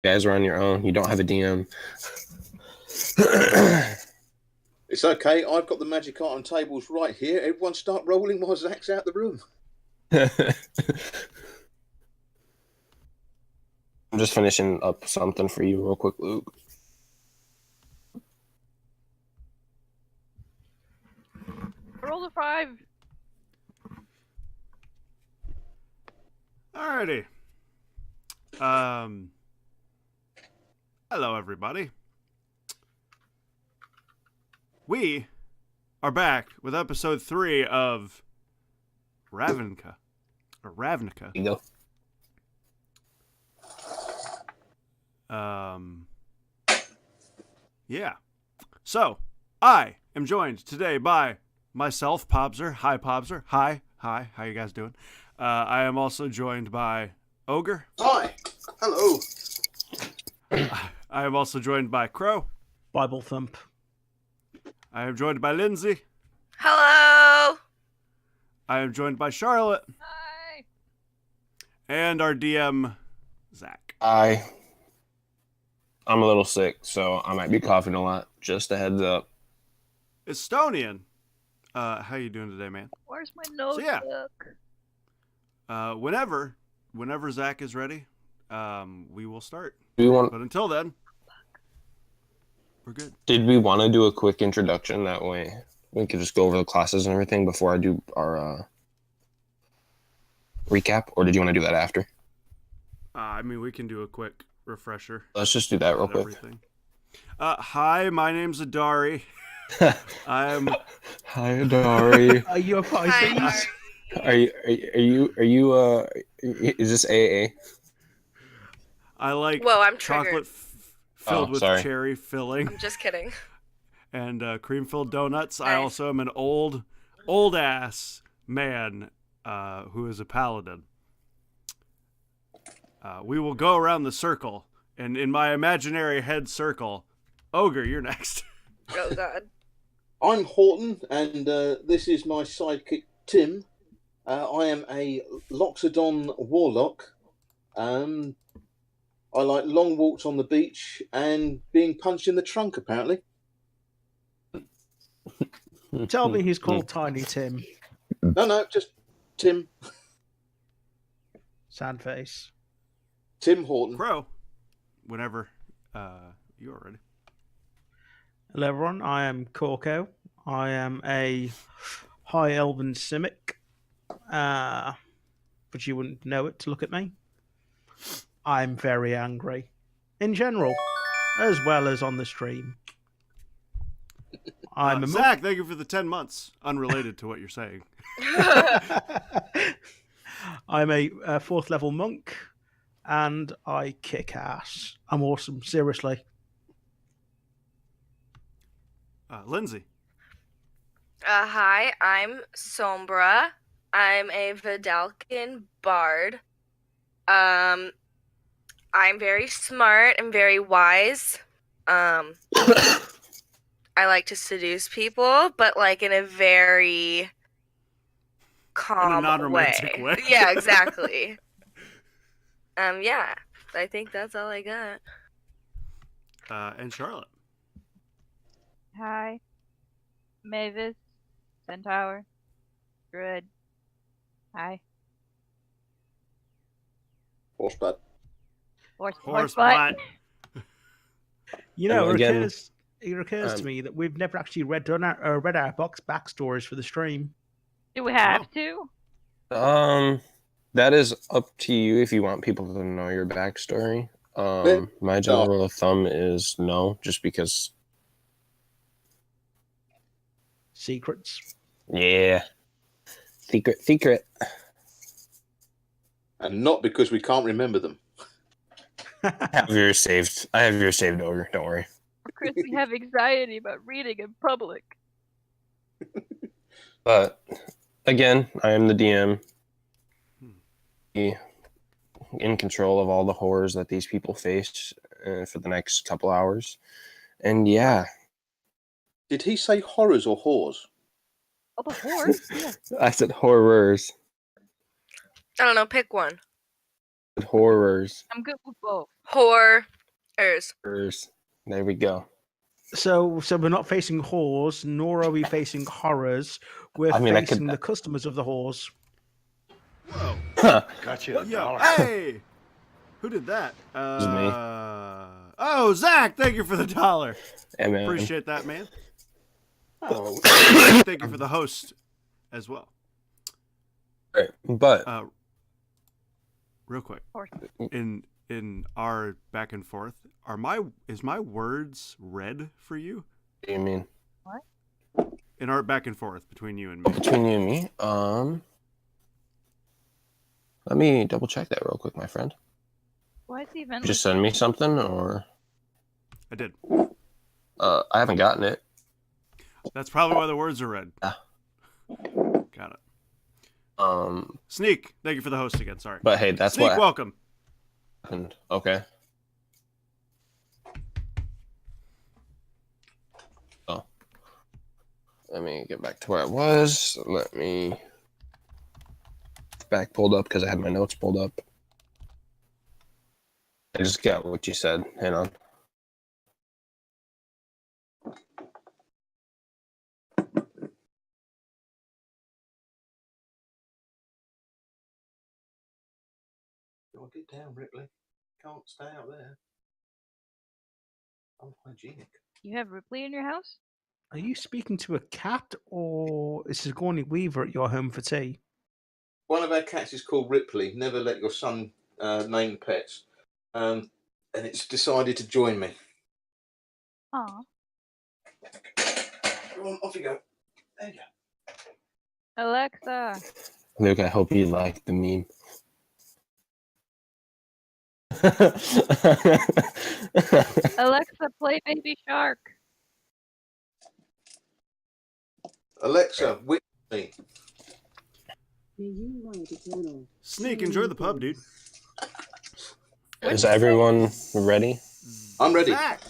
You guys are on your own. You don't have a DM. It's okay. I've got the magic item tables right here. Everyone start rolling while Zach's out the room. I'm just finishing up something for you real quick, Luke. Roll a 5. Alrighty. Hello, everybody. We are back with episode 3 of Ravnica. Or Ravnica. There you go. Yeah. So, I am joined today by myself, Pobser. Hi, Pobser. Hi. How you guys doing? I am also joined by Ogre. Hi. Hello. I am also joined by Crow. Bible Thump. I am joined by Lindsay. Hello. I am joined by Charlotte. Hi. And our DM, Zach. I'm a little sick, so I might be coughing a lot. Just a heads up. Estonian. How you doing today, man? Where's my notebook? Whenever Zach is ready, we will start. But until then, we're good. Did we want to do a quick introduction? That way we could just go over the classes and everything before I do our recap, or did you want to do that after? I mean, we can do a quick refresher. Let's just do that real quick. Hi, my name's Adari. Hi, Adari. Are you a Pisces? Are you is this AA? I like I'm chocolate filled with cherry filling. I'm just kidding. And cream filled donuts. Nice. I also am an old ass man who is a paladin. We will go around the circle, and in my imaginary head circle, Ogre, you're next. Oh God. I'm Horton, and this is my sidekick, Tim. I am a Loxodon warlock. I like long walks on the beach and being punched in the trunk, apparently. Tell me he's called Tiny Tim. No, just Tim. Sad face. Tim Horton. Crow, whenever you're ready. Hello everyone, I am Corco. I am a high elven simic. But you wouldn't know it to look at me. I'm very angry. In general, as well as on the stream. I'm Zach, thank you for the 10 months. Unrelated to what you're saying. I'm a 4th level monk, and I kick ass. I'm awesome, seriously. Lindsay. Hi, I'm Sombra. I'm a Vidalcan bard. I'm very smart and very wise. I like to seduce people, but like in a very calm in a non-romantic way. Yeah, exactly. Yeah, I think that's all I got. And Charlotte. Hi. Mavis. Centaur. Druid. Hi. Horsebutt. Horsebutt. You know, Again, it occurs to me that we've never actually read our box backstories for the stream. Do we have to? That is up to you if you want people to know your backstory. My general rule of thumb is no, just because. Secrets. Yeah. Secret. And not because we can't remember them. I have yours saved. Over. Don't worry. Chris, we have anxiety about reading in public. But again, I am the DM. In control of all the horrors that these people face for the next couple hours. And yeah. Did he say horrors or whores? Oh, the horrors? Yeah. I said horrors. I don't know, pick one. Horrors. I'm good with both. Horrors. There we go. So we're not facing whores, nor are we facing horrors. We're I mean, I facing could- the customers of the whores. Whoa. Got you a Yo, dollar. hey! Who did that? was me. Oh, Zach, thank you for the $1. Hey, man. Appreciate that, man. Oh, Thank you for the host as well. Right. But Real quick, Horse. in our back and forth, is my words red for you? what do you mean? In our back and forth between you and me. Between you and me, let me double check that real quick, my friend. Why is he even? Just send me something, or I did. I haven't gotten it. That's probably why the words are red. Yeah. Got it. Um, Sneak, thank you for the host again. Sorry. but hey, that's Sneak, what welcome. happened. Okay. Oh, let me get back to where I was. Let me back pulled up because I had my notes pulled up. I just got what you said. Hang on. Don't get down, Ripley. Can't stay out there. Unhygienic. You have Ripley in your house? Are you speaking to a cat, or is Sigourney Weaver at your home for tea? One of our cats is called Ripley. Never let your son name pets. And it's decided to join me. Aw. Go on, off you go. There you go. Alexa. Luke, I hope you like the meme. Alexa, play Baby Shark. Alexa, with me. Sneak, enjoy the pub, dude. Is everyone ready? I'm ready. Zach!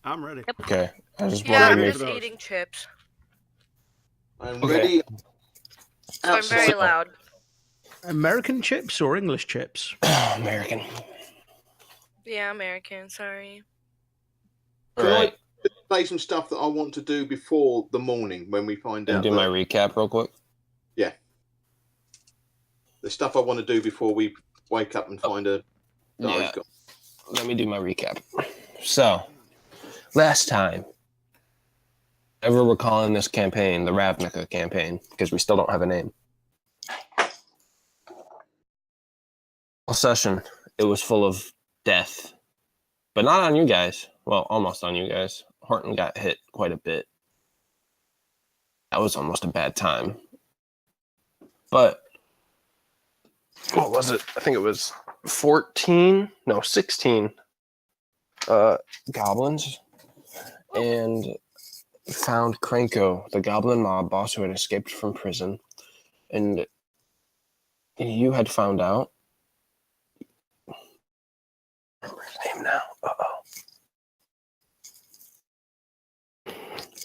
I'm ready. Okay. I just Yeah, wanted I'm to make just eating chips. I'm Okay. ready. So I'm very Outside. loud. American chips or English chips? American. Yeah, American. Sorry. All Can right. I play some stuff that I want to do before the morning when we find Can I out do my that- recap real quick? the stuff I want to do before we wake up and find a diary's Yeah. gone. Let me do my recap. So, last time, ever we're calling this campaign the Ravnica Campaign because we still don't have a name. All session, it was full of death, but not on you guys. Well, almost on you guys. Horton got hit quite a bit. That was almost a bad time. But what was it? I think it was 16 goblins, and found Kranko, the goblin mob boss who had escaped from prison. And you had found out. I remember his name now.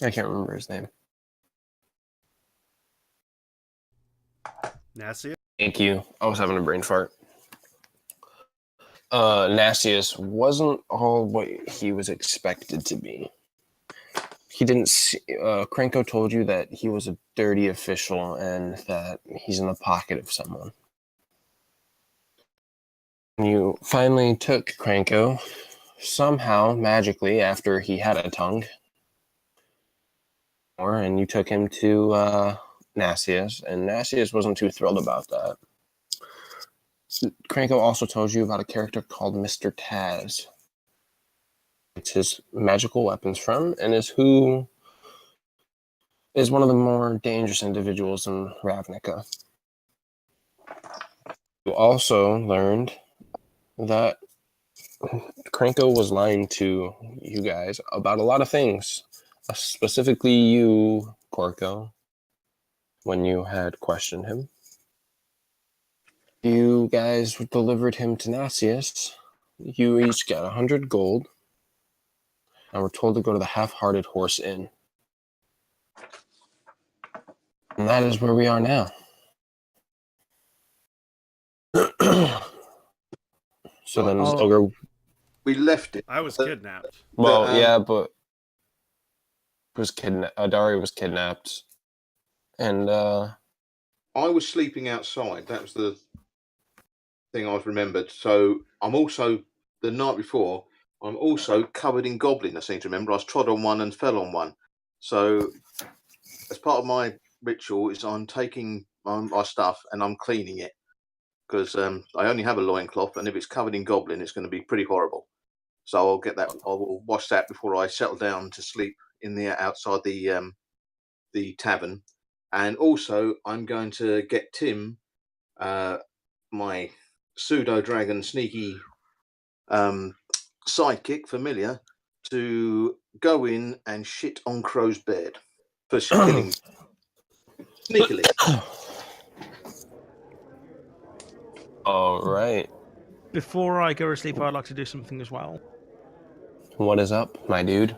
I can't remember his name. Nasty? Thank you. I was having a brain fart. Nastius wasn't all what he was expected to be. He didn't see, Kranko told you that he was a dirty official and that he's in the pocket of someone. You finally took Kranko, somehow, magically, after he had a tongue, and you took him to Nastius, and Nastius wasn't too thrilled about that. Kranko also told you about a character called Mr. Taz. It's his magical weapons from, and is one of the more dangerous individuals in Ravnica. You also learned that Kranko was lying to you guys about a lot of things, specifically you, Korko, when you had questioned him. You guys delivered him to Nastius. You each got 100 gold, and were told to go to the Half-Hearted Horse Inn. And that is where we are now. So then Oh. Ogre... we left it. I was kidnapped. Well, yeah, but Dari was kidnapped, and I was sleeping outside. That was the thing I've remembered. So I'm also the night before. I'm also covered in goblin. I seem to remember. I was trod on one and fell on one. So as part of my ritual, is I'm taking my stuff and I'm cleaning it because I only have a loincloth, and if it's covered in goblin, it's going to be pretty horrible. So I'll get that. I will wash that before I settle down to sleep in the outside the tavern. And also, I'm going to get Tim, my pseudo dragon sneaky sidekick familiar, to go in and shit on Crow's bed for killing sneakily. all right. Before I go to sleep, I'd like to do something as well. What is up, my dude?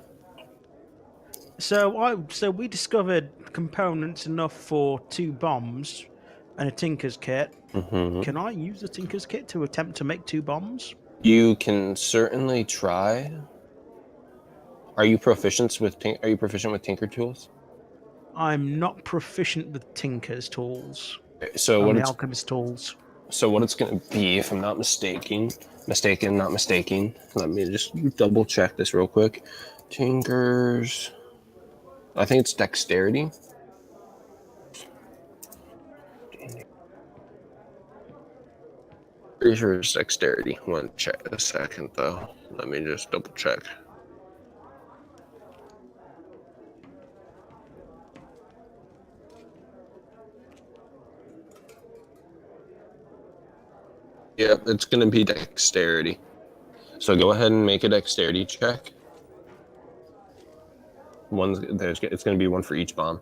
So we discovered components enough for 2 bombs and a Tinker's kit. Mm-hmm. Can I use the Tinker's kit to attempt to make 2 bombs? You can certainly try. Are you proficient with Tinker tools? I'm not proficient with Tinker's tools. So Only Alchemist tools. what it's going to be, if I'm not mistaken, let me just double check this real quick. Tinker's, I think it's dexterity. Pretty sure it's dexterity. One check a second though. Let me just double check. Yeah, it's going to be dexterity. So go ahead and make a dexterity check. It's going to be one for each bomb.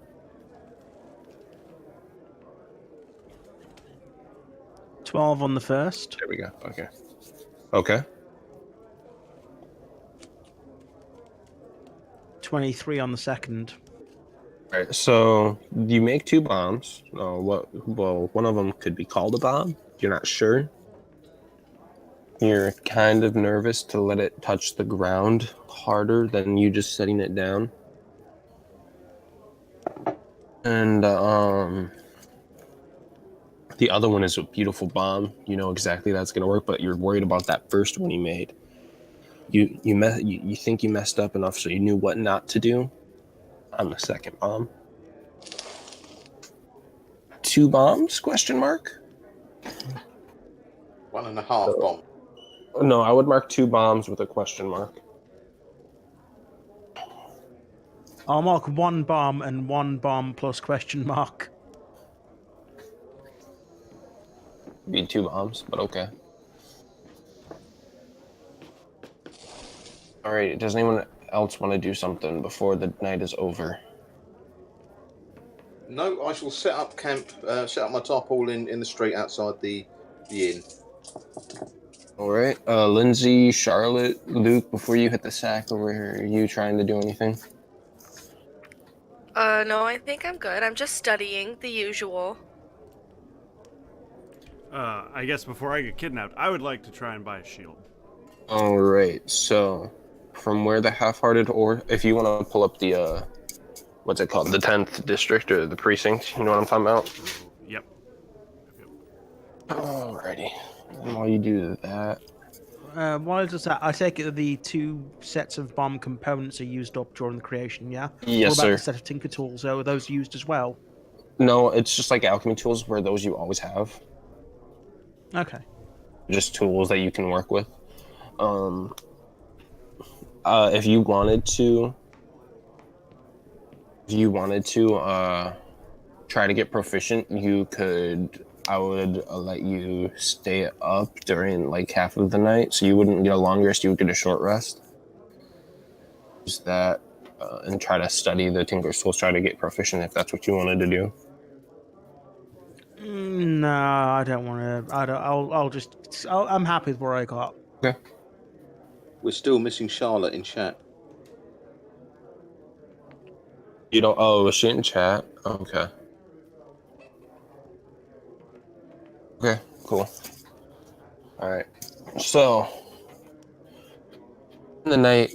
12 on the first. There we go. Okay. Okay. 23 on the second. All right. So you make 2 bombs. One of them could be called a bomb. You're not sure. You're kind of nervous to let it touch the ground harder than you just setting it down. And the other one is a beautiful bomb. You know exactly that's going to work, but you're worried about that first one you made. You think you messed up enough so you knew what not to do on the second bomb. 2 bombs? Question mark? 1.5 bomb. No, I would mark 2 bombs with a question mark. I'll mark 1 bomb and 1 bomb plus question mark. Be 2 bombs, but okay. All right. Does anyone else want to do something before the night is over? No, I shall set up camp, set up my tarpaulin in the street outside the inn. All right. Lindsay, Charlotte, Luke, before you hit the sack over here, are you trying to do anything? No, I think I'm good. I'm just studying the usual. I guess before I get kidnapped, I would like to try and buy a shield. All right. So, from where the half-hearted, or if you want to pull up the, what's it called, the 10th district or the precinct, you know what I'm talking about? Yep. Alrighty. And while you do that, While it's that, I take it that the 2 sets of bomb components are used up during the creation, yeah? Yes, what about sir. the set of Tinker tools? Are those used as well? No, it's just like alchemy tools where those you always have. Okay. Just tools that you can work with. If you wanted to try to get proficient, you could. I would let you stay up during like half of the night, so you wouldn't get a long rest. You would get a short rest. Use that and try to study the Tinker's tools. Try to get proficient if that's what you wanted to do. No, I don't want to. I'm happy with where I got. Okay. We're still missing Charlotte in chat. You don't. Oh, was she in chat? Okay. Okay. Cool. All right. So, In the night,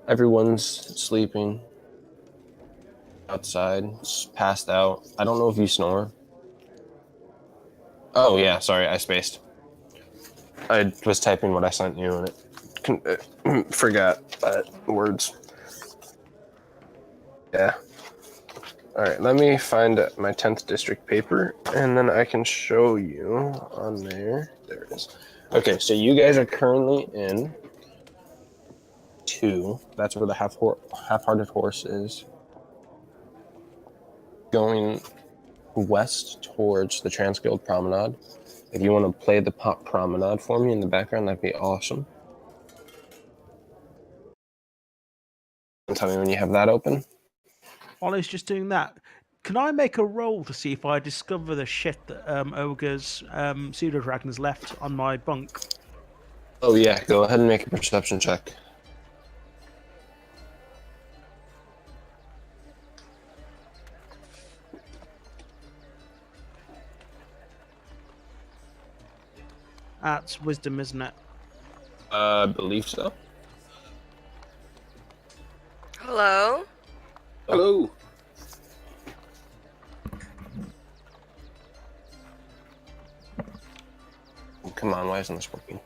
everyone's sleeping outside, passed out. I don't know if you snore. Oh yeah, sorry, I spaced. I was typing what I sent you and it forgot words. Yeah. All right, let me find my 10th district paper and then I can show you on there. There it is. Okay, so you guys are currently in 2. That's where the half-hearted horse is. Going west towards the Transguild Promenade. If you want to play the promenade for me in the background, that'd be awesome. And tell me when you have that open. While he's just doing that, can I make a roll to see if I discover the shit that Ogre's pseudo-dragon has left on my bunk? Oh yeah, go ahead and make a perception check. That's wisdom, isn't it? I believe so. Hello? Hello. Come on, why isn't this working?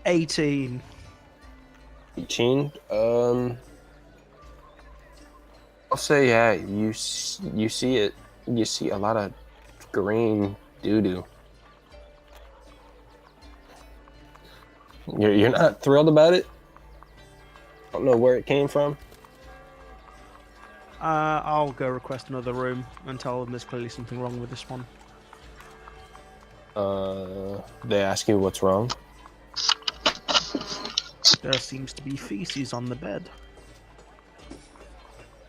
18. 18. I'll say yeah. You see it. You see a lot of green doo-doo. You're not thrilled about it? Don't know where it came from? I'll go request another room and tell them there's clearly something wrong with this one. They ask you what's wrong? There seems to be feces on the bed.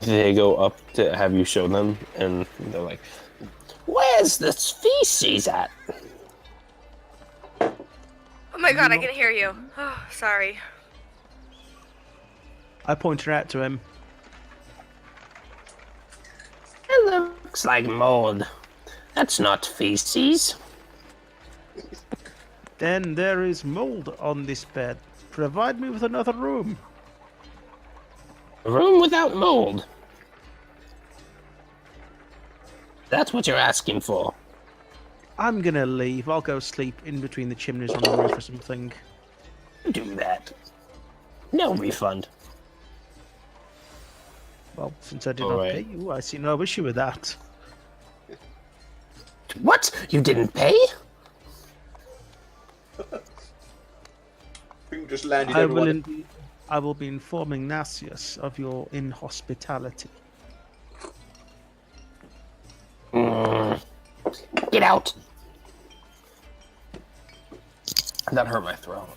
They go up to have you show them, and they're like, "Where's this feces at?" Oh my god, I can hear you. Oh, sorry. I pointed out to him. It looks like mold. That's not feces. Then there is mold on this bed. Provide me with another room. A room without mold. That's what you're asking for. I'm gonna leave. I'll go sleep in between the chimneys on the roof or something. Do that. No refund. Well, since I did All not right. pay you, I see no issue with that. What? You didn't pay? People just landed I everyone. will be informing Nasius of your inhospitality. Get out. That hurt my throat.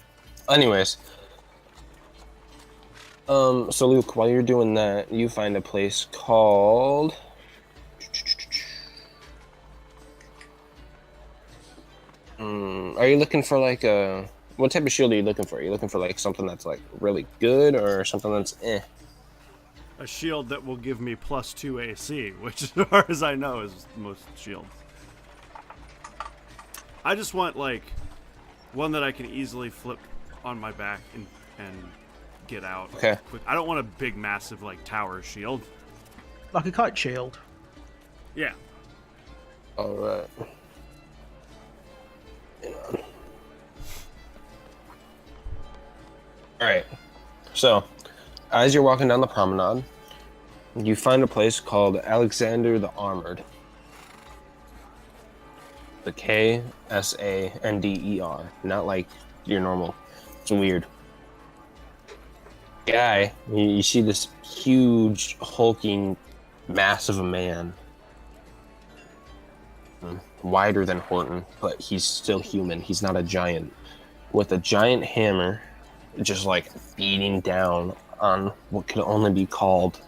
Anyways. So Luke, while you're doing that, you find a place called... Are you looking for like a... What type of shield are you looking for? Are you looking for like something that's like really good or something that's eh? A shield that will give me +2 AC, which as far as I know is most shields. I just want like one that I can easily flip on my back and get out. Okay. Quick. I don't want a big massive like tower shield. Like a kite shield. Yeah. Alright. Alright. So, as you're walking down the promenade, you find a place called Alexander the Armored. The K-S-A-N-D-E-R. Not like your normal. It's weird. Guy, you see this huge, hulking mass of a man. Wider than Horton, but he's still human. He's not a giant. With a giant hammer, just like beating down on what could only be called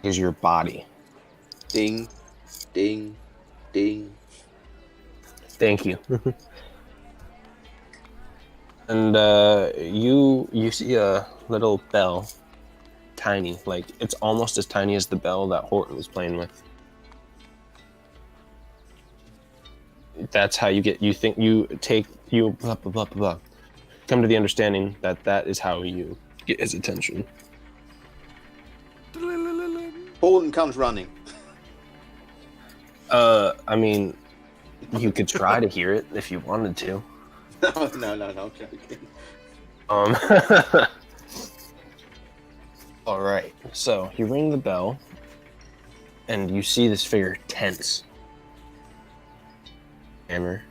is your body. Ding, ding, ding. Thank you. And you see a little bell, tiny, like it's almost as tiny as the bell that Horton was playing with. that's how you get. You think you take you blah blah blah blah. Come to the understanding that that is how you get his attention. Horton comes running. I mean, you could try to hear it if you wanted to. No, I'm joking. All right. So you ring the bell, and you see this figure tense. Hammer.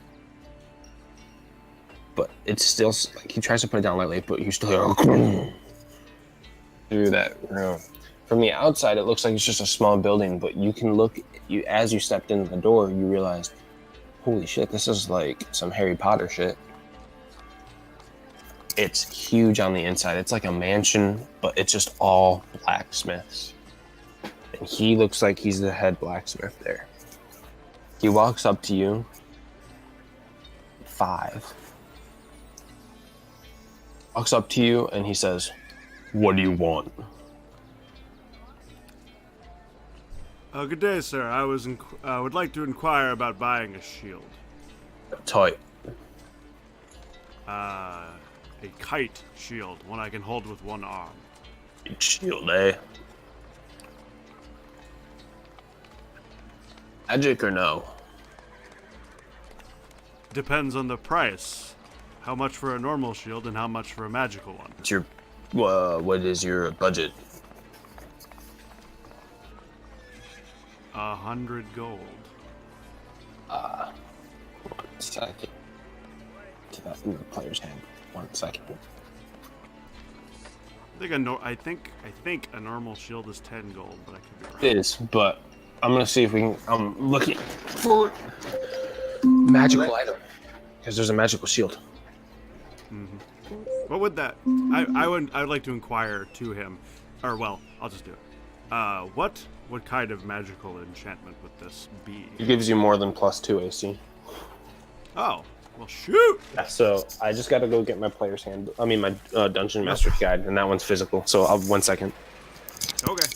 But it's still like he tries to put it down lightly, but you still hear through that room. From the outside, it looks like it's just a small building, but you can look. You as you stepped in the door, you realized, holy shit, this is like some Harry Potter shit. It's huge on the inside. It's like a mansion, but it's just all blacksmiths. And he looks like he's the head blacksmith there. He walks up to you. 5. Walks up to you and he says, "What do you want?" Good day, sir. I would like to inquire about buying a shield. Tight. A kite shield, one I can hold with one arm. Shield, eh? Magic or no? Depends on the price. How much for a normal shield and how much for a magical one? What's your, what is your budget? 100 gold. 1 second. To that in the player's hand. 1 second. I think a normal shield is 10 gold, but I could be wrong. It is, but I'm gonna see if we can. I'm looking for magical item because there's a magical shield. Mm-hmm. What would that? I would like to inquire to him, or well, I'll just do it. What kind of magical enchantment would this be? It gives you more than +2 AC. Oh, well, shoot! Yeah, so I just gotta go get my player's hand. I mean my Dungeon Master's Guide, and that one's physical. So I'll 1 second. Okay.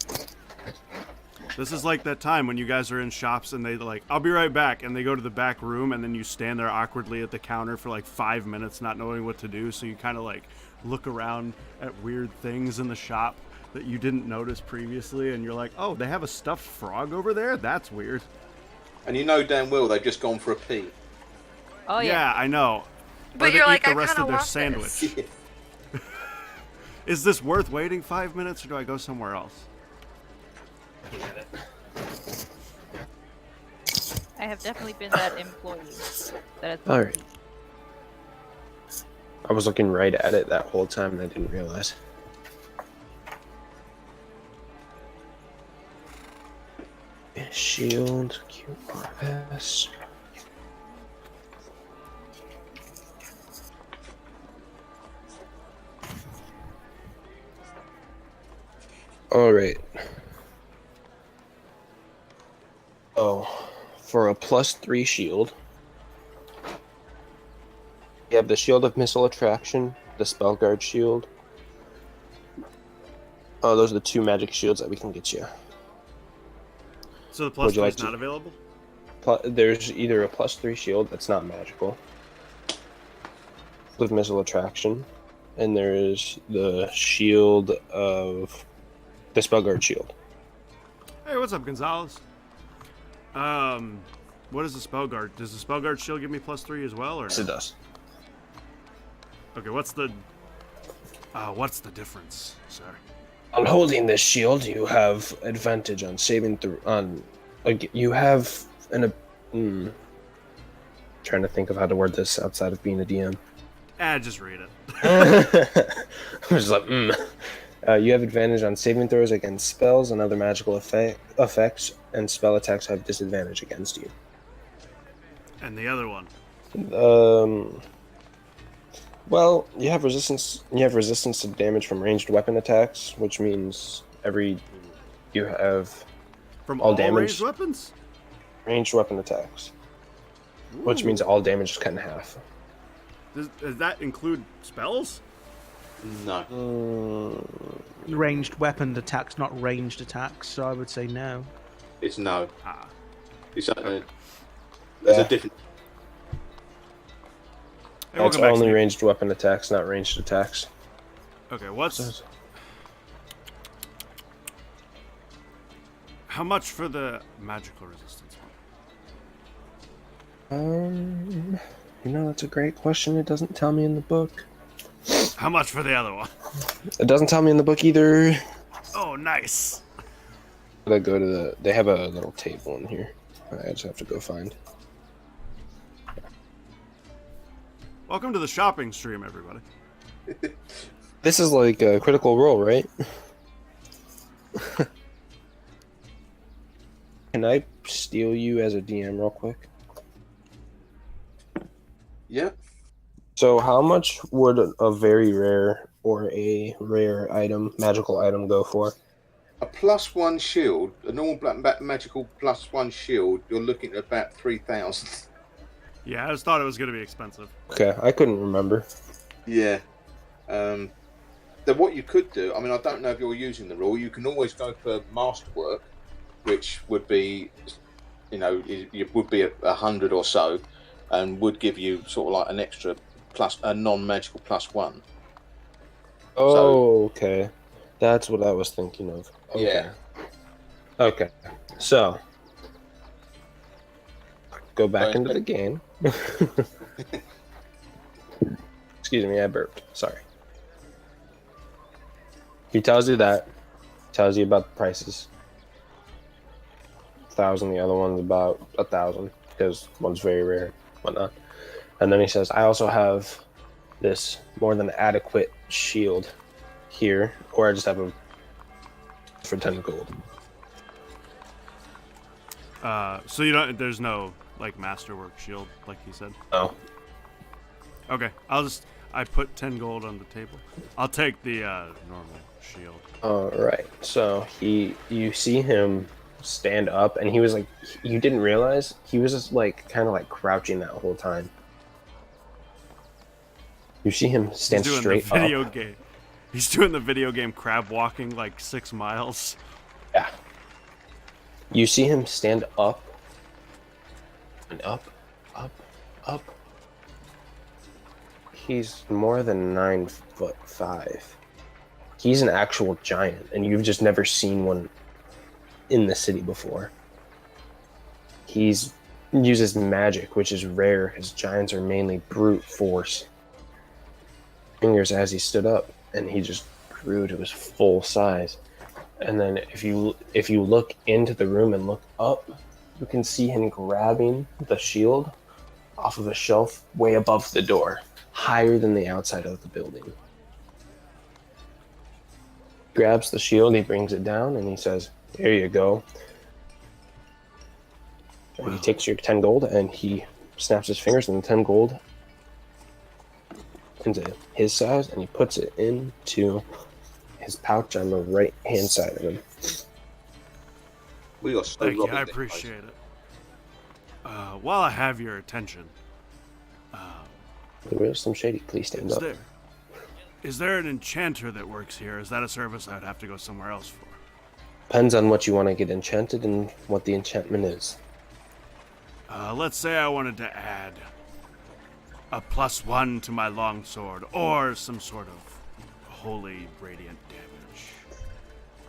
This is like that time when you guys are in shops and they like, I'll be right back, and they go to the back room and then you stand there awkwardly at the counter for like 5 minutes not knowing what to do, so you kind of like look around at weird things in the shop that you didn't notice previously, and you're like, oh, they have a stuffed frog over there? That's weird. And you know damn well they've just gone for a pee. Oh Yeah, I know. But Or they you're eat like, the I rest kinda of their want sandwich. this. Is this worth waiting 5 minutes, or do I go somewhere else? I have definitely been that employee. That is All right. I was looking right at it that whole time and I didn't realize. Shield, QRS. All right. Oh, for a +3 shield, you have the Shield of Missile Attraction, the Spellguard Shield. Oh, those are the 2 magic shields that we can get you. So the Would plus you 2 like is to- not available? There's either a +3 shield that's not magical with Missile Attraction, and there is the Shield of the Spellguard Shield. Hey, what's up, Gonzalez? What is the Spellguard? Does the Spellguard shield give me +3 as well, or Yes, it does. Okay, what's the difference, sir? On holding this shield, you have advantage on saving through. You have trying to think of how to word this outside of being a DM. Just read it. I'm just like, you have advantage on saving throws against spells and other magical effects, and spell attacks have disadvantage against you. And the other one? Well, you have resistance. You have resistance to damage from ranged weapon attacks, which means you have From all all damage. ranged weapons? ranged weapon attacks, which means all damage is cut in half. Does that include spells? No, Ranged weapon attacks, not ranged attacks, so I would say no. it's no. Ah. It's there's Yeah. a difference. Hey, welcome That's back, only Steve. ranged weapon attacks, not ranged attacks. Okay, how much for the magical resistance one? That's a great question. It doesn't tell me in the book. How much for the other one? It doesn't tell me in the book either. Oh, nice. I go to they have a little table in here. I just have to go find. Welcome to the shopping stream, everybody. This is like a Critical Role, right? Can I steal you as a DM real quick? Yeah. So how much would a very rare or a rare item, magical item, go for? A +1 shield, a normal black magical +1 shield, you're looking at about 3,000. Yeah, I just thought it was going to be expensive. Okay, I couldn't remember. Yeah. Then what you could do, I mean, I don't know if you're using the rule, you can always go for masterwork, which would be, it would be 100 or so, and would give you sort of like an extra a non-magical +1. Oh, okay. That's what I was thinking of. Okay. Yeah. Okay. So, go back into the game. Excuse me, I burped. Sorry. He tells you that. Tells you about the prices. 1,000. The other one's about 1,000 because one's very rare, whatnot. And then he says, "I also have this more than adequate shield here, or I just have a for 10 gold." So you don't. There's no like masterwork shield, like he said. Oh. Okay, I put 10 gold on the table. I'll take the normal shield. All right. So you see him stand up, and he was like, you didn't realize he was just like kind of like crouching that whole time. You see him stand He's doing straight the video up. game. He's doing the video game crab walking like 6 miles. Yeah. You see him stand up and up, up, up. He's more than 9'5". He's an actual giant, and you've just never seen one in the city before. He uses magic, which is rare. His giants are mainly brute force. Fingers as he stood up, and he just grew to his full size. And then if you look into the room and look up, you can see him grabbing the shield off of a shelf way above the door, higher than the outside of the building. Grabs the shield, he brings it down, and he says, "There you go." And he takes your 10 gold, and he snaps his fingers, and the 10 gold into his size, and he puts it into his pouch on the right hand side of him. We are so Thank you, robbing I this appreciate it. While I have your attention, There is some shady. Please stand up. Is there an enchanter that works here? Is that a service I'd have to go somewhere else for? Depends on what you want to get enchanted and what the enchantment is. Let's say I wanted to add a +1 to my longsword, or some sort of holy radiant damage.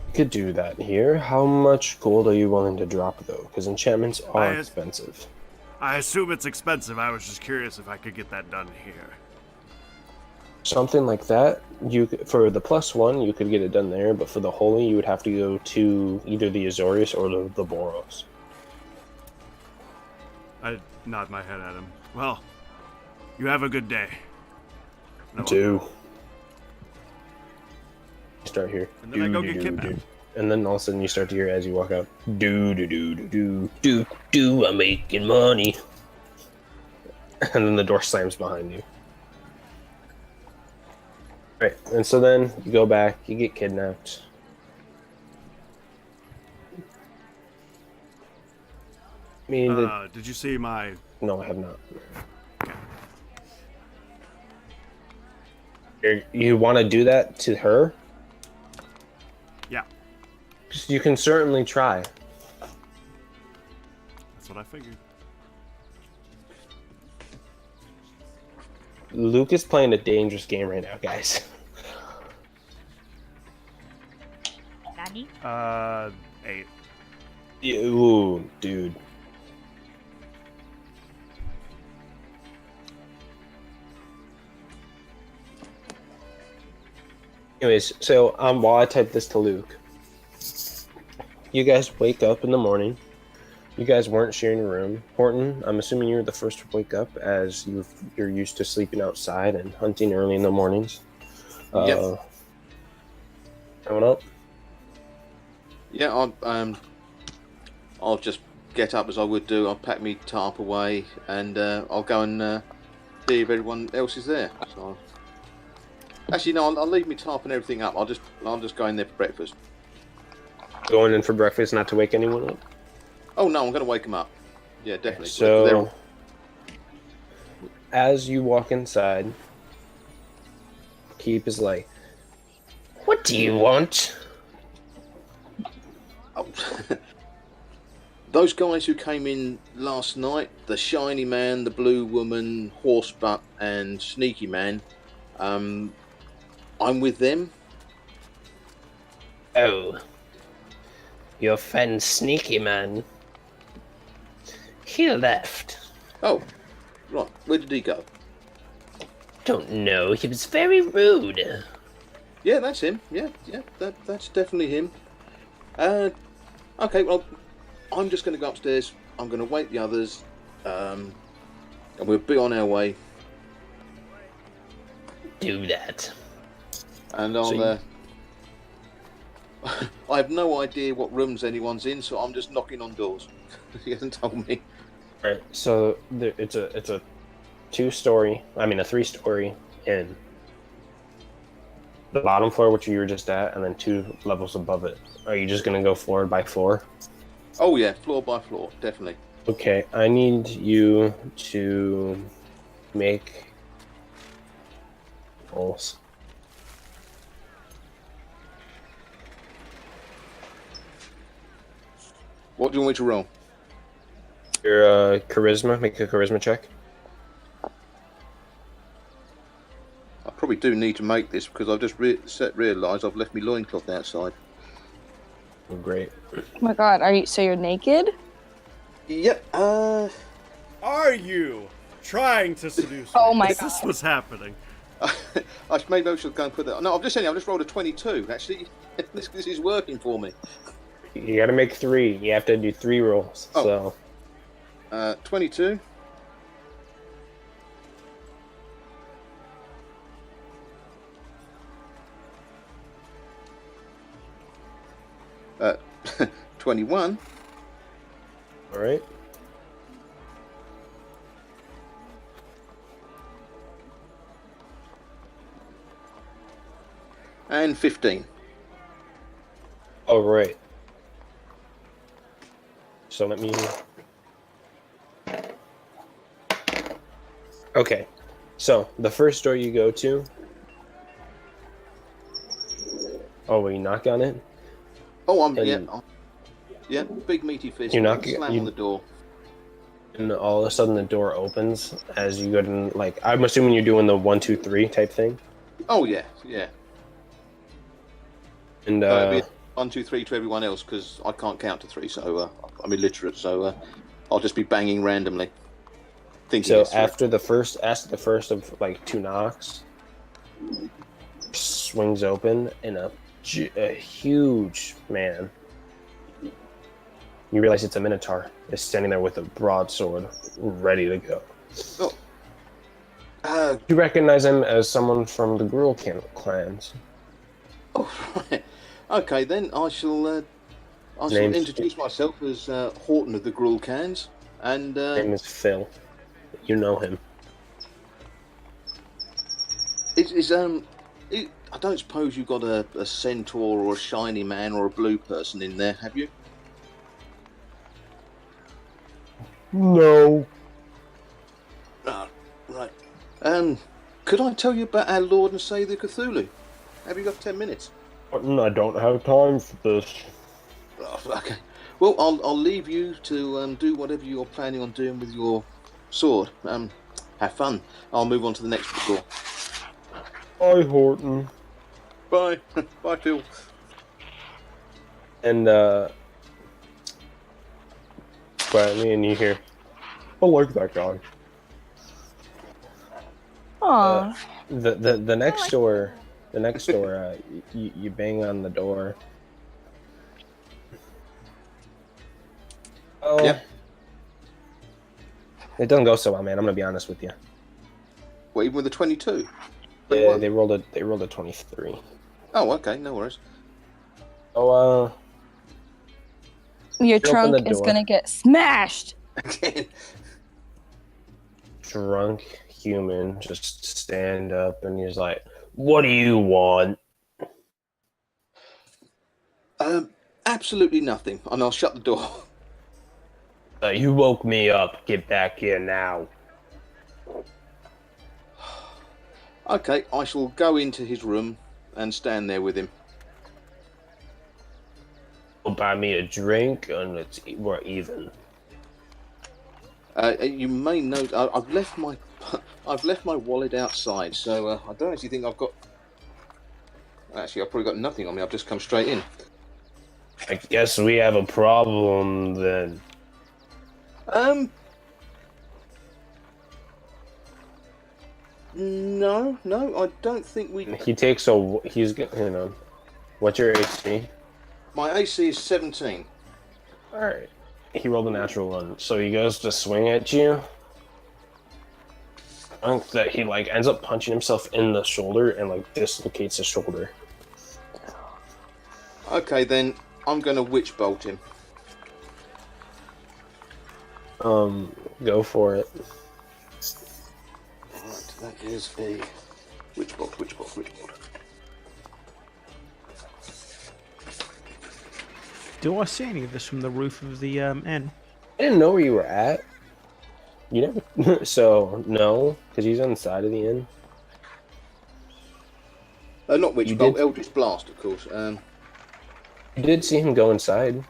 You could do that here. How much gold are you willing to drop, though? Because enchantments are I- expensive. I assume it's expensive. I was just curious if I could get that done here. Something like that, for the +1, you could get it done there, but for the holy, you would have to go to either the Azorius or the Boros. I nod my head at him. Well, you have a good day. No, Do. Start here. And then I go get kidnapped. And then all of a sudden you start to hear as you walk out, do, I'm making money. And then the door slams behind you. Right, and so then you go back, you get kidnapped. I mean, did you see my... no, I have not. You want to do that to her? Yeah, You can certainly try. that's what I figured. Luke is playing a dangerous game right now, guys. Nani? 8. Ooh, dude. Anyways, so while I type this to Luke, you guys wake up in the morning. You guys weren't sharing a room. Horton, I'm assuming you were the first to wake up, as you're used to sleeping outside and hunting early in the mornings. Yep. Coming up? Yeah, I'll just get up as I would do. I'll pack me tarp away, and I'll go and see if everyone else is there. So, actually, no, I'll leave me tarp and everything up. I'll just go in there for breakfast. Going in for breakfast, not to wake anyone up? Oh no, I'm going to wake them up. Yeah, definitely. So, as you walk inside, Keep is like, "What do you want?" Oh. Those guys who came in last night, the Shiny Man, the Blue Woman, Horsebutt, and Sneaky Man, I'm with them. Oh, your friend Sneaky Man. He left. Oh, right. Where did he go? Don't know. He was very rude. Yeah, that's him. Yeah, that's definitely him. Okay, well, I'm just going to go upstairs. I'm going to wake the others, and we'll be on our way. Do that. And I'll. I have no idea what rooms anyone's in, so I'm just knocking on doors. He hasn't told me. Right. So it's a 2-story. I mean, a 3-story inn. The bottom floor, which you were just at, and then 2 levels above it. Are you just gonna go floor by floor? Oh yeah, floor by floor, definitely. Okay, I need you to make rolls. What do you want me to roll? Your charisma. Make a charisma check. I probably do need to make this because I've just realised I've left my loincloth outside. Oh, great. Oh my god, so you're naked? Yep. Are you trying to seduce me? Oh my Is this what's happening? Maybe I should go and put that. No, I'm just saying. I've just rolled a 22. Actually, this is working for me. You got to make 3. You have to do 3 rolls. Oh. So 22. Uh, 21. all right. And 15. All right. So let me. Okay. So the first door you go to. Oh, will you knock on it? Oh, And- yeah, big meaty fist. You're not- Slam you- on the door. And all of a sudden the door opens as you go to, like, I'm assuming you're doing the 1, 2, 3 type thing. Oh yeah. And It'd be 1, 2, 3 to everyone else because I can't count to 3, so I'm illiterate. So I'll just be banging randomly. Thinking. so it's three. after the first of like 2 knocks, swings open and a huge man. You realize it's a minotaur is standing there with a broadsword, ready to go. Oh. You recognize him as someone from the Gruul clans. Oh, right. Okay, then I shall Name's- introduce myself as Horton of the Gruul Cans, and His name is Phil. You know him. I don't suppose you've got a centaur or a shiny man or a blue person in there, have you? No. Right. Could I tell you about our Lord and Savior Cthulhu? Have you got 10 minutes? I don't have time for this. Oh, okay. Well, I'll leave you to do whatever you're planning on doing with your sword. Have fun. I'll move on to the next door. Hi, Horton. Bye. Bye, Phil. And quietly, and you hear, I like that guy. Aw. The next door, you bang on the door. Oh, Yep. It doesn't go so well, man. I'm gonna be honest with you. Well, even with the 22? Yeah, they rolled a 23. Oh, okay, no worries. So Your open the trunk is door. gonna get smashed. Again. drunk human just stand up and he's like, "What do you want?" Absolutely nothing, and I'll shut the door. You woke me up. Get back here now. Okay, I shall go into his room and stand there with him. Buy me a drink and we're even. You may know I've left my wallet outside, so I don't actually think I've got. Actually, I've probably got nothing on me. I've just come straight in. I guess we have a problem then. No, I don't think we. He's what's your AC? My AC is 17. All right. He rolled a natural one, so he goes to swing at you. That he ends up punching himself in the shoulder and dislocates his shoulder. Okay, then I'm gonna witch bolt him. Go for it. Right, that is a witch bolt. Do I see any of this from the roof of the inn? I didn't know where you were at. You never. So no, because he's on the side of the inn. Not witch You bolt, did- Eldritch Blast, of course. You did see him go inside.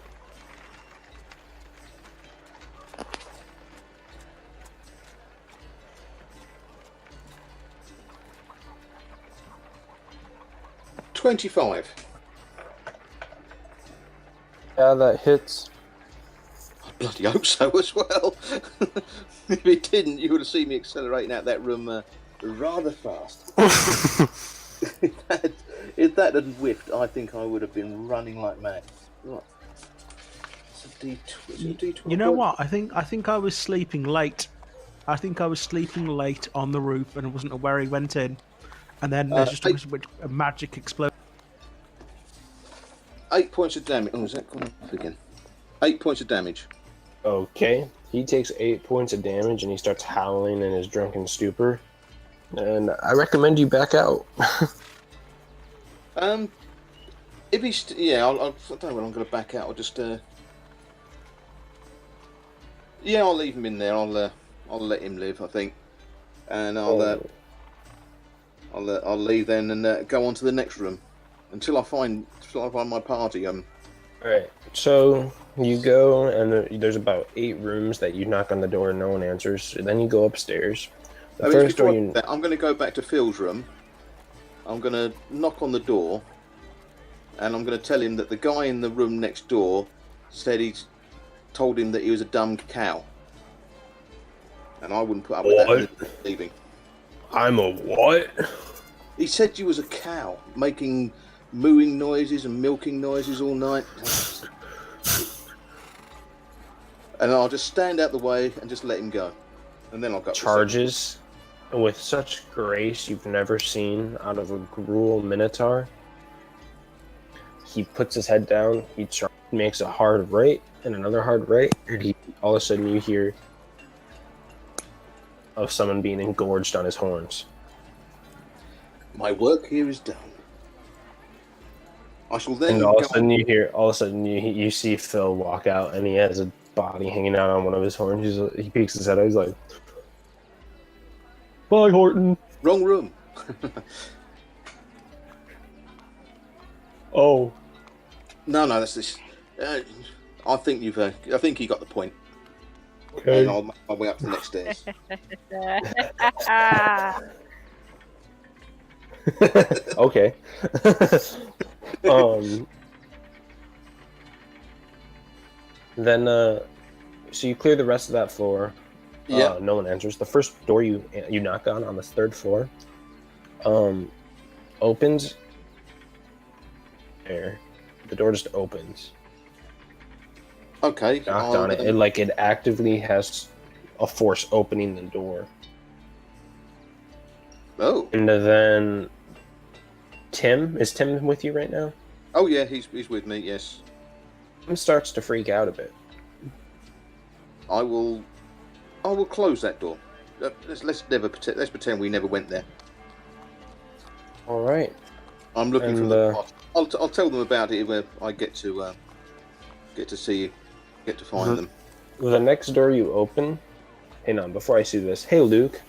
$25. Yeah, that hits. I bloody hope so as well. If it didn't, you would have seen me accelerating out that room rather fast. If that hadn't whiffed, I think I would have been running like mad. Right. It's a D12. You know what? I think I was sleeping late. I think I was sleeping late on the roof and I wasn't aware he went in. And then there's just a magic explosion. 8 points of damage. Oh, is that gone off again? 8 points of damage. Okay. He takes 8 points of damage and he starts howling in his drunken stupor. And I recommend you back out. If he's I don't know when I'm going to back out. I'll just I'll leave him in there. I'll let him live, I think, and I'll leave then and go on to the next room until I find my party. Alright, so you go and there's about 8 rooms that you knock on the door and no one answers. Then you go upstairs. The first door you... I'm going to go back to Phil's room. I'm going to knock on the door, and I'm going to tell him that the guy in the room next door said he's told him that he was a dumb cow, and I wouldn't put up with that leaving. I'm a what? He said you was a cow, making mooing noises and milking noises all night. And I'll just stand out the way and just let him go. And then I'll go. Charges with such grace you've never seen out of a gruel minotaur. He puts his head down, he makes a hard right and another hard right, and all of a sudden you hear of someone being engorged on his horns. My work here is done. I shall then. And all of a sudden you see Phil walk out, and he has a body hanging out on one of his horns. He peeks his head out. He's like, "Bye, Horton." Wrong room. Oh. No, that's this. I think I think you got the point. and I'll make my way up the next stairs. Okay. Then, so you clear the rest of that floor. Yeah. No one answers. The first door you knock on this third floor, opens. There, the door just opens. Okay. Knocked on it. It actively has a force opening the door. Oh. And then is Tim with you right now? Oh yeah, he's with me. Yes. Tim starts to freak out a bit. I will close that door. Let's pretend we never went there. All right. I'm looking for the. I'll tell them about it when I get to see you, get to find them. The next door you open. Hang on, before I see this. Hey, Luke.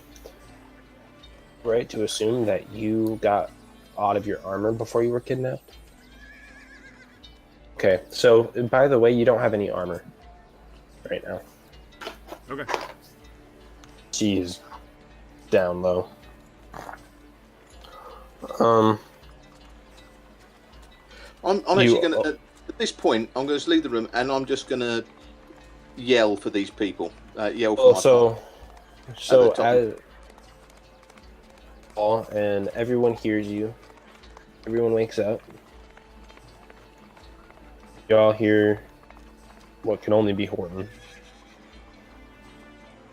Right to assume that you got out of your armor before you were kidnapped? Okay, so by the way, you don't have any armor right now. Okay. Jeez. Down low. I'm actually gonna at this point I'm gonna leave the room and I'm just gonna yell for these people. Yell for my So as and everyone hears you. Everyone wakes up. You all hear what can only be Horton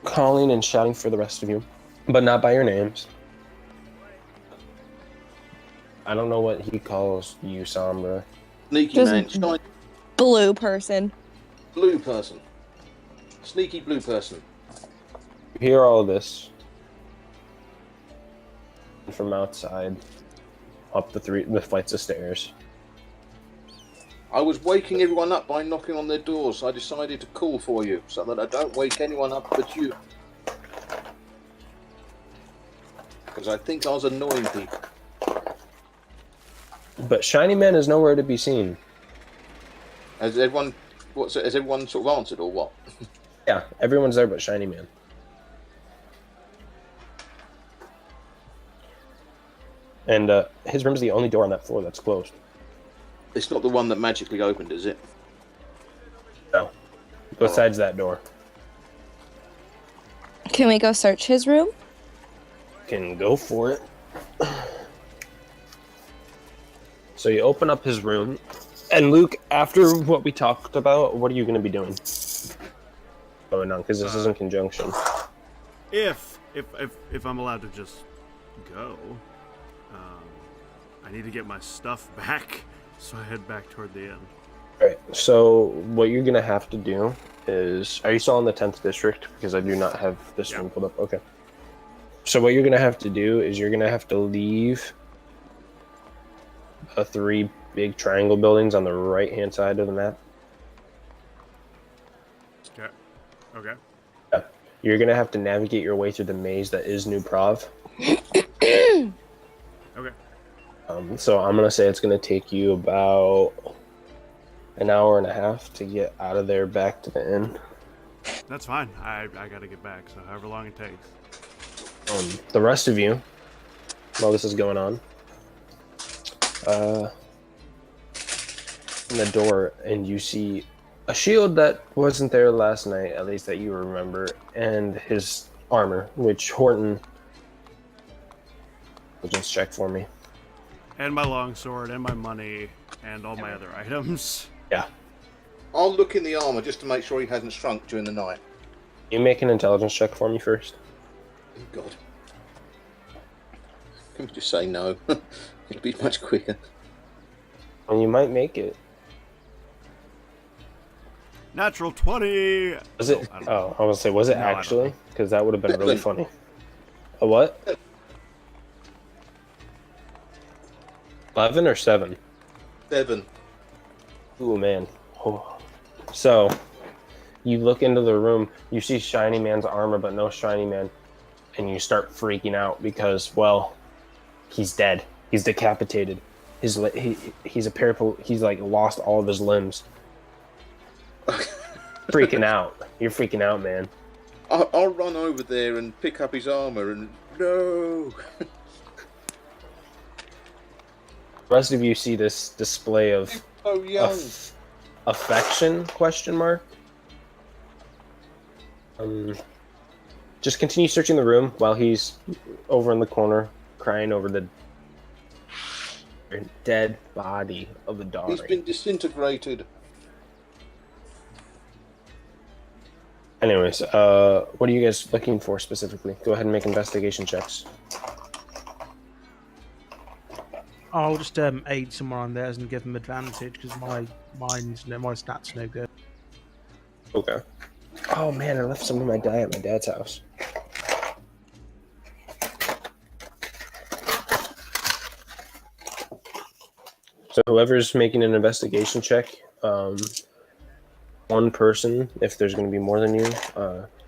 calling and shouting for the rest of you, but not by your names. I don't know what he calls you, Sombra. Sneaky Just man, shiny blue person. blue person, sneaky blue person. You hear all of this from outside, up the flights of stairs. I was waking everyone up by knocking on their doors. I decided to call for you so that I don't wake anyone up but you. Because I think I was annoying people. But Shiny Man is nowhere to be seen. Has everyone sort of answered or what? Yeah, everyone's there but Shiny Man. And his room's the only door on that floor that's closed. It's not the one that magically opened, is it? No. Besides that door. Can we go search his room? Can go for it. So you open up his room, and Luke, after what we talked about, what are you going to be doing? Going on, because this is in conjunction. If I'm allowed to just go, I need to get my stuff back, so I head back toward the inn. Alright, so what you're going to have to do is... Are you still in the 10th district? Because I do not have this room pulled up. Okay. So what you're going to have to do is you're going to have to leave the 3 big triangle buildings on the right-hand side of the map. Okay. Okay. Yeah. You're going to have to navigate your way through the maze that is New Prov. Okay. So I'm going to say it's going to take you about an hour and a half to get out of there back to the inn. That's fine. I got to get back, so however long it takes. The rest of you, while this is going on, in the door, and you see a shield that wasn't there last night, at least that you remember, and his armor, which Horton will just check for me. And my longsword, and my money, and all my other items. Yeah. I'll look in the armor just to make sure he hasn't shrunk during the night. You make an intelligence check for me first. Oh, God. Can we just say no? It'll be much quicker. And you might make it. Natural 20! Was it? Oh, I was gonna say, was it No, actually? Because that would have been really funny. A what? 11 or 7? 7. Ooh, man. Oh. So, you look into the room, you see Shiny Man's armor, but no Shiny Man, and you start freaking out because, well, he's dead. He's decapitated. He's like he's like lost all of his limbs. Freaking out. You're freaking out, man. I'll run over there and pick up his armor and no. The rest of you see this display of So young. affection, question mark. Just continue searching the room while he's over in the corner crying over the dead body of the dog. He's been disintegrated. Anyways, what are you guys looking for specifically? Go ahead and make investigation checks. I'll just aid someone on theirs and give them advantage because my stats no good. Okay. Oh man, I left some of my dye at my dad's house. So whoever's making an investigation check, one person, if there's going to be more than you,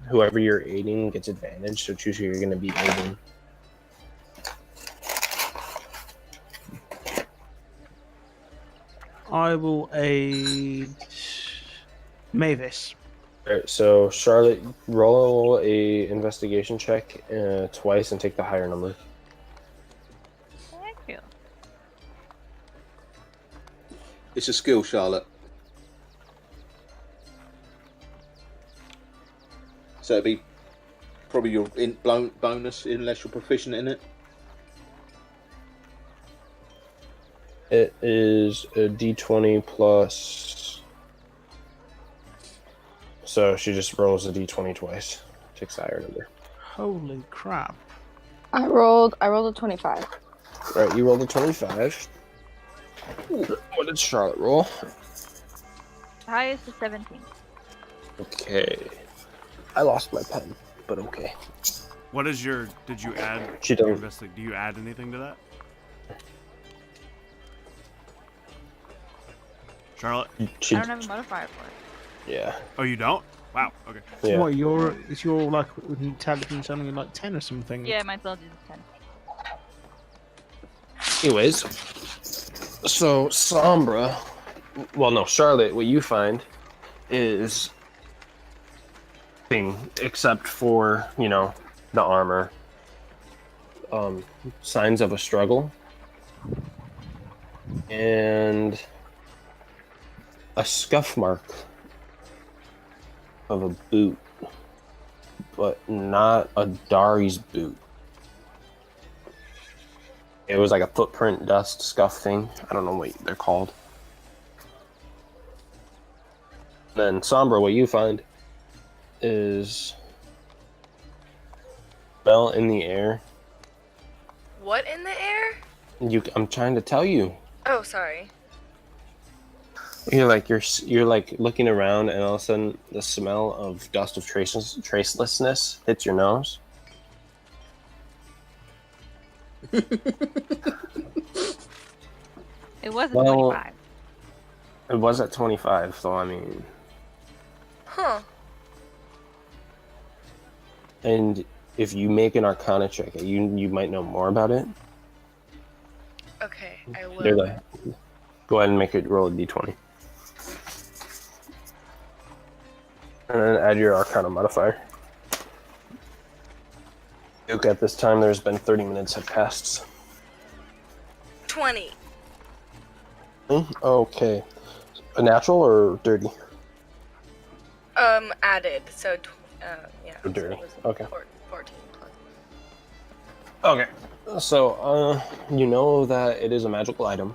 whoever you're aiding gets advantage, so choose who you're going to be aiding. I will aid Mavis. Alright, so Charlotte, roll a investigation check twice and take the higher number. Thank you. It's a skill, Charlotte. So it'd be probably your bonus unless you're proficient in it. It is a d20 plus... So she just rolls a d20 twice. Takes the higher number. Holy crap. I rolled a 25. Right, you rolled a 25. What did Charlotte roll? Highest is 17. Okay. I lost my pen, but okay. What is your? Did you add? She your doesn't. do you add anything to that? Charlotte? She, I don't have a modifier for it. yeah. Oh, you don't? Wow. Okay. Yeah. What, is your like intelligence only like 10 or something? Yeah, my intelligence is 10. Anyways, so Sombra, well, no, Charlotte, what you find is thing except for, you know, the armor, signs of a struggle, and a scuff mark of a boot, but not a Dari's boot. It was like a footprint dust scuff thing. I don't know what they're called. Then Sombra, what you find is smell in the air. What in the air? I'm trying to tell you. Oh, sorry. You're like looking around, and all of a sudden the smell of dust of tracelessness hits your nose. It was a Well, 25. It was at 25, so I mean. Huh. And if you make an Arcana check, you might know more about it. Okay, I will. They're like, go ahead and make it roll a d20. And then add your Arcana modifier. Duke, at this time, there's been 30 minutes have passed. 20. Okay. A natural or dirty? Added. So, yeah. Or dirty. So it was Okay. 14 plus. Okay. So, you know that it is a magical item.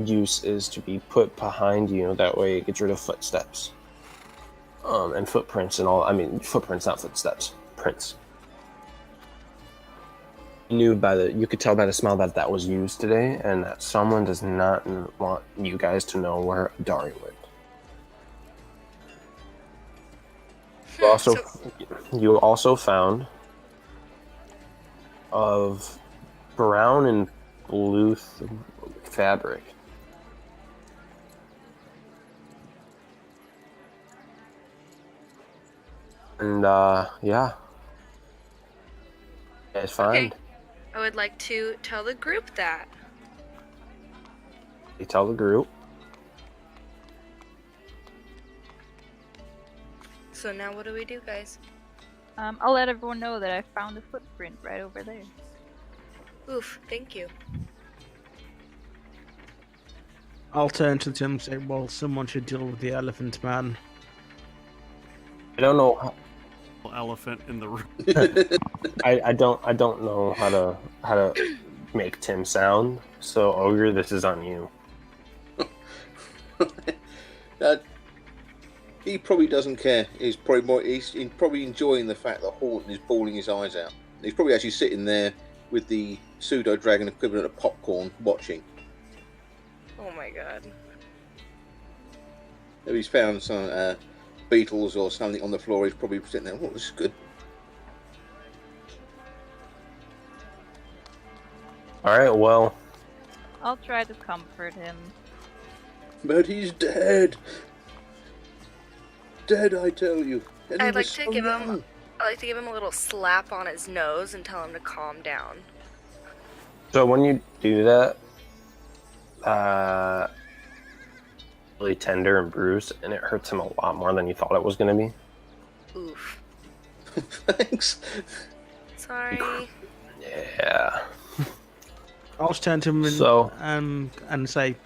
Use is to be put behind you. That way it gets rid of footsteps. And footprints and all. I mean, footprints, not footsteps. Prints. You could tell by the smell that was used today, and that someone does not want you guys to know where Dari went. You also found of brown and blue fabric. And yeah, it's fine. Okay. I would like to tell the group that. You tell the group. So now what do we do, guys? I'll let everyone know that I found a footprint right over there. Oof, thank you. I'll turn to Tim and say, well, someone should deal with the elephant man. I don't know. Elephant in the room. I don't know how to make Tim sound. So Ogre, this is on you. He probably doesn't care. He's probably enjoying the fact that Horton is bawling his eyes out. He's probably actually sitting there with the pseudo dragon equivalent of popcorn, watching. Oh my god. If he's found some beetles or something on the floor, he's probably sitting there. Oh, this is good. All right. Well, I'll try to comfort him. But he's dead. Dead, I tell you. And he I'd like was to so give young. him. I like to give him a little slap on his nose and tell him to calm down. so when you do that, really tender and bruised, and it hurts him a lot more than you thought it was going to be. Oof. Thanks. Sorry. Yeah. I'll just turn to him and say,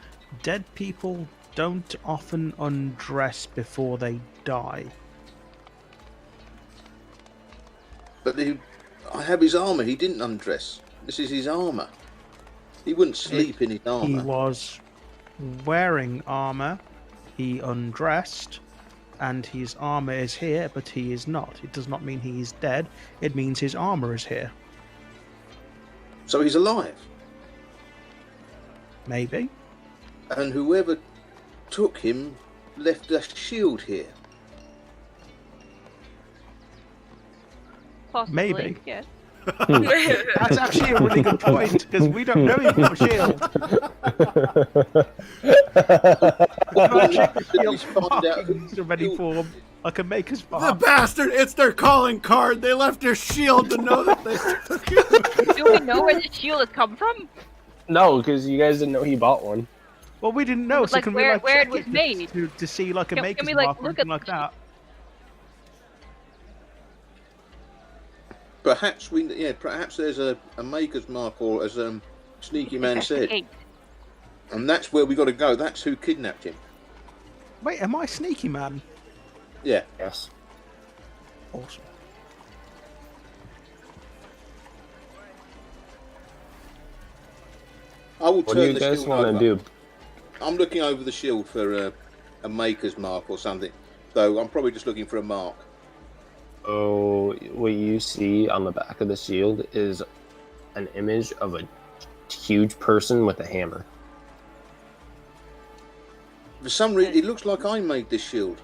dead people don't often undress before they die. But I have his armour. He didn't undress. This is his armour. He wouldn't sleep in his He armour. was wearing armor, he undressed, and his armor is here, but he is not. It does not mean he is dead, it means his armor is here. So he's alive. Maybe. And whoever took him left a shield here. Possibly, Maybe. yes. That's actually a really good point, because we don't know he's got a shield. He's ready for like a maker's The bar. bastard! It's their calling card. They left their shield to know that they took it. Do we know where the shield has come from? No, because you guys didn't know he bought one. Well, we didn't know, so Like can where we it check was it made? to see like a Can maker's we, like, mark or look anything at like the that? Perhaps perhaps there's a maker's mark, or as Sneaky Man said, Investigate. and that's where we got to go. That's who kidnapped him. Wait, am I Sneaky Man? Yeah. Yes. Awesome. I will What do turn you the guys shield want over. to do? I'm looking over the shield for a maker's mark or something, though I'm probably just looking for a mark. Oh, what you see on the back of the shield is an image of a huge person with a hammer. For some reason, it looks like I made this shield.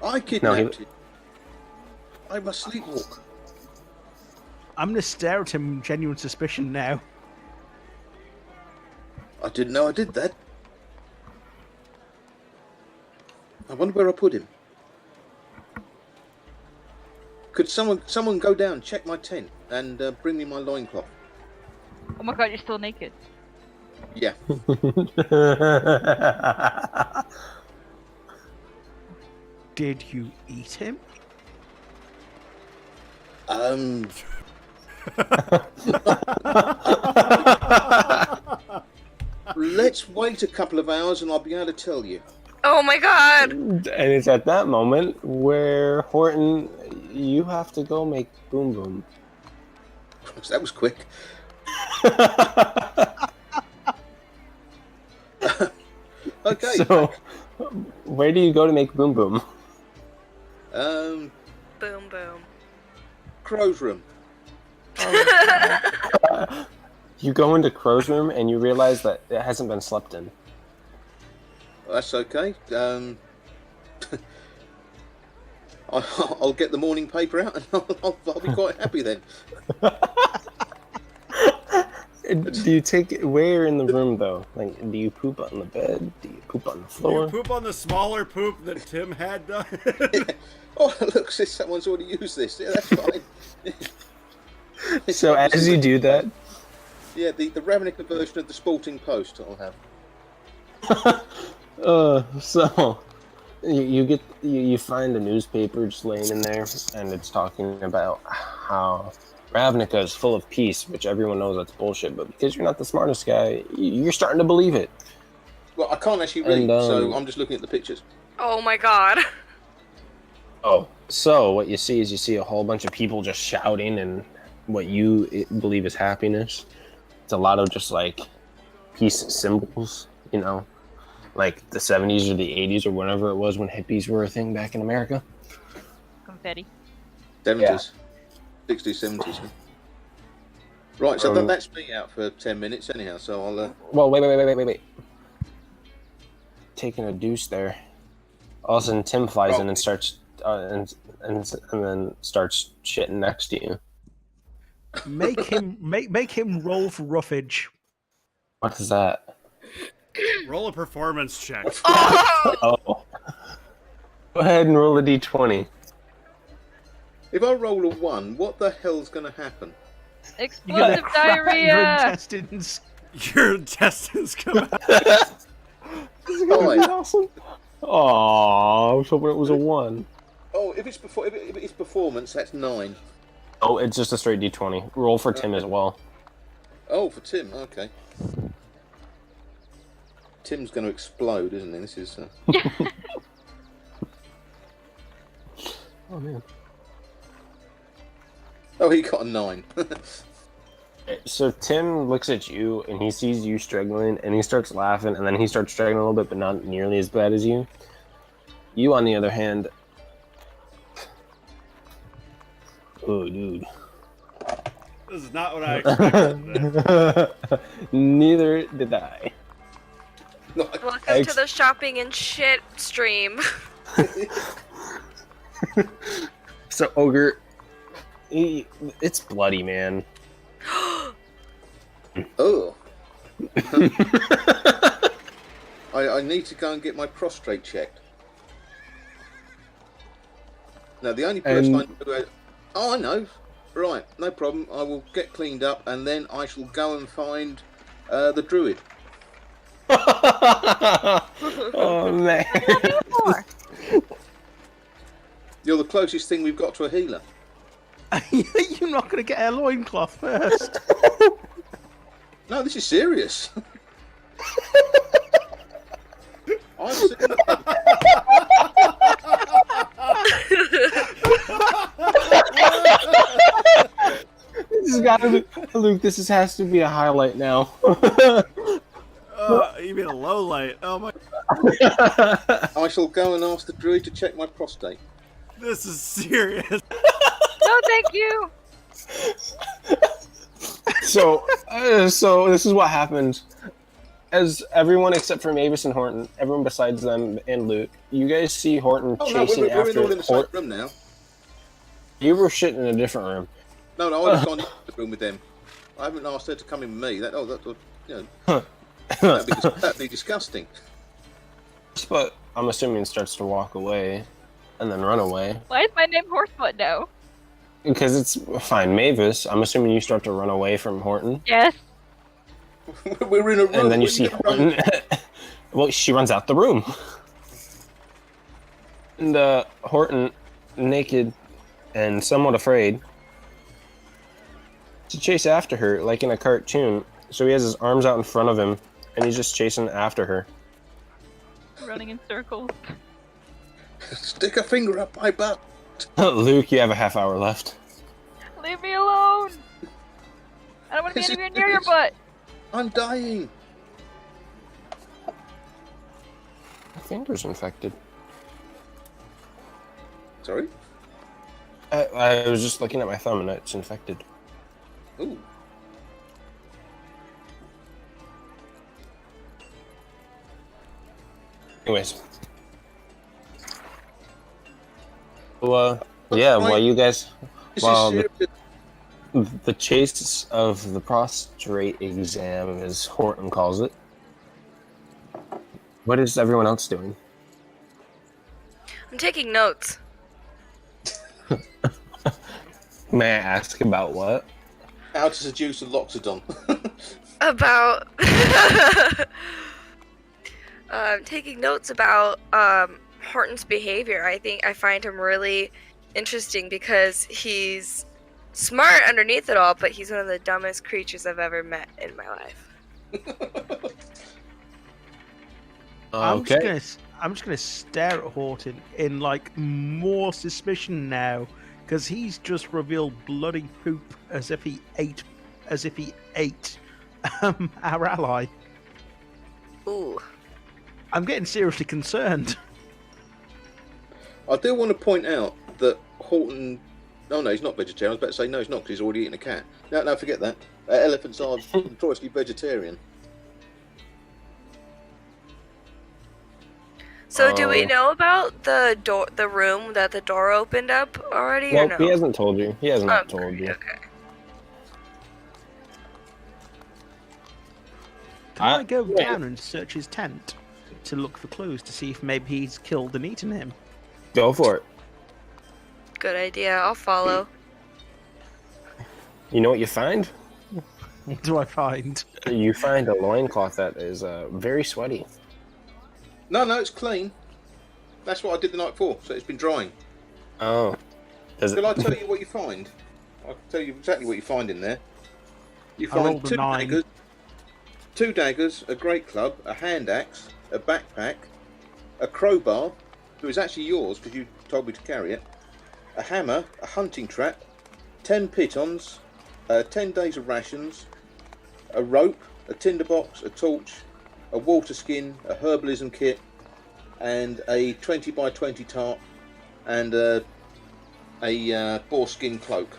I kidnapped him. I'm a sleepwalk. I'm gonna stare at him in genuine suspicion now. I didn't know I did that. I wonder where I put him. Could someone go down, check my tent, and bring me my loincloth? Oh my god, you're still naked. Yeah. Did you eat him? Let's wait a couple of hours and I'll be able to tell you. Oh my god! And it's at that moment where Horton, you have to go make Boom Boom. That was quick. Okay. So, where do you go to make Boom Boom? Boom boom. Crow's room. You go into Crow's room and you realize that it hasn't been slept in. That's okay. I'll get the morning paper out and I'll be quite happy then. Do you take where in the room though? Like, do you poop on the bed? Do you poop on the floor? You poop on the smaller poop that Tim had done. Oh, look, someone's already used this. Yeah, that's fine. So as you do that, yeah, the Ravnica version of the Sporting Post I'll have. so you find a newspaper just laying in there, and it's talking about how Ravnica is full of peace, which everyone knows that's bullshit. But because you're not the smartest guy, you're starting to believe it. Well, I can't actually read, so I'm just looking at the pictures. Oh my god. Oh, so what you see is a whole bunch of people just shouting and what you believe is happiness. It's a lot of just like peace symbols, you know, like the 70s or the 80s or whatever it was when hippies were a thing back in America. Confetti. 70s. 60s, 70s. Right, so that's me out for 10 minutes anyhow, so I'll... Well, wait. Taking a deuce there. All of a sudden, Tim flies in and starts... and then starts shitting next to you. Make him roll for roughage. What is that? Roll a performance check. Oh. Go ahead and roll a d20. If I roll a 1, what the hell's going to happen? Explosive diarrhea! Your intestines. Your intestines come out. This is gonna be Five. awesome. Aww, I was hoping it was a 1. Oh, if it's performance, that's 9. Oh, it's just a straight d20. Roll for Tim as well. Oh, for Tim, okay. Tim's going to explode, isn't he? This is... Oh, man. Oh, he got a 9. So Tim looks at you and he sees you struggling and he starts laughing and then he starts struggling a little bit but not nearly as bad as you. You, on the other hand... Oh, dude. This is not what I expected. Neither did I. Welcome to the shopping and shit stream. So, Ogre, it's bloody, man. Oh. I need to go and get my prostate checked. Now, the only person I know... Oh, I know. Right, no problem. I will get cleaned up and then I shall go and find the druid. Oh, man. You're the closest thing we've got to a healer. You're not going to get a loincloth first. No, this is serious. I've seen This has got to be... Luke, this has to be a highlight now. You mean a low light? Oh my... I shall go and ask the druid to check my prostate. This is serious. No, thank you! So this is what happens. As everyone except for Mavis and Horton, everyone besides them and Luke, you guys see Horton chasing we're after all in the same room now. You were shit in a different room. No, I've gone into the room with them. I haven't asked her to come in with me. That'd be disgusting. But I'm assuming starts to walk away and then run away. Why is my name Horsebutt now? Because it's fine, Mavis. I'm assuming you start to run away from Horton. Yes. We're in a room. And then you see Horton. Well, she runs out the room. And Horton, naked and somewhat afraid, to chase after her like in a cartoon. So he has his arms out in front of him and he's just chasing after her. Running in circles. Stick a finger up my butt. Luke, you have a half hour left. Leave me alone! I don't want to be anywhere near your butt! I'm dying. My finger's infected. Sorry? I was just looking at my thumb and it's infected. Ooh. Anyways. Well, yeah, while you guys... This Well, is serious. The chase of the prostate exam, as Horton calls it. What is everyone else doing? I'm taking notes. May I ask about what? How to seduce a loxodon. About I'm taking notes about Horton's behavior. I find him really interesting because he's smart underneath it all, but he's one of the dumbest creatures I've ever met in my life. I'm Okay. just gonna stare at Horton in like more suspicion now, because he's just revealed bloody poop as if he ate our ally. Ooh. I'm getting seriously concerned. I do want to point out that Horton. Oh no, he's not vegetarian. I was about to say no, he's not because he's already eaten a cat. No, forget that. Elephants are notoriously vegetarian. So do we know about the room that the door opened up already? Nope, or no? he hasn't told you. He has not told you. Okay. Can I go down and search his tent to look for clues to see if maybe he's killed and eaten him? Go for it. Good idea. I'll follow. You know what you find? What do I find? You find a loincloth that is very sweaty. No, it's clean. That's what I did the night before, so it's been drying. Oh. Shall I tell you what you find? I can tell you exactly what you find in there. You I find rolled a 9. two daggers, a great club, a hand axe, a backpack, a crowbar, that was actually yours because you told me to carry it, a hammer, a hunting trap, 10 pitons, 10 days of rations, a rope, a tinderbox, a torch, a water skin, a herbalism kit, and a 20 by 20 tarp, and a boar skin cloak.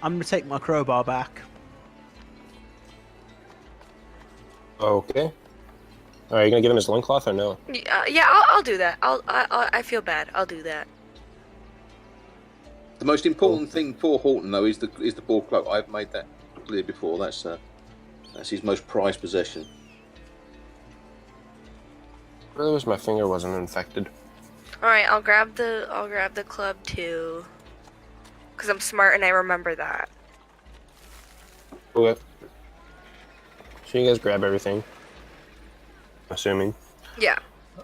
I'm gonna take my crowbar back. Okay. Are you gonna give him his loincloth or no? Yeah, I'll do that. I feel bad. I'll do that. The most important thing for Horton, though, is the boar cloak. I've made that clear before. That's his most prized possession. I really wish my finger wasn't infected. All right, I'll grab the club too, because I'm smart and I remember that. Okay. So you guys grab everything. Assuming. Yeah.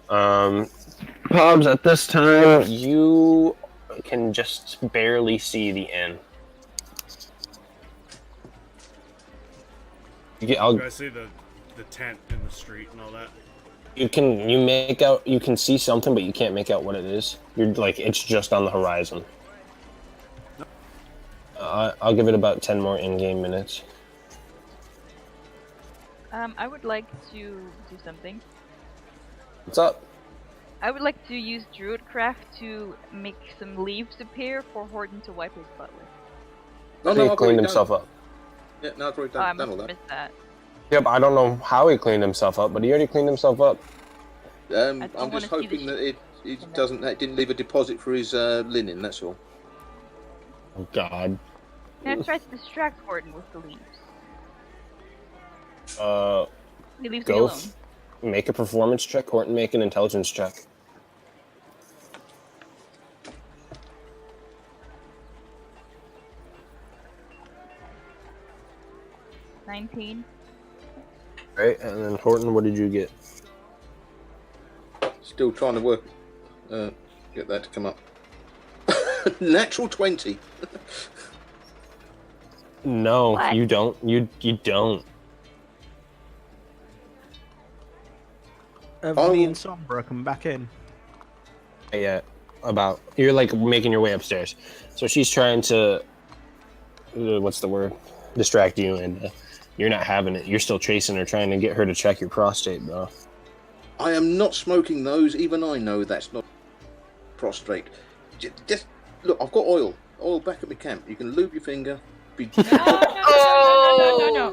Pobbs, at this time, you can just barely see the inn. You guys see the tent in the street and all that? You can see something, but you can't make out what it is. You're like, it's just on the horizon. I'll give it about 10 more in-game minutes. I would like to do something. What's up? I would like to use Druidcraft to make some leaves appear for Horton to wipe his butt with. No, He I've already cleaned done. himself up. Yeah, no, I've already I done all must have that. missed that. Yep, I don't know how he cleaned himself up, but he already cleaned himself up. I'm don't just wanna see the hoping that it didn't leave a deposit for his linen. That's all. Oh, God. Can I try to distract Horton with the leaves? He leaves me Go. alone. Make a performance check. Horton, make an intelligence check. $19. Right, and then Horton, what did you get? Still trying to work, get that to come up. Natural 20. No, What? you don't. You don't. Have Oh. me and Sombra come back in? Yeah, you're like making your way upstairs. So she's trying to, what's the word? Distract you, and you're not having it. You're still chasing her, trying to get her to check your prostate, bro. I am not smoking those. Even I know that's not prostrate. Just look, I've got oil back at my camp. You can lube your finger. Be... No.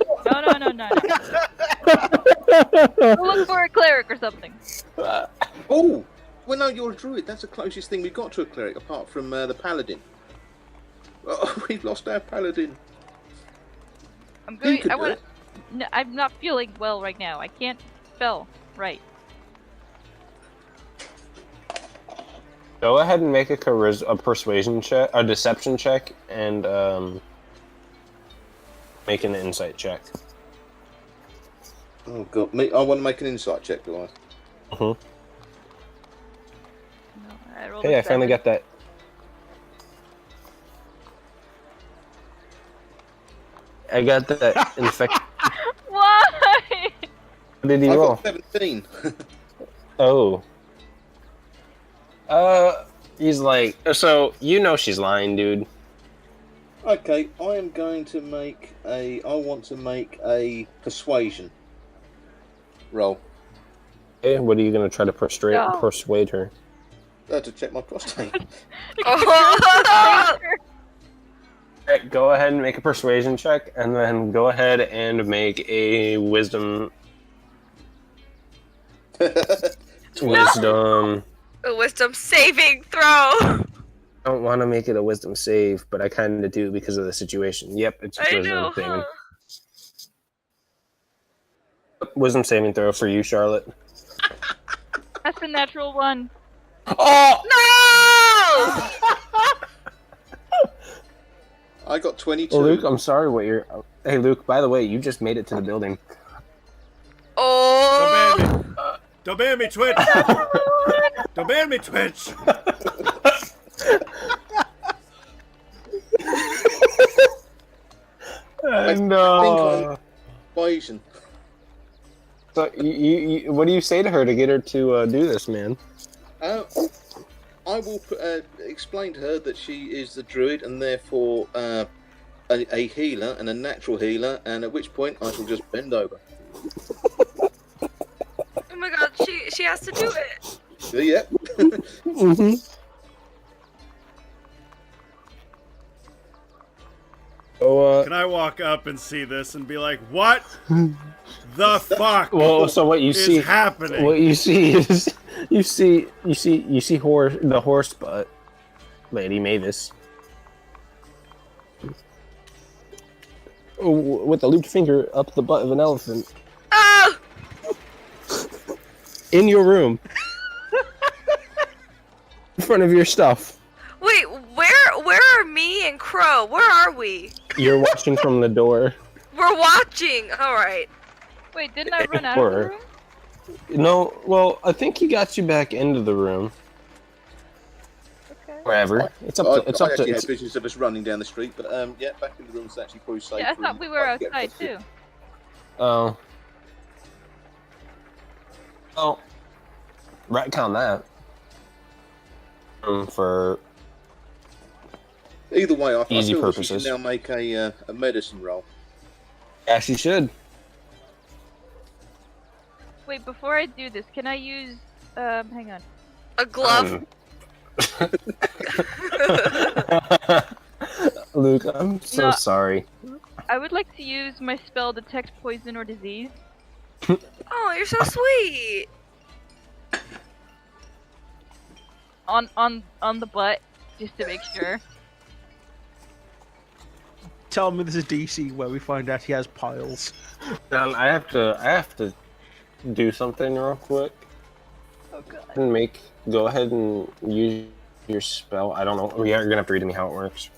Look for a cleric or something. Oh, well, no, you're a druid. That's the closest thing we've got to a cleric, apart from the paladin. Oh, we've lost our paladin. I'm You going. could I do want. it. No, I'm not feeling well right now. I can't spell right. Go ahead and make a persuasion check, a deception check, and make an insight check. Oh god, I want to make an insight check, do I? I rolled Hey, a I finally 7. got that. I got that infect. Why? What did he I roll? got 17. Oh. He's like, so you know she's lying, dude. Okay, I am going to make a. I want to make a persuasion roll Hey, what are you gonna try to No. persuade her? to check my prostate. Oh! Alright, go ahead and make a persuasion check, and then go ahead and make a wisdom. Wisdom. A wisdom saving throw. I don't want to make it a wisdom save, but I kind of do because of the situation. Yep, it's just I wisdom know, saving. huh? Wisdom saving throw for you, Charlotte. That's a natural 1. Oh! No! I got 22. Well, Luke, I'm sorry what you're. Hey, Luke, by the way, you just made it to the building. Oh! Don't ban me. Don't ban me, Twitch. Don't ban me, Twitch. And Persuasion. so you, what do you say to her to get her to do this, man? I will explain to her that she is the druid and therefore a healer and a natural healer, and at which point I shall just bend over. Oh my god, she has to do it. Yep. Mm-hmm. So, Can I walk up and see this and be like, what the fuck well, so what you is see? happening? What you see is you see the horse butt, Lady Mavis, with a looped finger up the butt of an elephant Oh! in your room, in front of your stuff. Wait, where are me and Crow? Where are we? You're watching from the door. We're watching. All right. Wait, didn't I run out of the Horror. room? No, well, I think he got you back into the room. Okay. Wherever. It's up I to. It's up to. actually had It's, visions of us running down the street, but yeah, back in the room is actually probably safer. Yeah, I thought and we were I can get outside rid of too. oh. Oh. Retcon that. For it. Either way, I Easy feel that she purposes. should now make a medicine roll. as she should. Wait, before I do this, can I use hang on. A glove. Luke, I'm so No. sorry. I would like to use my spell detect poison or disease. Oh, you're so sweet. On the butt, just to make sure. Tell me there's a DC where we find out he has piles. I have to do something real quick. Oh god. And go ahead and use your spell. I don't know. Oh, yeah, you're gonna have to read me how it works.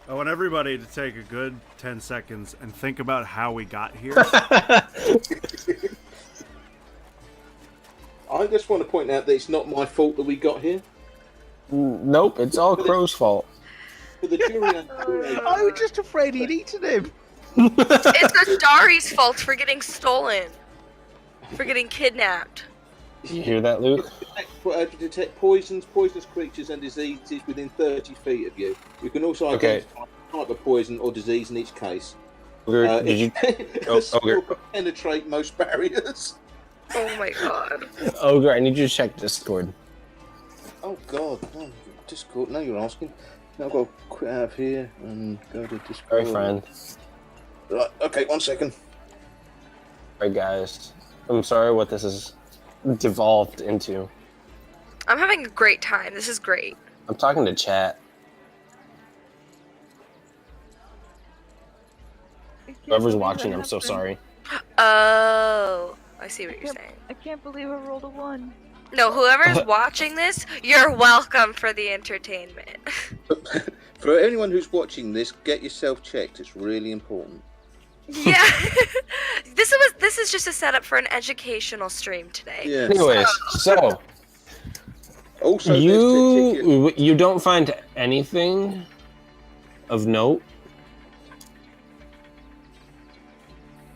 I want everybody to take a good 10 seconds and think about how we got here. I just want to point out that it's not my fault that we got here. Nope, it's all Crow's fault. For the jury, I was just afraid he'd eaten him. It's Adari's fault for getting stolen. For getting kidnapped. You hear that, Luke? detect poisons, poisonous creatures, and diseases within 30 feet of you. You can also identify the type of poison or disease in each case. Ogre, did you? The skill can penetrate most barriers. Oh my god. Ogre, I need you to check Discord. Oh god, no, Discord. Now you're asking. Now I've got to quit out of here and go to Discord. Sorry, friend. Right, okay, 1 second. Alright, guys. I'm sorry what this has devolved into. I'm having a great time. This is great. I'm talking to chat. I can't Whoever's believe watching, that I'm so happened. sorry. Oh, I see what you're saying. I can't believe I rolled a 1. No, whoever's watching this, you're welcome for the entertainment. For anyone who's watching this, get yourself checked. It's really important. Yeah. This is just a setup for an educational stream today. Yeah. Anyways, so Also, there's particular... you don't find anything of note,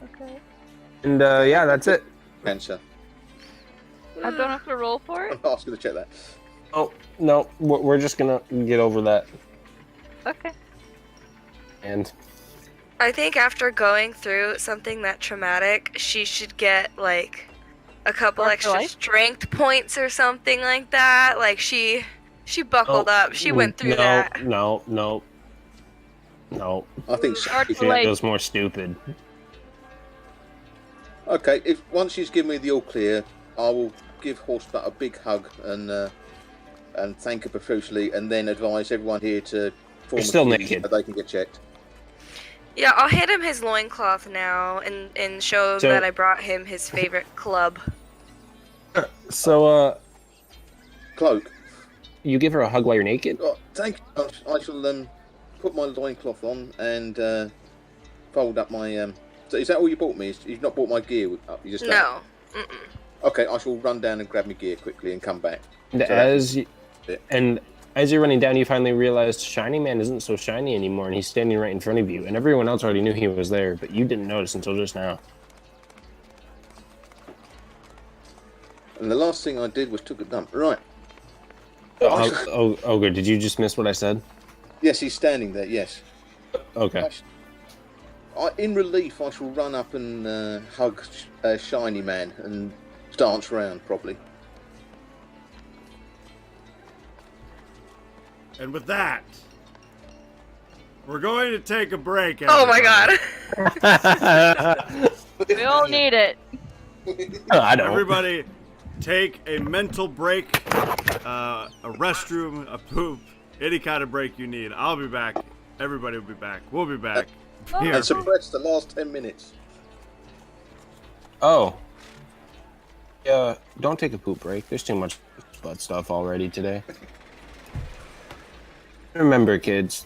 Okay. and yeah, that's it. cancer. I don't have to roll for it? I'm asking to check that. Oh no, we're just gonna get over that. Okay. And I think after going through something that traumatic, she should get like a couple Mark extra for life? strength points or something like that. Like she buckled up. She went through that. No. I think Start so. to like- It was more stupid. Okay, if once she's given me the all clear, I will give Horsebutt a big hug and thank her profusely, and then advise everyone here to form You're still a queue naked. so they can get checked. Yeah, I'll hand him his loincloth now and show him So- that I brought him his favorite club. So Cloak. you give her a hug while you're naked? Oh, thank you. I shall put my loincloth on and fold up my. So is that all you bought me? You've not bought my gear up? You just No. Mm-mm. Okay, I shall run down and grab my gear quickly and come back. And as you're running down, you finally realized Shiny Man isn't so shiny anymore, and he's standing right in front of you. And everyone else already knew he was there, but you didn't notice until just now. And the last thing I did was took a dump. Right. Ogre, did you just miss what I said? Yes, he's standing there. Yes. Okay. In relief, I shall run up and hug Shiny Man and dance around properly. And with that, we're going to take a break. Oh my god. We all need it. I don't. Everybody, take a mental break, a restroom, a poop, any kind of break you need. I'll be back. Everybody will be back. We'll be back. Here. And suppress the last 10 minutes. Oh. Yeah, don't take a poop break. There's too much butt stuff already today. Remember, kids,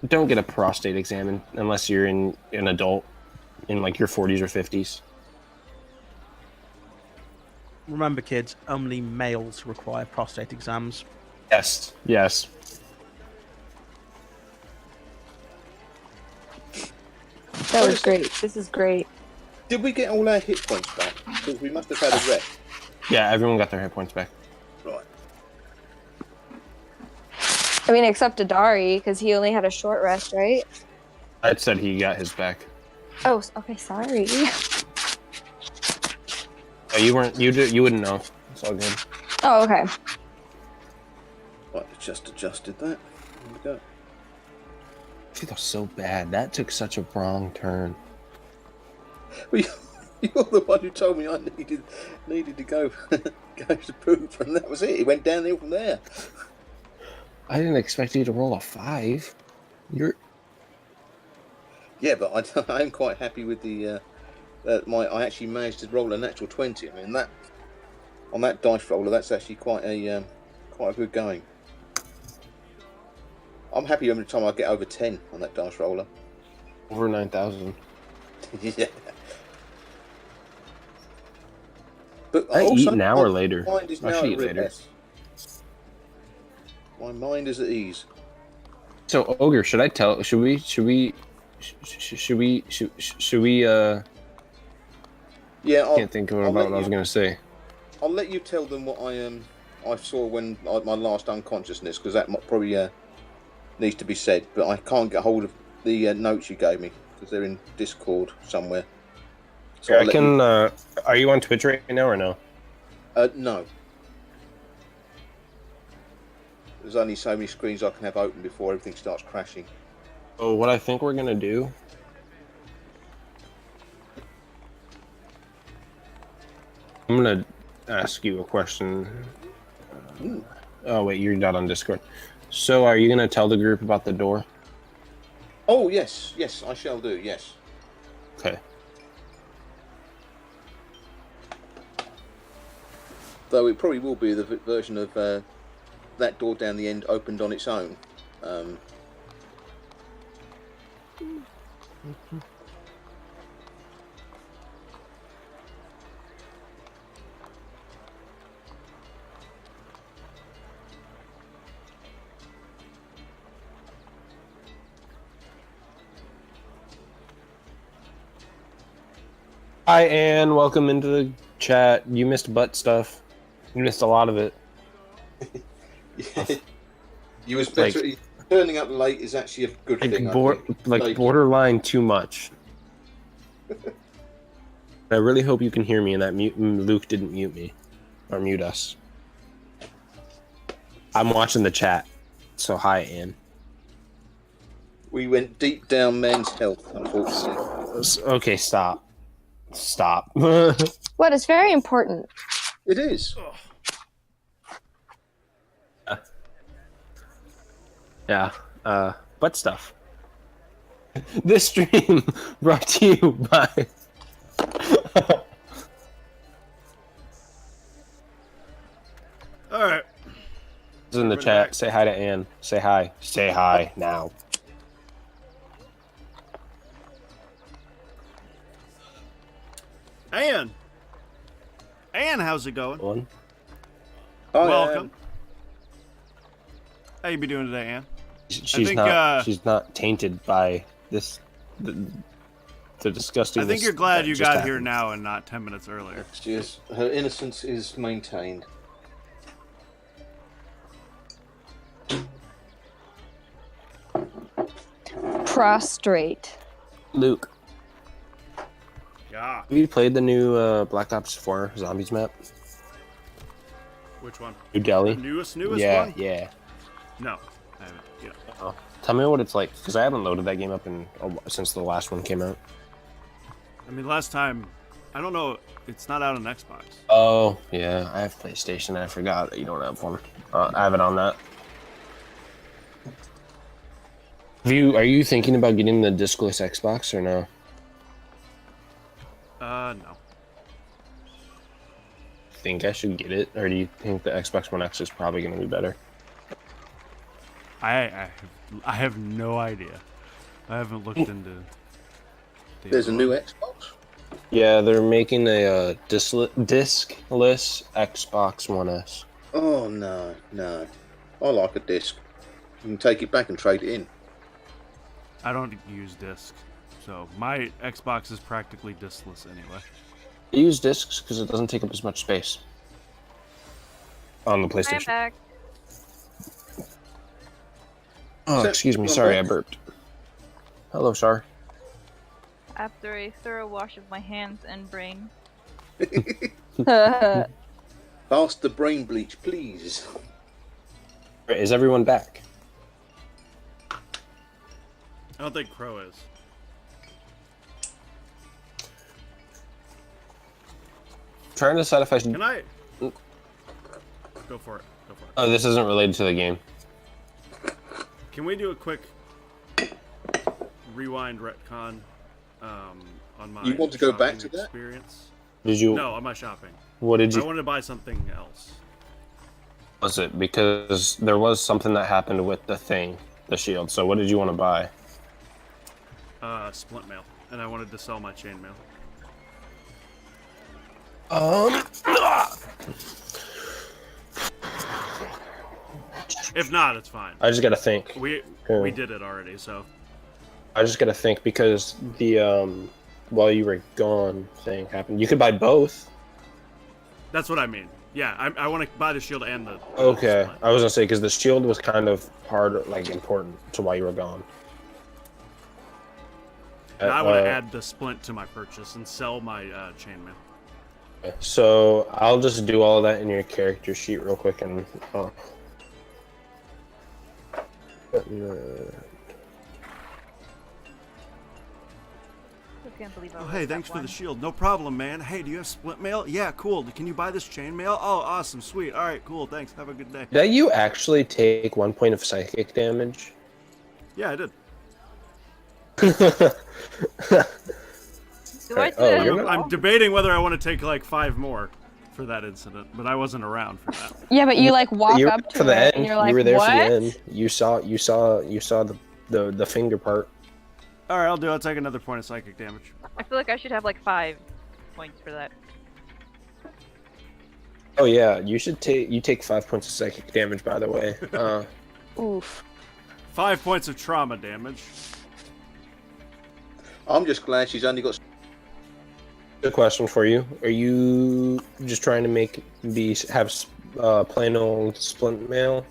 don't get a prostate exam unless you're an adult in like your 40s or 50s. Remember, kids, only males require prostate exams. Yes. That was great. This is great. Did we get all our hit points back? Because we must have had a rest. Yeah, everyone got their hit points back. Right. I mean, except Adari, because he only had a short rest, right? I said he got his back. Oh, okay, sorry. Oh, you wouldn't know. It's all good. Oh, okay. Right, just adjusted that. There we go. I feel so bad. That took such a wrong turn. Well, you're the one who told me I needed to go to poop, and that was it. It went downhill from there. I didn't expect you to roll a 5. Yeah, but I am quite happy with the I actually managed to roll a natural 20. I mean that on that dice roller, that's actually quite a good going. I'm happy every time I get over 10 on that dice roller. Over 9,000. Yeah. But I eat also, now or my later? mind is I now should at eat later. rest. My mind is at ease. So, Ogre, should we Yeah, can't think about what I was going to say. I'll let you tell them what I saw when my last unconsciousness, because that probably needs to be said. But I can't get hold of the notes you gave me because they're in Discord somewhere. So Here, I can. Are you on Twitch right now or no? No. There's only so many screens I can have open before everything starts crashing. So what I think we're gonna do. I'm gonna ask you a question. Oh wait, you're not on Discord. So are you gonna tell the group about the door? Oh yes, I shall do. Yes. Okay. Though it probably will be the version of that door down the end opened on its own. Hi, Anne. Welcome into the chat. You missed butt stuff. You missed a lot of it. Yeah. You was better. Turning up late is actually a good thing. Borderline too much. I really hope you can hear me and that Luke didn't mute me or mute us. I'm watching the chat. So hi, Anne. We went deep down men's health, unfortunately. Okay, stop. Stop. What? It's very important. It is. Yeah. Butt stuff. This stream brought to you by. All right. In the chat, say hi to Anne. Say hi. Say hi now. Anne, how's it going? One. Welcome. How you be doing today, Anne? She's not tainted by this. The disgusting. I think you're glad you got here now and not 10 minutes earlier. Yes, her innocence is maintained. Prostrate. Luke. Yeah. Have you played the new Black Ops 4 Zombies map? Which one? New Delhi. The newest yeah, one? Yeah. No, I haven't. Yeah. Oh. Tell me what it's like, because I haven't loaded that game up since the last one came out. I mean, last time, I don't know. It's not out on Xbox. Oh, yeah. I have PlayStation. I forgot that you don't have one. I have it on that. Are you thinking about getting the discless Xbox or no? No. Think I should get it, or do you think the Xbox One X is probably going to be better? I have no idea. I haven't looked into. There's a new Xbox. Yeah, they're making a discless Xbox One S. Oh no. I like a disc. You can take it back and trade it in. I don't use discs, so my Xbox is practically discless anyway. I use discs because it doesn't take up as much space on the PlayStation. I'm back. Oh, excuse me. Sorry, I burped. Hello, Char. After a thorough wash of my hands and brain. Pass the brain bleach, please. Is everyone back? I don't think Crow is. Trying to decide if I should. Can I? Go for it. Oh, this isn't related to the game. Can we do a quick rewind retcon on my? You want to go back to that? Experience? Did you? No, on my shopping. What did you? I wanted to buy something else. Was it because there was something that happened with the thing, the shield? So what did you want to buy? Splint mail, and I wanted to sell my chainmail. If not, it's fine. I just gotta think. We did it already, so. I just gotta think because the while you were gone thing happened. You could buy both. That's what I mean. Yeah, I want to buy the shield and the. Okay, splint. I was gonna say because the shield was kind of hard, like important to why you were gone. And I want to add the splint to my purchase and sell my chainmail. Okay. So I'll just do all of that in your character sheet real quick and. I can't believe I Oh, lost hey, that thanks for one. the shield. No problem, man. Hey, do you have splint mail? Yeah, cool. Can you buy this chainmail? Oh, awesome, sweet. All right, cool. Thanks. Have a good day. Did you actually take 1 point of psychic damage? Yeah, I did. Do I do that you're as not- well? I'm debating whether I want to take like 5 more for that incident, but I wasn't around for that. Yeah, but you like walk You were up there for to the it end. and you're like, you were there what? for the end. You saw the finger part. All right, I'll do it. I'll take another point of psychic damage. I feel like I should have like 5 points for that. Oh yeah, you take 5 points of psychic damage, by the way. Oof. 5 points of trauma damage. I'm just glad she's only got. Good question for you. Are you just trying to have plain old splint mail?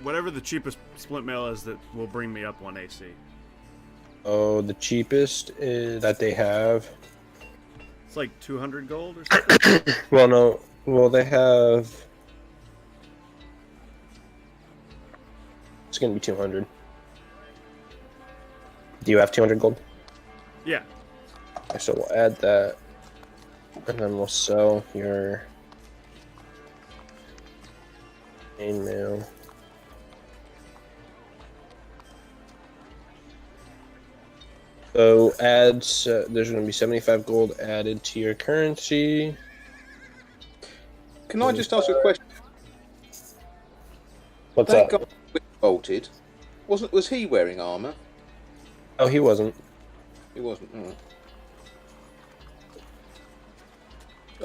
Whatever the cheapest splint mail is that will bring me up 1 AC. Oh, the cheapest that they have. It's like 200 gold or something. Well, no. Well, they have. It's gonna be 200. Do you have 200 gold? Yeah. Okay, so we'll add that, and then we'll sell your main mail. So adds. There's going to be 75 gold added to your currency. Can I just ask a question? What's That up? guy bolted. Was he wearing armor? Oh, he wasn't. He wasn't. Oh.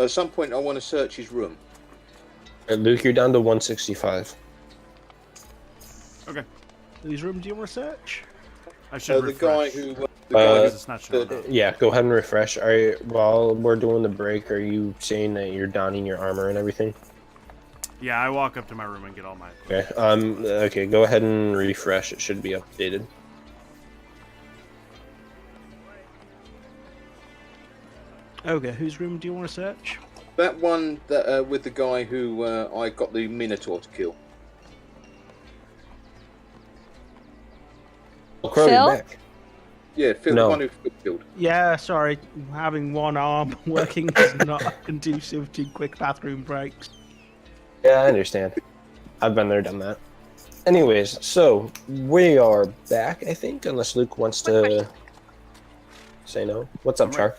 At some point, I want to search his room. Luke, you're down to 165. Okay. Whose room do you want to search? I should The refresh. guy who. Because it's not showing up. Yeah, go ahead and refresh. While we're doing the break, are you saying that you're donning your armor and everything? Yeah, I walk up to my room and get all my. Okay. Okay. Go ahead and refresh. It should be updated. Okay, whose room do you want to search? That one that with the guy who I got the Minotaur to kill. Oh, Crow, Phil? you're back. Yeah, Phil, No. the one who Phil killed. Yeah, sorry. Having one arm working is not conducive to quick bathroom breaks. Yeah, I understand. I've been there, done that. Anyways, so we are back, I think, unless Luke wants to say no. What's up, Char?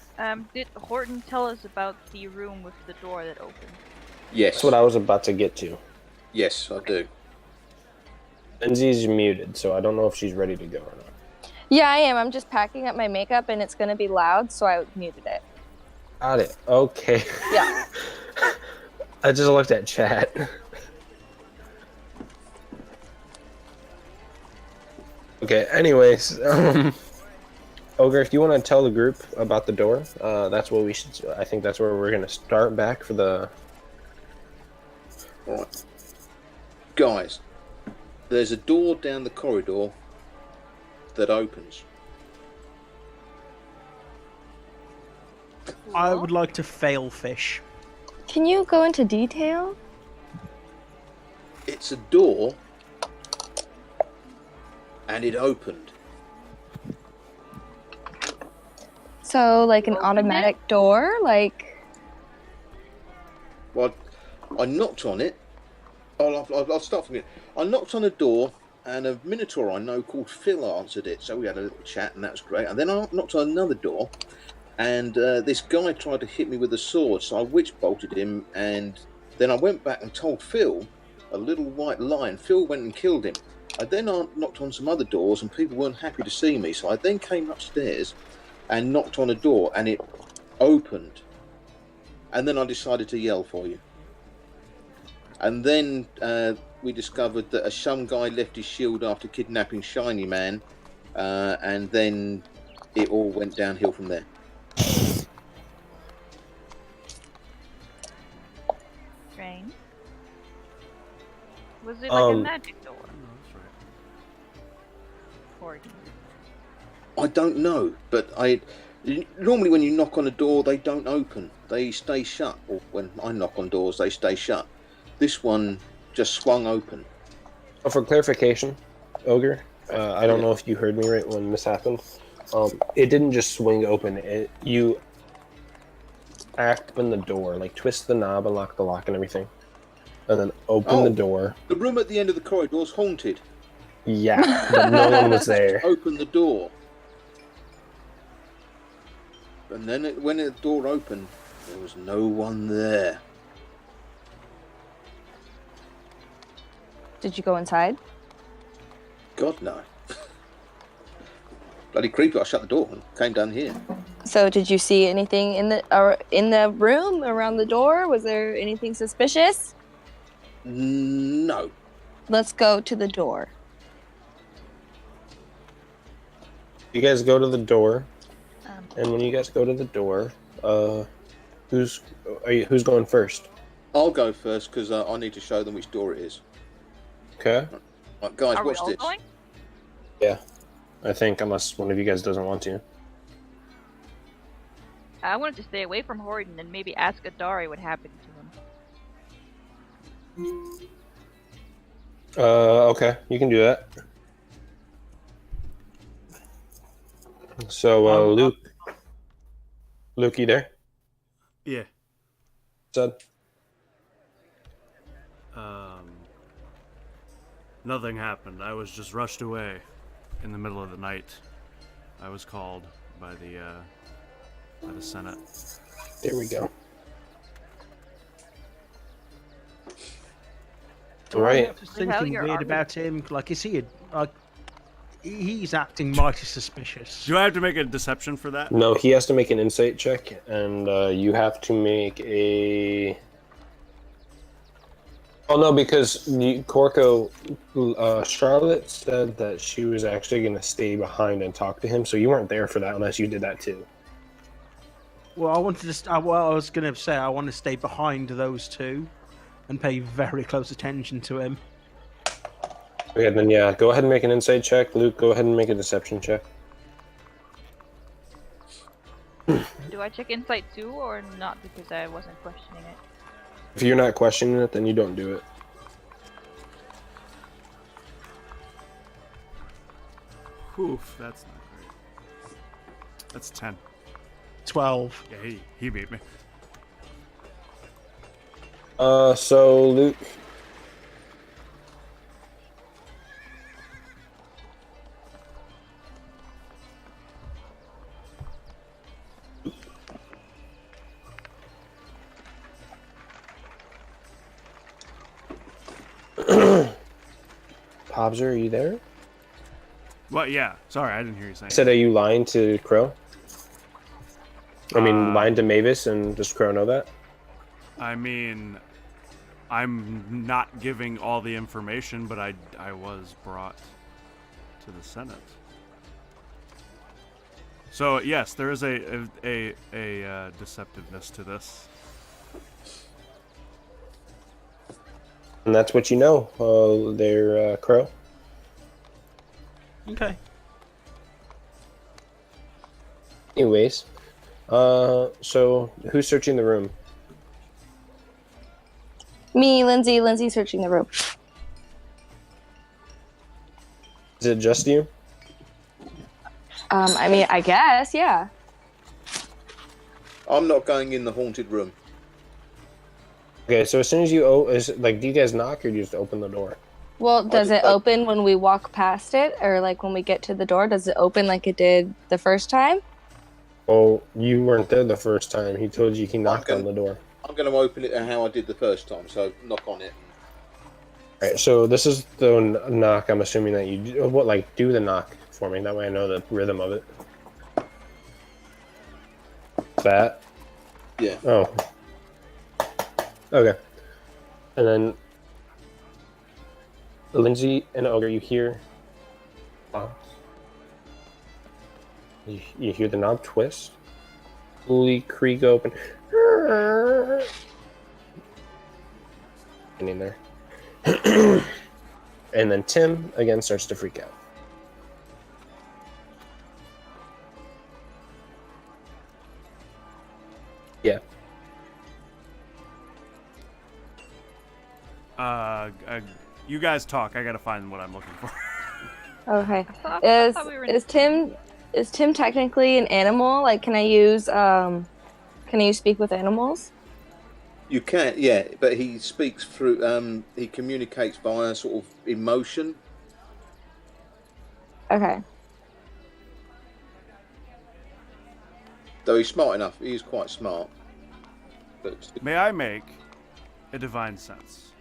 Did Horton tell us about the room with the door that opened? Yes. That's what I was about to get to. Yes, I do. Lindsay's muted, so I don't know if she's ready to go or not. Yeah, I am. I'm just packing up my makeup and it's going to be loud, so I muted it. Got it. Okay. Yeah. I just looked at chat. Okay, anyways, Ogre, if you want to tell the group about the door, that's what we should. I think that's where we're gonna start back for the. All right, guys. There's a door down the corridor that opens. I would like to fail fish. Can you go into detail? It's a door, and it opened. So, like an Open automatic door? Like. Well, I knocked on it. I'll start from here. I knocked on a door, and a Minotaur I know called Phil answered it. So we had a little chat, and that was great. And then I knocked on another door, and this guy tried to hit me with a sword. So I witch bolted him, and then I went back and told Phil a little white lie, and Phil went and killed him. I then knocked on some other doors, and people weren't happy to see me. So I then came upstairs and knocked on a door, and it opened. And then I decided to yell for you. And then we discovered that some guy left his shield after kidnapping Shiny Man, and then it all went downhill from there. Strange. Was it like a magic door? Horton. I don't know, but normally when you knock on a door, they don't open. They stay shut. Or when I knock on doors, they stay shut. This one just swung open. Oh, for clarification, Ogre, I don't know if you heard me right when this happened. It didn't just swing open. You open the door, like twist the knob, unlock the lock and everything, and then open the door. The room at the end of the corridor is haunted. Yeah, but no one was there. Open the door. And then when the door opened, there was no one there. Did you go inside? God, no. Bloody creepy. I shut the door and came down here. So did you see anything in the room around the door? Was there anything suspicious? No. Let's go to the door. You guys go to the door, Um, and when you guys go to the door, who's going first? I'll go first because I need to show them which door it is. Okay. Right, guys, are we watch all this. going? Yeah, I think unless one of you guys doesn't want to. I wanted to stay away from Horton and maybe ask Adari what happened to him. Okay, you can do that. So, Luke, you there? Yeah. Said. Nothing happened. I was just rushed away in the middle of the night. I was called by the Senate. There we go. All right. I'm just The hell, thinking your weird army- about him. Like, is he he's acting mighty suspicious. Do I have to make a deception for that? No, he has to make an insight check, and you have to make a. Oh no, because Corco, Charlotte said that she was actually going to stay behind and talk to him, so you weren't there for that unless you did that too. Well, I wanted to. I was going to say I want to stay behind those two, and pay very close attention to him. Okay, then yeah, go ahead and make an insight check. Luke, go ahead and make a deception check. Do I check insight too, or not? Because I wasn't questioning it. If you're not questioning it, then you don't do it. Oof, that's not great. That's 10. 12. Yeah, he beat me. So Luke. Pobser, are you there? What? Yeah. Sorry, I didn't hear you saying. I said, are you lying to Crow? I mean, lying to Mavis, and does Crow know that? I mean, I'm not giving all the information, but I was brought to the Senate. So yes, there is a deceptiveness to this. And that's what you know. They're Crow. Okay. Anyways, so who's searching the room? Me, Lindsay. Lindsay searching the room. Is it just you? I mean, I guess, yeah. I'm not going in the haunted room. Okay, so as soon as you do you guys knock or do you just open the door? Well, does just it open when we walk past it, or like when we get to the door? Does it open like it did the first time? Oh, you weren't there the first time. He told you he knocked on the door. I'm going to open it how I did the first time, so knock on it. All right, so this is the knock. I'm assuming that you do the knock for me. That way I know the rhythm of it. That. Yeah. Oh. Okay. And then Lindsay and Ogre, you hear you hear the knob twist. Slowly creak open. And in there. And then Tim again starts to freak out. Yeah. You guys talk. I gotta find what I'm looking for. Okay. I Is thought we were is Tim technically an animal? Like, can I use speak with animals? You can, yeah, but he speaks through, he communicates via sort of emotion. Okay. Though he's smart enough, he is quite smart. But May I make a divine sense?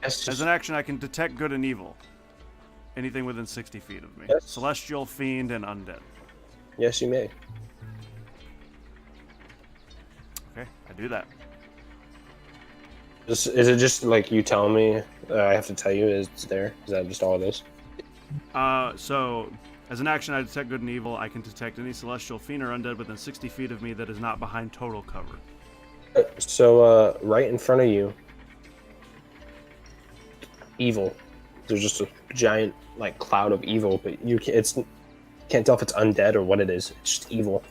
Yes, As an action, I can detect good and evil. Anything within 60 feet of me. Yes. Celestial, fiend, and undead. yes, you may. Okay, I do that. Is it just like you telling me I have to tell you it's there? Is that just all it is? So, as an action, I detect good and evil. I can detect any celestial, fiend, or undead within 60 feet of me that is not behind total cover. So, right in front of you, evil. There's just a giant like cloud of evil, but can't tell if it's undead or what it is. It's just evil.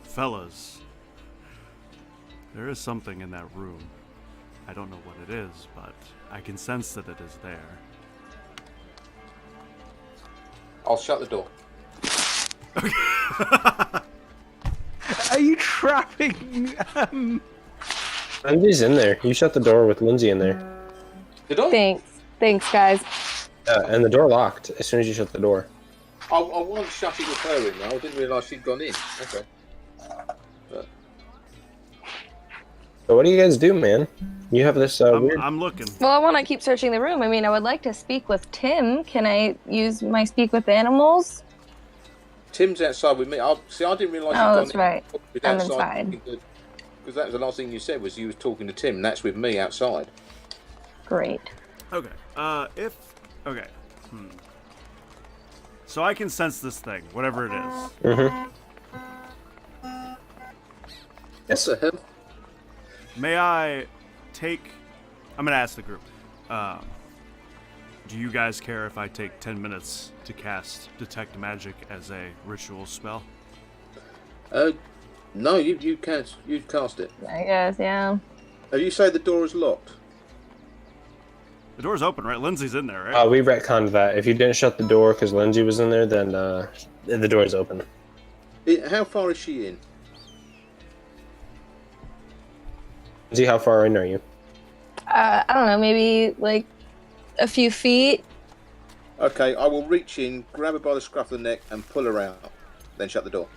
Fellas, there is something in that room. I don't know what it is, but I can sense that it is there. I'll shut the door. Are you trapping? Lindsay's in there. You shut the door with Lindsay in there. Did I? Thanks, guys. And the door locked as soon as you shut the door. I wasn't shutting with her in there. I didn't realise she'd gone in. Okay. So what do you guys do, man? You have this weird... I'm looking. Well, I want to keep searching the room. I mean, I would like to speak with Tim. Can I use my speak with animals? Tim's outside with me. I didn't realise Oh, you'd that's gone right. in. I'm inside. Because that was the last thing you said was you was talking to Tim. And that's with me outside. Great. Okay. So I can sense this thing, whatever it is. Mm-hmm. Yes, sir. May I take... I'm going to ask the group. Do you guys care if I take 10 minutes to cast Detect Magic as a ritual spell? No, you can't. You cast it. I guess, yeah. You say the door is locked? The door's open, right? Lindsay's in there, right? We retconned that. If you didn't shut the door because Lindsay was in there, then the door is open. How far is she in? Lindsay, how far in are you? I don't know, maybe like a few feet. Okay, I will reach in, grab her by the scruff of the neck, and pull her out. Then shut the door.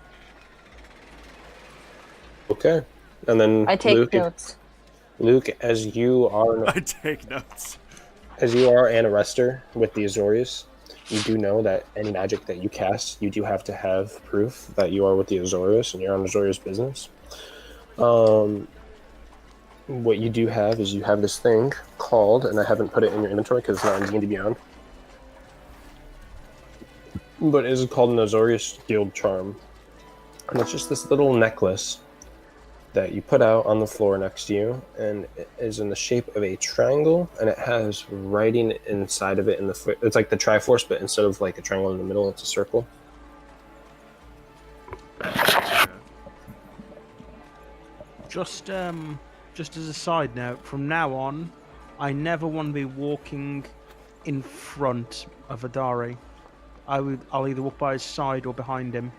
Okay. And then I take Luke, notes. Luke, as you are I take notes. as you are an arrestor with the Azorius, you do know that any magic that you cast, you do have to have proof that you are with the Azorius and you're on Azorius business. What you do have is you have this thing called, and I haven't put it in your inventory because it's not in D&D Beyond, but it is called an Azorius Guild Charm. And it's just this little necklace that you put out on the floor next to you, and it is in the shape of a triangle, and it has writing inside of it in the it's like the Triforce, but instead of like a triangle in the middle, it's a circle. Just as a side note, from now on, I never want to be walking in front of Adari. I'll either walk by his side or behind him.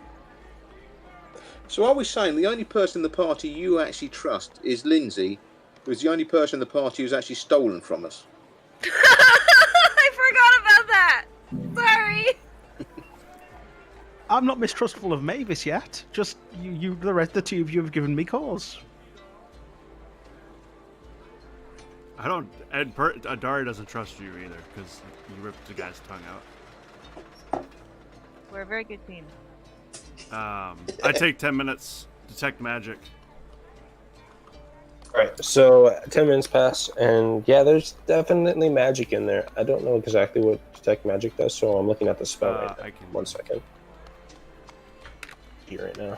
So are we saying the only person in the party you actually trust is Lindsay, who's the only person in the party who's actually stolen from us? I forgot about that. Sorry. I'm not mistrustful of Mavis yet. Just the two of you have given me cause. I don't... Adari doesn't trust you either, because you ripped the guy's tongue out. We're a very good team. I take 10 minutes, detect magic. Alright, so 10 minutes pass, and yeah, there's definitely magic in there. I don't know exactly what detect magic does, so I'm looking at the spell right now. 1 second. Here right now.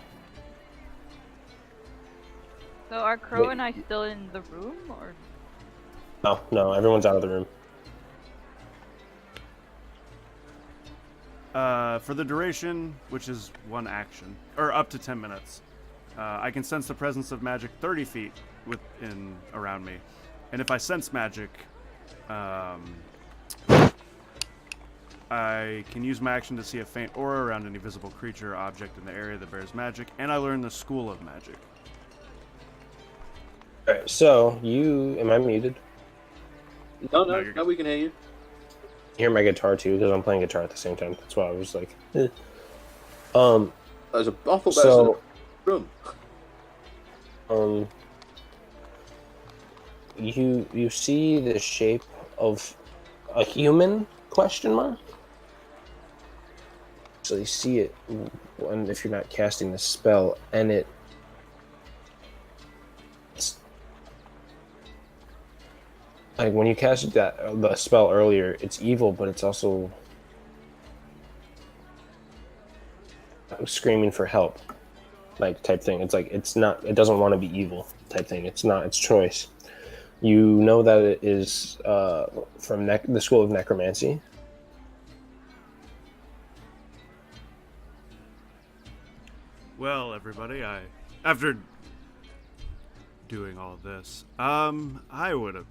So are Crow and I still in the room, or? No, everyone's out of the room. For the duration, which is 1 action, or up to 10 minutes, I can sense the presence of magic 30 feet around me. And if I sense magic, I can use my action to see a faint aura around any visible creature or object in the area that bears magic, and I learn the School of Magic. Alright, so am I muted? No, we can hear you. hear my guitar too because I'm playing guitar at the same time. That's why I was like, eh. I thought that was So, a room. you see the shape of a human? Question mark. So you see it, and if you're not casting the spell, and it's like when you casted the spell earlier, it's evil, but it's also screaming for help, like type thing. It's like it doesn't want to be evil type thing. It's not its choice. You know that it is from the school of necromancy. Well, everybody, after doing all this, I would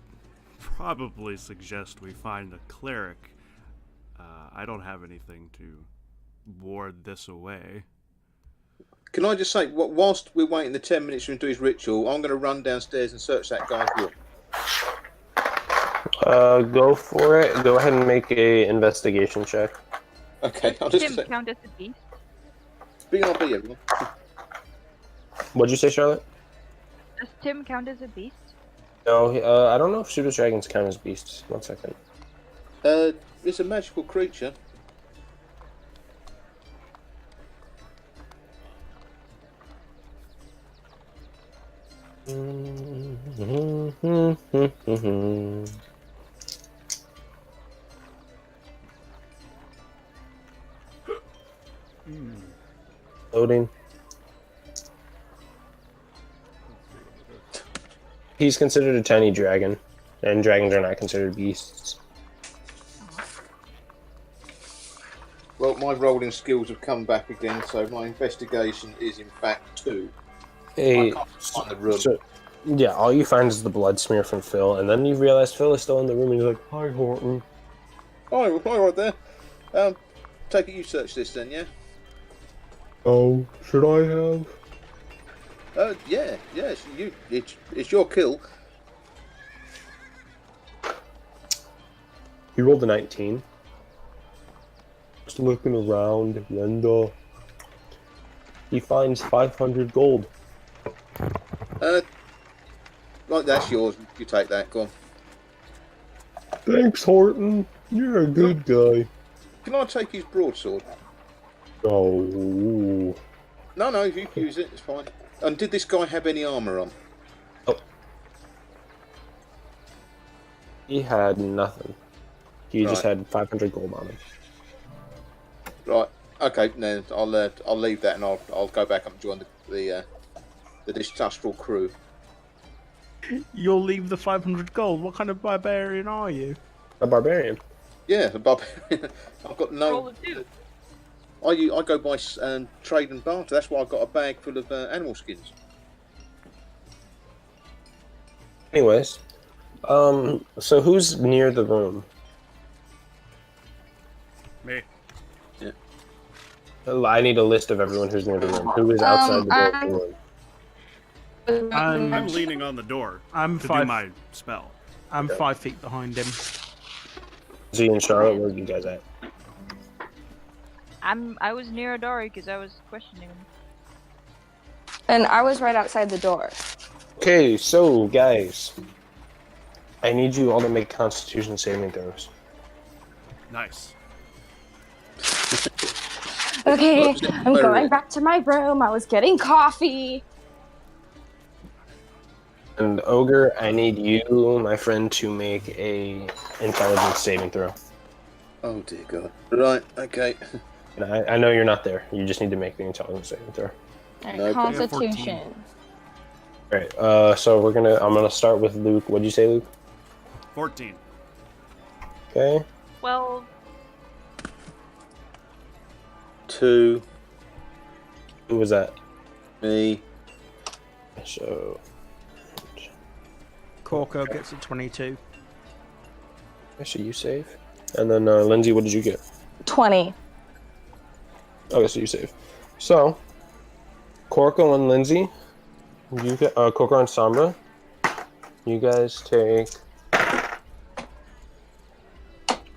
probably suggest we find a cleric. I don't have anything to ward this away. Can I just say, whilst we're waiting the 10 minutes for him to do his ritual, I'm going to run downstairs and search that guy's room. Go for it. Go ahead and make a investigation check. Okay, I'll Does just Tim count as a beast? BRB, everyone. What'd you say, Charlotte? Does Tim count as a beast? No, I don't know if pseudo dragons count as beasts. 1 second. It's a magical creature. Loading. He's considered a tiny dragon, and dragons are not considered beasts. Well, my rolling skills have come back again, so my investigation is in fact 2. Hey, I can't find the room. so, yeah, all you find is the blood smear from Phil, and then you realize Phil is still in the room, and you're like, "Hi, Horton." Hi, right there. Take it you search this then, yeah? Oh, should I have? Yeah, it's your kill. He rolled a 19. Just looking around, and he finds 500 gold. Like that's yours. You take that. Go on. Thanks, Horton. You're a good guy. Can I take his broadsword? Oh. No, if you use it, it's fine. And did this guy have any armour on? Oh. He had nothing. He just had 500 gold on him. Right. Okay. Then I'll leave that and I'll go back up and join the distrustful crew. You'll leave the 500 gold. What kind of barbarian are you? A barbarian. Yeah, the barbarian. I've got no. Roll a 2. I go by trade and barter. That's why I've got a bag full of animal skins. Anyways, so who's near the room? Me. Yeah. I need a list of everyone who's near the room. Who is outside the door of the room? I'm leaning on the door I'm to five. do my spell. I'm 5 feet behind him. Z and Charlotte, where are you guys at? I was near Adari because I was questioning him. And I was right outside the door. Okay, so guys, I need you all to make Constitution saving throws. Nice. Okay, I'm going back to my room. I was getting coffee. And Ogre, I need you, my friend, to make a intelligence saving throw. Oh dear God. Right. Okay. And I know you're not there. You just need to make the intelligence saving throw. Alright, No, Constitution. Alright, so I'm gonna start with Luke. What'd you say, Luke? 14. Okay. 12. 2. Who was that? Me. So Corko gets a 22. actually you save. And then Lindsay, what did you get? 20. Okay, so you save. So Corko and Lindsay, you get Corko and Sombra. You guys take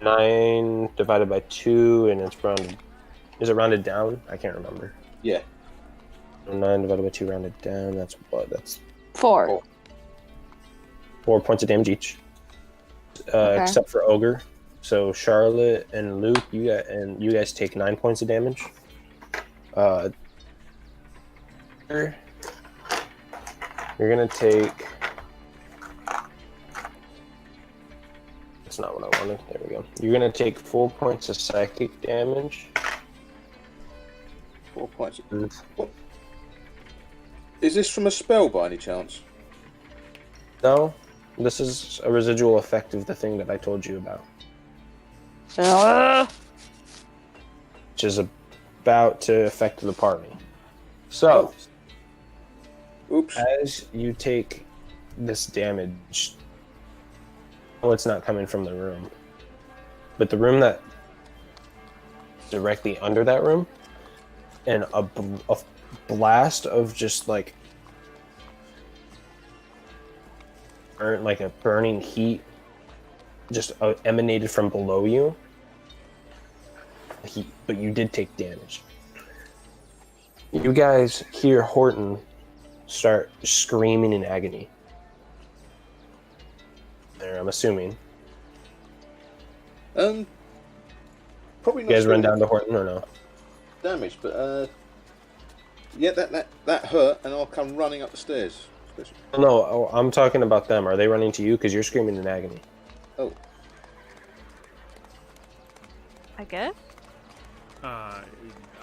9 divided by 2, and it's rounded. Is it rounded down? I can't remember. Yeah. So 9 divided by 2 rounded down. That's what? That's 4. 4 points of damage each. Okay. Except for Ogre. So Charlotte and Luke, you guys take 9 points of damage. You're gonna take. That's not what I wanted. There we go. You're gonna take 4 points of psychic damage. 4 points. And What? Is this from a spell by any chance? no, this is a residual effect of the thing that I told you about, which is about to affect the party. So, Oops. as you take this damage, well, it's not coming from the room, but the room that directly under that room, and a blast of just like a burning heat just emanated from below you. But you did take damage. You guys hear Horton start screaming in agony. There, I'm assuming. Probably You not. guys run down to Horton or no? Damage, but yeah, that hurt, and I'll come running up the stairs. No, I'm talking about them. Are they running to you? Because you're screaming in agony. Oh, I guess. Yeah.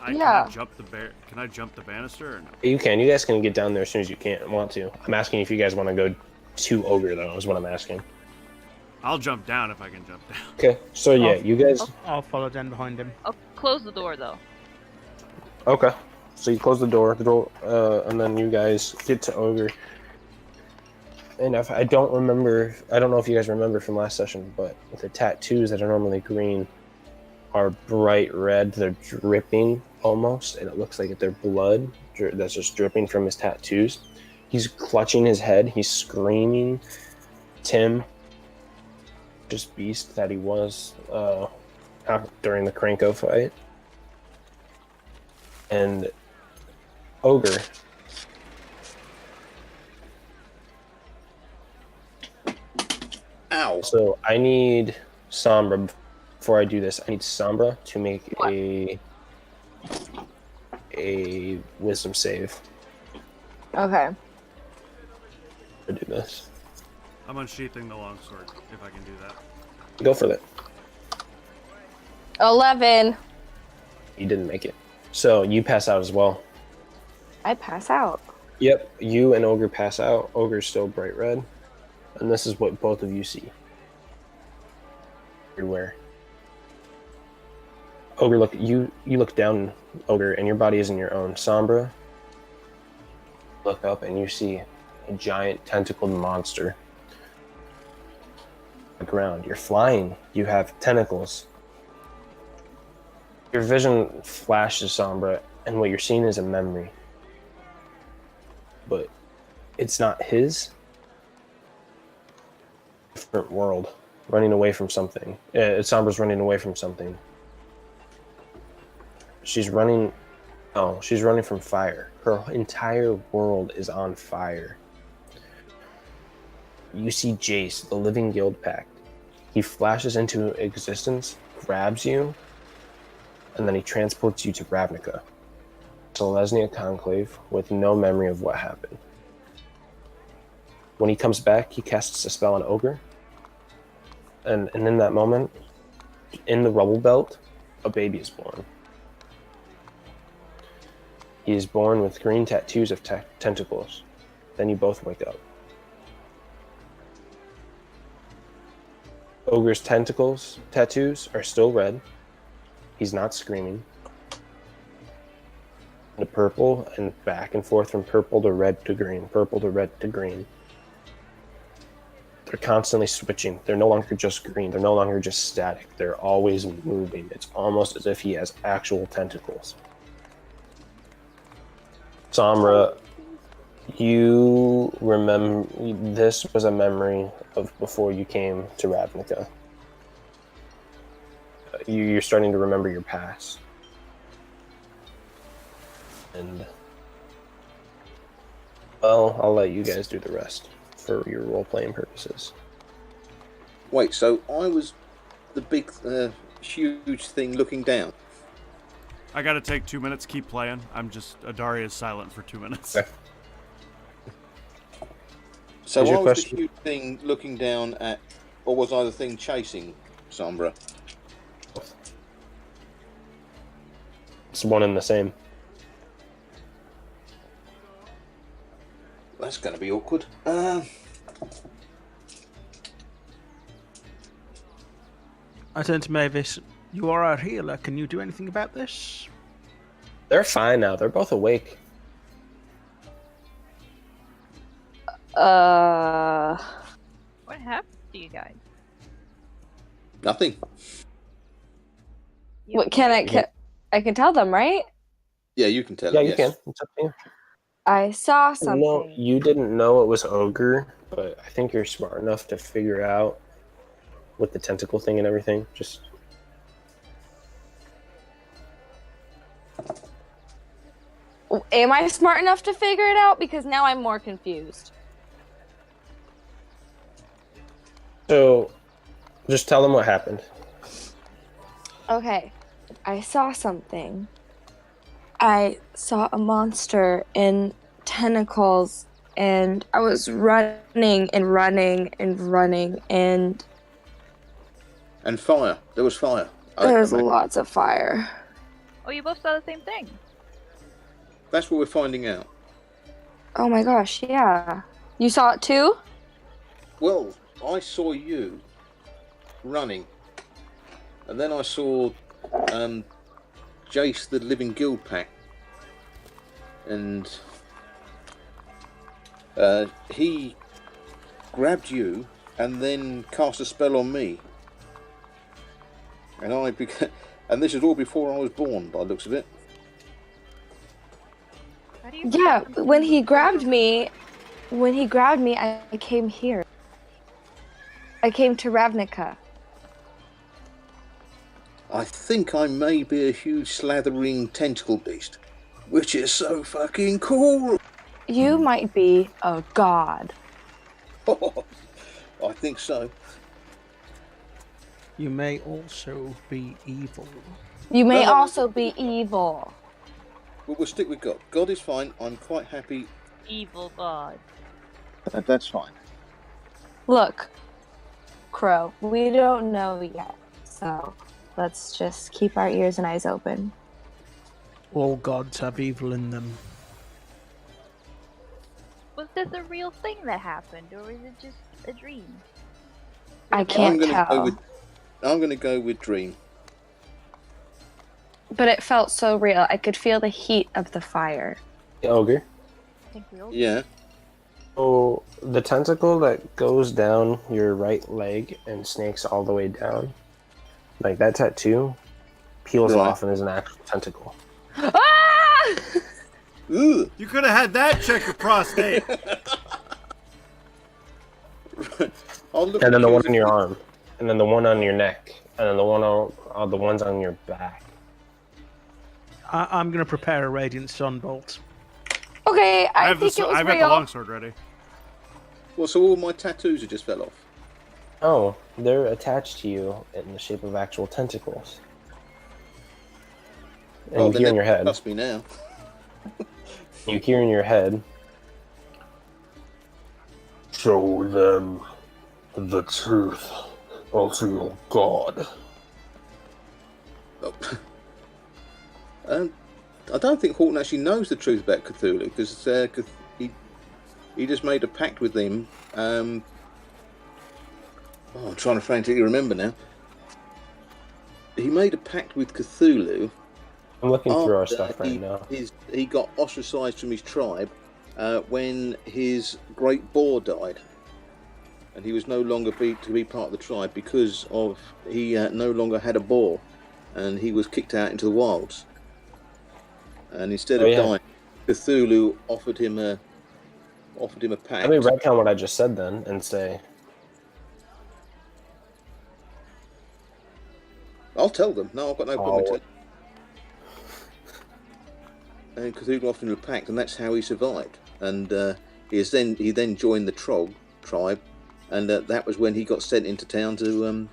Can I jump the Can I jump the banister or no? You can. You guys can get down there as soon as you want to. I'm asking if you guys want to go to Ogre, though, is what I'm asking. I'll jump down if I can jump down. Okay, so yeah, you guys... I'll follow Den behind him. I'll close the door though. Okay, so you close the door, and then you guys get to Ogre. And if I don't know if you guys remember from last session, but the tattoos that are normally green are bright red. They're dripping almost, and it looks like they're blood that's just dripping from his tattoos. He's clutching his head. He's screaming. Tim, just beast that he was during the Kranko fight. And Ogre. ow! So I need Sombra. Before I do this, I need Sombra to make a wisdom save Okay. to do this. I'm unsheathing the longsword if I can do that. Go for that. 11. You didn't make it. So you pass out as well. I pass out. Yep, you and Ogre pass out. Ogre's still bright red. And this is what both of you see. Everywhere. Ogre, look, you look down, Ogre, and your body isn't your own. Sombra, look up and you see a giant tentacled monster. On the ground. You're flying. You have tentacles. Your vision flashes, Sombra, and what you're seeing is a memory. But it's not his. Different world. Running away from something. Sombra's running away from something. She's running from fire. Her entire world is on fire. You see Jace, the living guild pact. He flashes into existence, grabs you, and then he transports you to Ravnica. Selesnya Conclave with no memory of what happened. When he comes back, he casts a spell on Ogre. And in that moment, in the rubble belt, a baby is born. He is born with green tattoos of tentacles. Then you both wake up. Ogre's tattoos are still red. He's not screaming. The purple and back and forth from purple to red to green, purple to red to green. They're constantly switching. They're no longer just green. They're no longer just static. They're always moving. It's almost as if he has actual tentacles. Sombra, you remember, this was a memory of before you came to Ravnica. you're starting to remember your past. And, well, I'll let you guys do the rest for your role-playing purposes. Wait, so I was the big, huge thing looking down. I gotta take 2 minutes. Keep playing. Adari is silent for 2 minutes. Okay. So What's I your was question? the huge thing looking down at, or was I the thing chasing Sombra? It's one and the same. That's going to be awkward. I turn to Mavis. You are our healer. Can you do anything about this? They're fine now. They're both awake. What happened to you guys? Nothing. You What I can tell them, right? Yeah, you can tell. Yeah, him, you yes. can. It's up to you. I saw something. No, you didn't know it was ogre, but I think you're smart enough to figure out with the tentacle thing and everything. Just Am I smart enough to figure it out? Because now I'm more confused. so, just tell them what happened. Okay, I saw something. I saw a monster in tentacles, and I was running and running and running, and And fire. There was fire. there was lots of fire. Oh, you both saw the same thing. That's what we're finding out. Oh my gosh, yeah. You saw it too? Well, I saw you running, and then I saw Jace, the Living Guild Pack, and he grabbed you and then cast a spell on me, and and this is all before I was born, by the looks of it. How do you Yeah, when he grabbed me, I came here. I came to Ravnica. I think I may be a huge slathering tentacle beast, which is so fucking cool. You might be a god. I think so. You may also be evil. You may No. also be evil. But we'll stick with God. God is fine. I'm quite happy. evil god? That's fine. Look, Crow, we don't know yet, so let's just keep our ears and eyes open. All gods have evil in them. Was this a real thing that happened, or is it just a dream? I can't tell. I'm going to go with dream. But it felt so real. I could feel the heat of the fire. The ogre. I think we all Yeah. So the tentacle that goes down your right leg and snakes all the way down, like that tattoo, peels Right. off and is an actual tentacle. Ah! Ugh. You could have had that check your prostate. I'll look And then the one accusing- on your arm, and then the one on your neck, and then the ones on your back. I'm going to prepare a Radiant Sunbolt. Okay, I I've think it was got the real. longsword ready. Well, so all my tattoos have just fell off. Oh, they're attached to you in the shape of actual tentacles. And Oh, you then hear in they your head. trust me now. You hear in your head. Show them the truth of your god. Oh. I don't think Horton actually knows the truth about Cthulhu because he just made a pact with him. I'm trying to frantically remember now. He made a pact with Cthulhu. I'm looking through our after stuff right now. He got ostracized from his tribe when his great boar died, and he was no longer to be part of the tribe because of he no longer had a boar, and he was kicked out into the wilds. And instead of dying, Cthulhu offered him a pact. Let me retcon what I just said then and say I'll tell them. No, I've got no problem Oh. with it. And Cthulhu often a pact, and that's how he survived. And he then joined the Trog tribe, and that was when he got sent into town to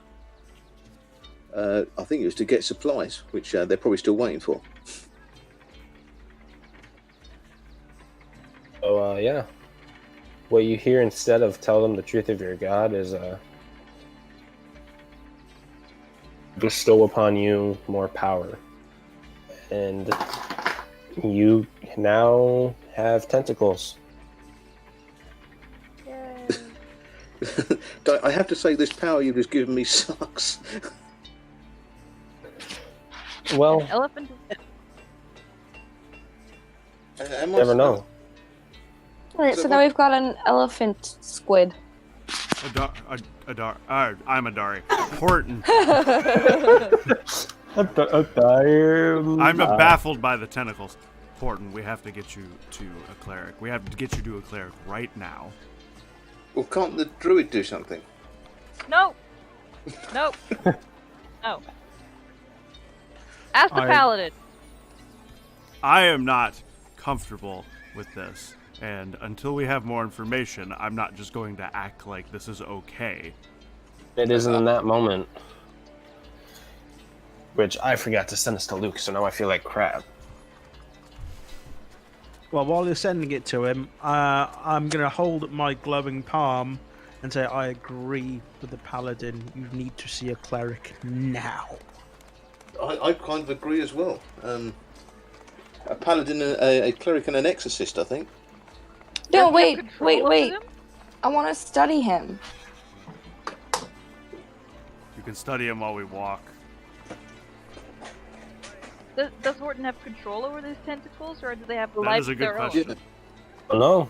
I think it was to get supplies, which they're probably still waiting for. So, yeah. What you hear instead of tell them the truth of your God is bestow upon you more power. And you now have tentacles. Yay. I have to say, this power you've just given me sucks. Well, Elephant. Am you I never know. Alright, so now we've got an elephant squid. I'm Adari. Horton. I'm baffled by the tentacles. Horton, we have to get you to a cleric. We have to get you to a cleric right now. Well, can't the druid do something? No. Nope. No. Ask the paladin. I am not comfortable with this, and until we have more information, I'm not just going to act like this is okay. It isn't in that moment. Which I forgot to send this to Luke, so now I feel like crap. Well, while you're sending it to him, I'm going to hold my glowing palm and say, I agree with the paladin. You need to see a cleric now. I kind of agree as well. A paladin, a cleric, and an exorcist, I think. No, Does he have wait. control over them? I want to study him. You can study him while we walk. Does Horton have control over these tentacles, or do they have That life is a of good their question. own? Oh no.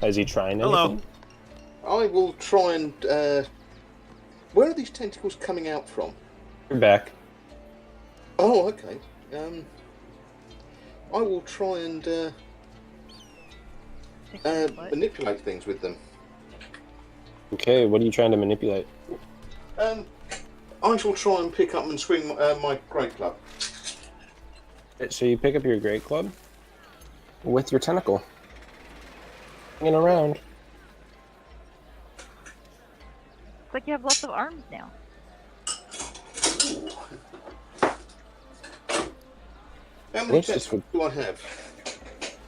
Is he trying anything? Hello. I will try and. Where are these tentacles coming out from? You're back. Oh, okay. I will try and manipulate things with them. Okay, what are you trying to manipulate? I shall try and pick up and swing my great club. So you pick up your great club with your tentacle. Hanging around. It's like you have lots of arms now. How many What's this tentacles do I have?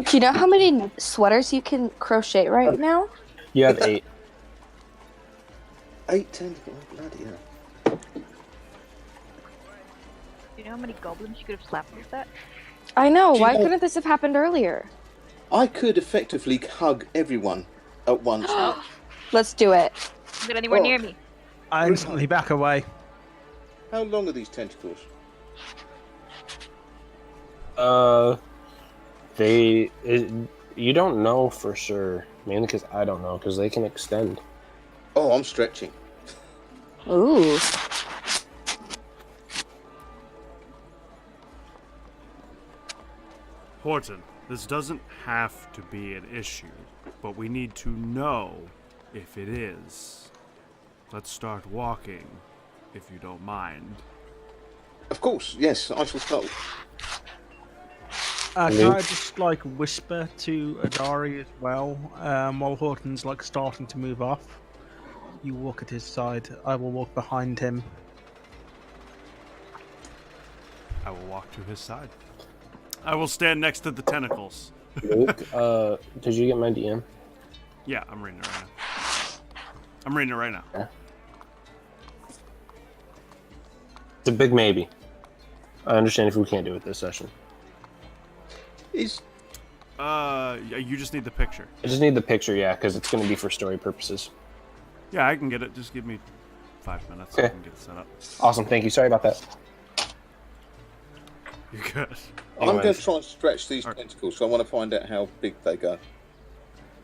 Do you know how many sweaters you can crochet right now? You have 8. 8 tentacles. Oh, bloody hell. Do you know how many goblins you could have slapped with that? I know. Do you Why know- couldn't this have happened earlier? I could effectively hug everyone at once. Let's do it. Don't get anywhere Oh. near me. I instantly back away. How long are these tentacles? You don't know for sure, mainly because I don't know, because they can extend. Oh, I'm stretching. Ooh. Horton, this doesn't have to be an issue, but we need to know if it is. Let's start walking, if you don't mind. Of course, yes, I shall start. Can I just whisper to Adari as well, while Horton's starting to move off? You walk at his side. I will walk behind him. I will walk to his side. I will stand next to the tentacles. Luke, did you get my DM? Yeah, I'm reading it right now. I'm reading it right now. Yeah. It's a big maybe. I understand if we can't do it this session. You just need the picture. I just need the picture, yeah, because it's going to be for story purposes. Yeah, I can get it. Just give me 5 minutes. Okay. I can get it set up. Awesome, thank you. Sorry about that. You're good. I'm going Anyways. to try and stretch these tentacles, so I want to find out how big they go. You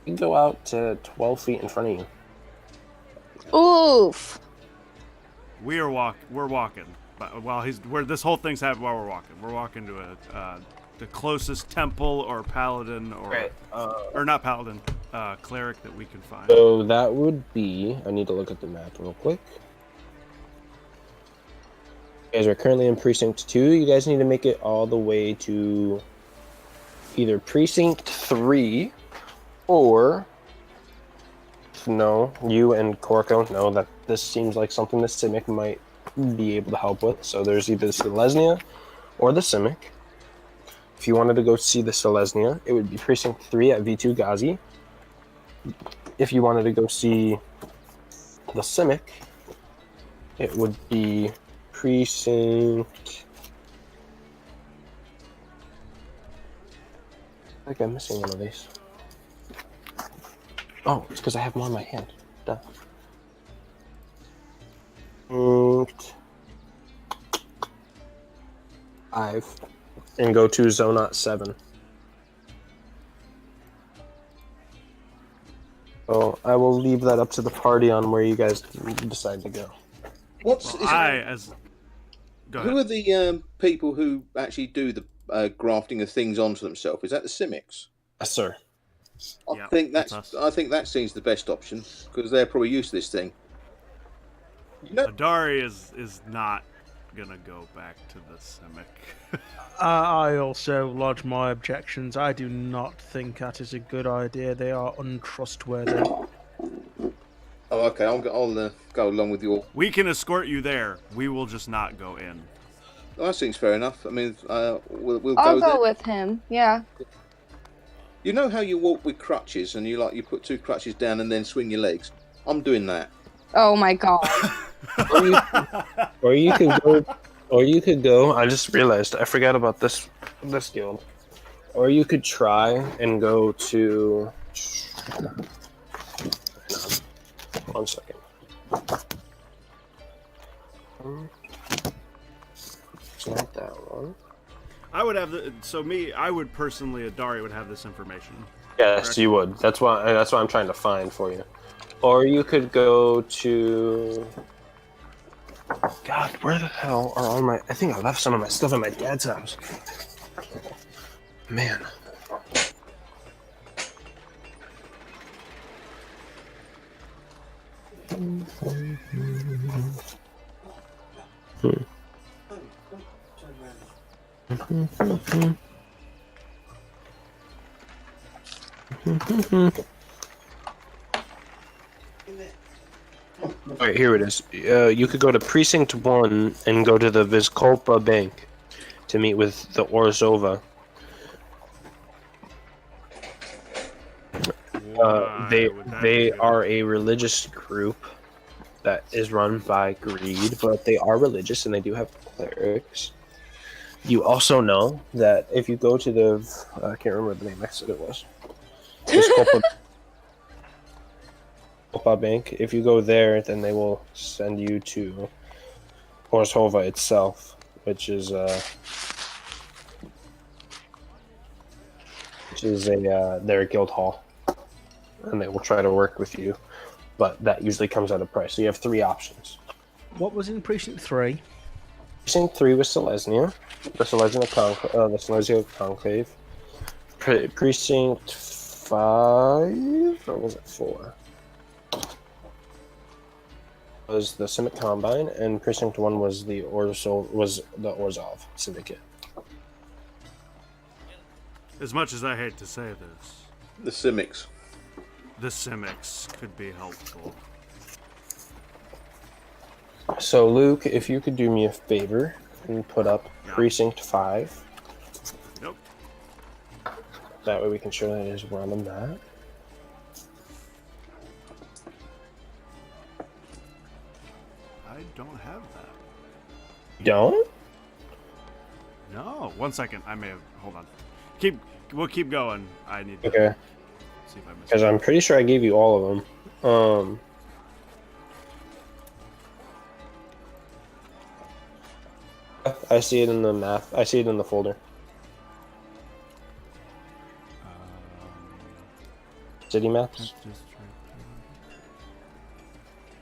can go out to 12 feet in front of you. Oof. We're walking. But while this whole thing's happening while we're walking. We're walking to the closest temple or paladin or not paladin, cleric that we can find. So that would be, I need to look at the map real quick. guys are currently in Precinct 2. You guys need to make it all the way to either Precinct 3 or... No, you and Corco know that this seems like something the Simic might be able to help with. So there's either the Selesnya or the Simic. If you wanted to go see the Selesnya, it would be Precinct 3 at V2 Ghazi. If you wanted to go see the Simic, it would be Precinct... I think I'm missing one of these. Oh, it's because I have more in my hand. Duh. Precinct 5. And go to Zonot 7. So I will leave that up to the party on where you guys decide to go. What's Well, Go who ahead. are the people who actually do the grafting of things onto themselves? Is that the Simics? Yes, sir. I Yeah, think that's that's. us. I think that seems the best option because they're probably used to this thing. You know, Adari is not gonna go back to the Simic. I also lodge my objections. I do not think that is a good idea. They are untrustworthy. oh, okay. I'll go along with your. We can escort you there. We will just not go in. Oh, that seems fair enough. I mean, we'll I'll go there. go with him. Yeah. You know how you walk with crutches and you put 2 crutches down and then swing your legs? I'm doing that. Oh my god. Or you could go. Or you could go. I just realized I forgot about this guild. Or you could try and go to. One second. It's not that one. I would have I would personally, Adari would have this information. Yes, Correct. you would. That's why I'm trying to find for you. Or you could go to. God, where the hell are all my? I think I left some of my stuff at my dad's house. Man. Alright, here it is. You could go to Precinct 1 and go to the Vizkolpa Bank to meet with the Orzova. They are a religious group that is run by greed, but they are religious and they do have clerics. You also know that if you go to the I can't remember the name I said it was. Vizkolpa Bank. If you go there, then they will send you to Orzhova itself, which is their guild hall, and they will try to work with you, but that usually comes at a price. So you have 3 options. What was in Precinct 3? Precinct 3 was Selesnya, the Selesnya Conclave. Precinct 5, or was it 4? Was the Simic Combine, and Precinct 1 was the Orzhov Syndicate. As much as I hate to say this, The Simics. the Simics could be helpful. So, Luke, if you could do me a favor and put up Yeah. Precinct 5. Nope. That way we can show that it is we're on the map. I don't have that. You don't? No. 1 second. I may have. Hold on. We'll keep going. I need to Okay. see if I missed Because I'm pretty sure I gave you all of them. I see it in the map. I see it in the folder. City maps. Just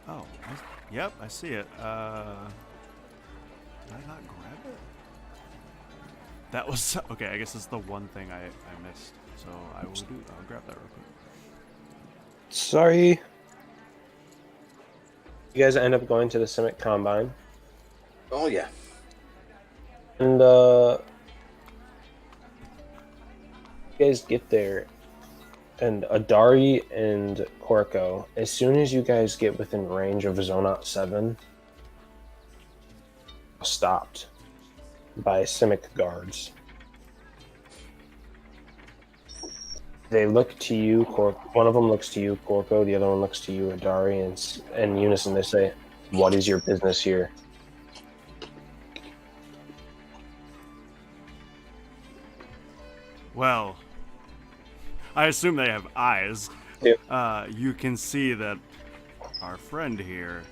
oh, yep, I see it. Did I not grab it? That was okay. I guess it's the one thing I missed. So I'll grab that real quick. Sorry. You guys end up going to the Simic Combine. Oh yeah. And you guys get there, and Adari and Corco, as soon as you guys get within range of Zonot 7, stopped by Simic guards. They look to you, one of them looks to you, Corco, the other one looks to you, Adari, and in unison they say, "What is your business here?" Well, I assume they have eyes. Yeah. You can see that our friend here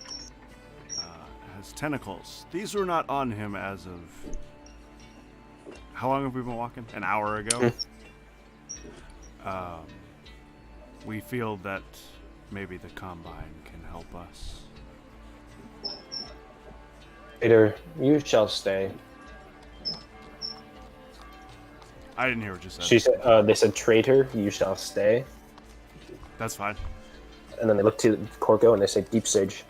has tentacles. These were not on him as of... How long have we been walking? An hour ago? We feel that maybe the Combine can help us. Later, you shall stay. I didn't hear what you said. She said, they said, "Traitor, you shall stay." That's fine. And then they look to Corco and they say, "Deep Sage."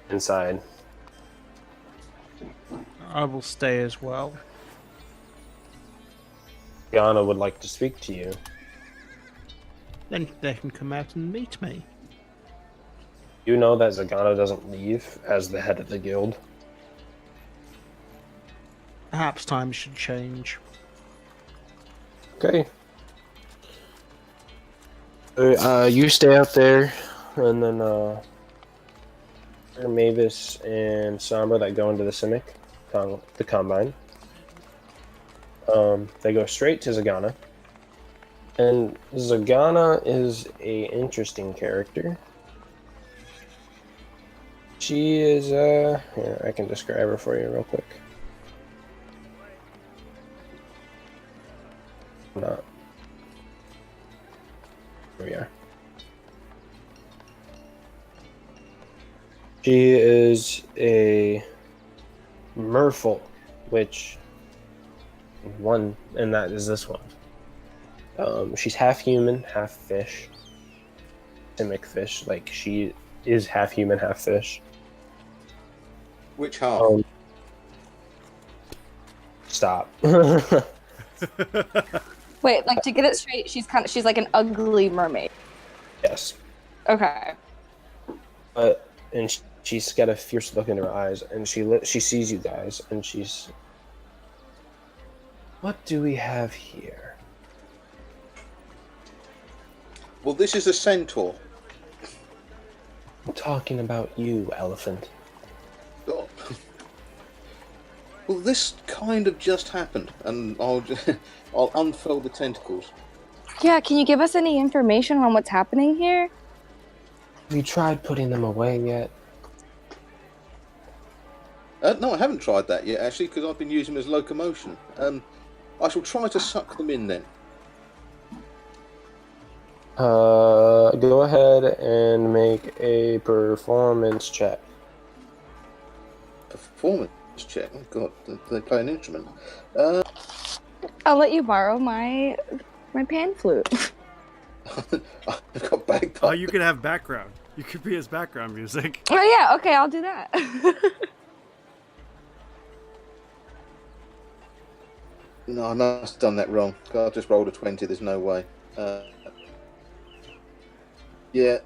Inside. I will stay as well. Yana would like to speak to you. Then they can come out and meet me. You know that Zagana doesn't leave as the head of the guild. Perhaps times should change. Okay. You stay out there, and then Mavis and Sombra that go into the Simic, the Combine. They go straight to Zagana. And Zagana is a interesting character. She is, here, I can describe her for you real quick. Not. Here we are. She is a merfolk, which one, and that is this one. She's half human, half fish. Simic fish, like she is half human, half fish. Which half? Stop. Wait, like to get it straight, she's like an ugly mermaid. Yes. Okay. And she's got a fierce look in her eyes, and she sees you guys, and she's. What do we have here? Well, this is a centaur. I'm talking about you, elephant. Oh. Well, this kind of just happened, and I'll unfurl the tentacles. Yeah, can you give us any information on what's happening here? Have you tried putting them away yet? No, I haven't tried that yet, actually, because I've been using them as locomotion. I shall try to suck them in then. Go ahead and make a performance check. Performance check? Oh, God, they play an instrument. I'll let you borrow my pan flute. I've got bagpipes. Oh, you could have background. You could be his background music. Oh yeah, okay, I'll do that. No, I must have done that wrong. I just rolled a 20, there's no way. Yeah,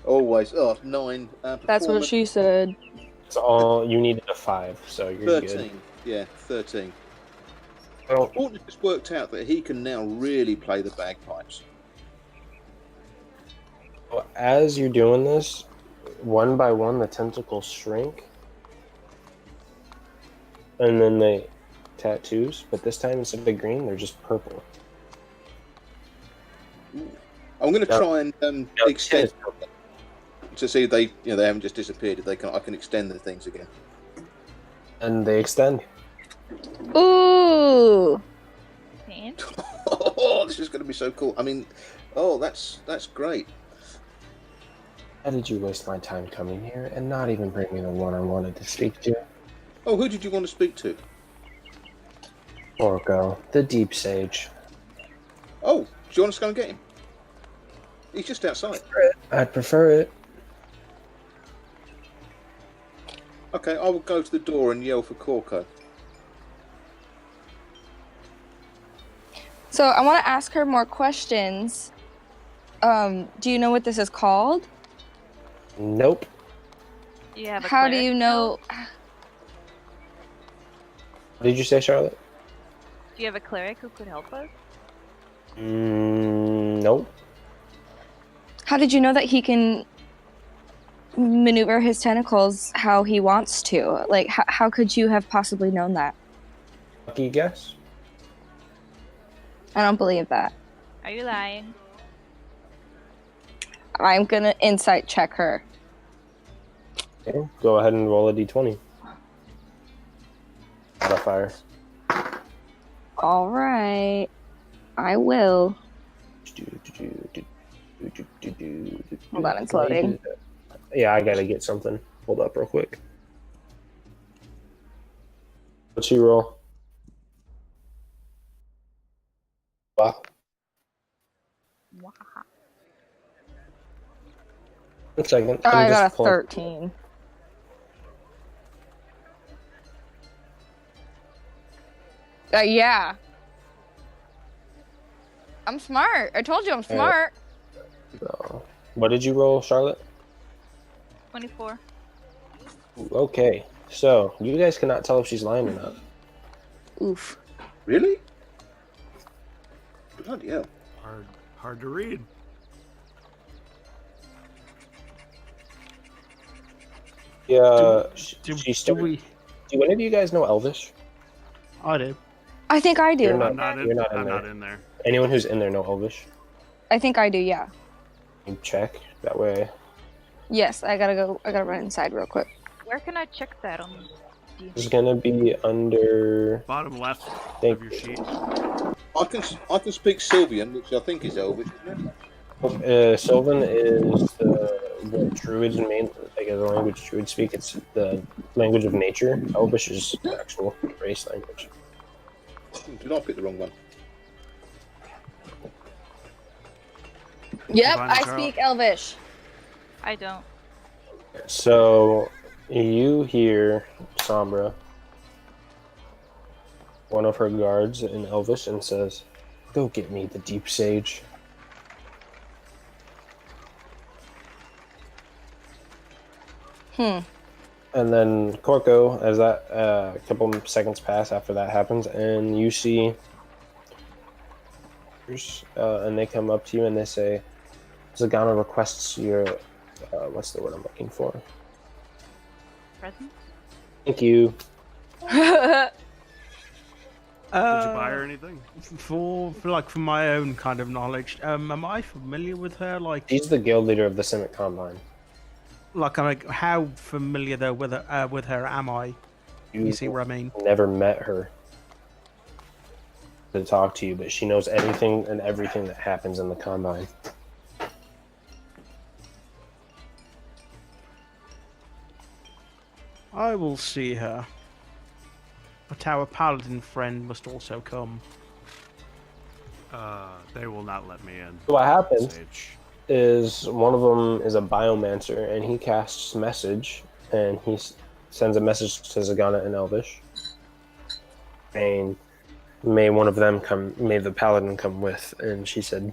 always. Oh, 9. That's what she said. It's all you needed a 5, so you're 13. good. Yeah, 13. Well, Fortunately, it's worked out that he can now really play the bagpipes. as you're doing this, one by one the tentacles shrink, and then they tattoos. But this time instead of green, they're just purple. I'm going to Yep. try and extend to see if they, they haven't just disappeared. If they can, I can extend the things again. And they extend. Ooh. And Oh, this is going to be so cool. I mean, oh, that's great. How did you waste my time coming here and not even bring me the one I wanted to speak to? Oh, who did you want to speak to? Orko, the Deep Sage. Oh, do you want us to go and get him? He's just outside. I'd prefer it. Okay, I will go to the door and yell for Corco. So I want to ask her more questions. Do you know what this is called? Nope. Do you have a How do cleric you know? What did you say, Charlotte? Do you have a cleric who could help us? Nope. How did you know that he can maneuver his tentacles how he wants to? Like, how could you have possibly known that? Lucky guess? I don't believe that. Are you lying? I'm gonna insight check her. Okay, go ahead and roll a d20. Modifier. All right, I will. Hold on, it's loading. Yeah, I gotta get something. Hold up real quick. What's your roll? Wow. Wow. 1 second. Oh, I I'm got a just pulling- 13. Yeah. I'm smart. I told you I'm smart. What did you roll, Charlotte? 24. Okay, so you guys cannot tell if she's lying or not. Oof. Really? Bloody hell. Hard to read. Yeah, Do do any of you guys know Elvish? I do. I think I do. You're I'm not in, You're not in I'm there. not in there. Anyone who's in there know Elvish? I think I do, yeah. You check that way. Yes, I gotta run inside real quick. Where can I check that on D&D? It's gonna be under. Bottom left Thank of your sheet. I can speak Sylvian, which I think is Elvish, isn't it? Sylvan is the Druids main, like the language Druids speak. It's the language of nature. Elvish is the actual race language. Did I pick the wrong one? Yep, Find I the girl. speak Elvish. I don't. So you hear Sombra, one of her guards in Elvish, and says, "Go get me the deep sage." And then Corco, as that a couple seconds pass after that happens, and you see, and they come up to you and they say, "Zagana requests your, what's the word I'm looking for? Present? Thank you." Did you buy her anything? For my own kind of knowledge, am I familiar with her? Like, She's the guild leader of the Simic Combine. how familiar though with her am I? You see what I mean? Never met her to talk to you, but she knows anything and everything that happens in the Combine. I will see her. But our paladin friend must also come. They will not let me in. So what happens Stage. is one of them is a biomancer, and he casts message, and he sends a message to Zagana in Elvish, saying, "May one of them come. May the paladin come with." And she said,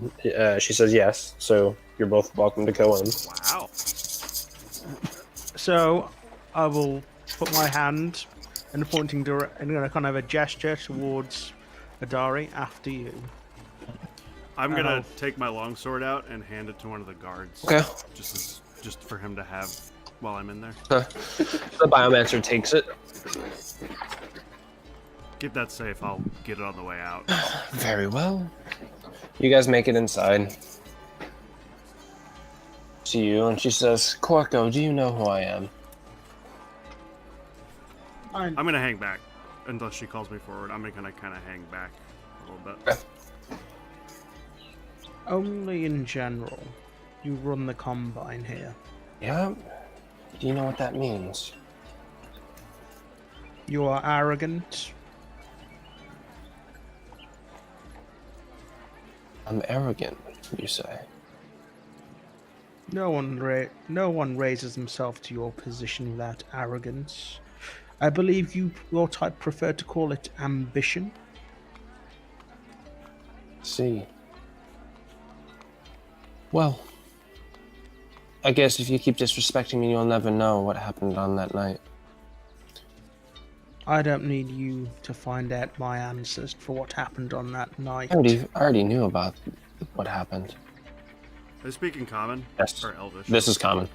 "She says yes. So you're both welcome to go in." Wow. So I will put my hand and pointing and kind of a gesture towards Adari after you. I'm gonna take my longsword out and hand it to one of the guards. Okay. Just for him to have while I'm in there. The biomancer takes it. Keep that safe. I'll get it on the way out. Very well. You guys make it inside. To you, and she says, "Corco, do you know who I am?" I'm gonna hang back unless she calls me forward. I'm gonna kind of hang back a little bit. Only in general. You run the Combine here. Yeah. Do you know what that means? You are arrogant. I'm arrogant, you say. No one raises himself to your position without arrogance. I believe your type prefer to call it ambition. See. Well, I guess if you keep disrespecting me, you'll never know what happened on that night. I don't need you to find out my answers for what happened on that night. I already knew about what happened. Are they speaking common? Yes. Or Elvish? This is common.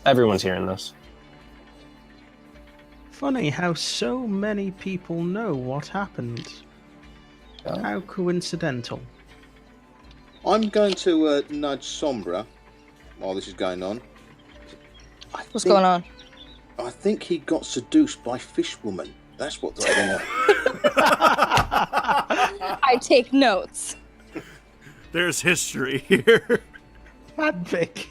Everyone's hearing this. Funny how so many people know what happened. Oh. How coincidental. I'm going to nudge Sombra while this is going on. What's going on? I think he got seduced by Fishwoman. That's what they're going on. I take notes. There's history here. Fanfic.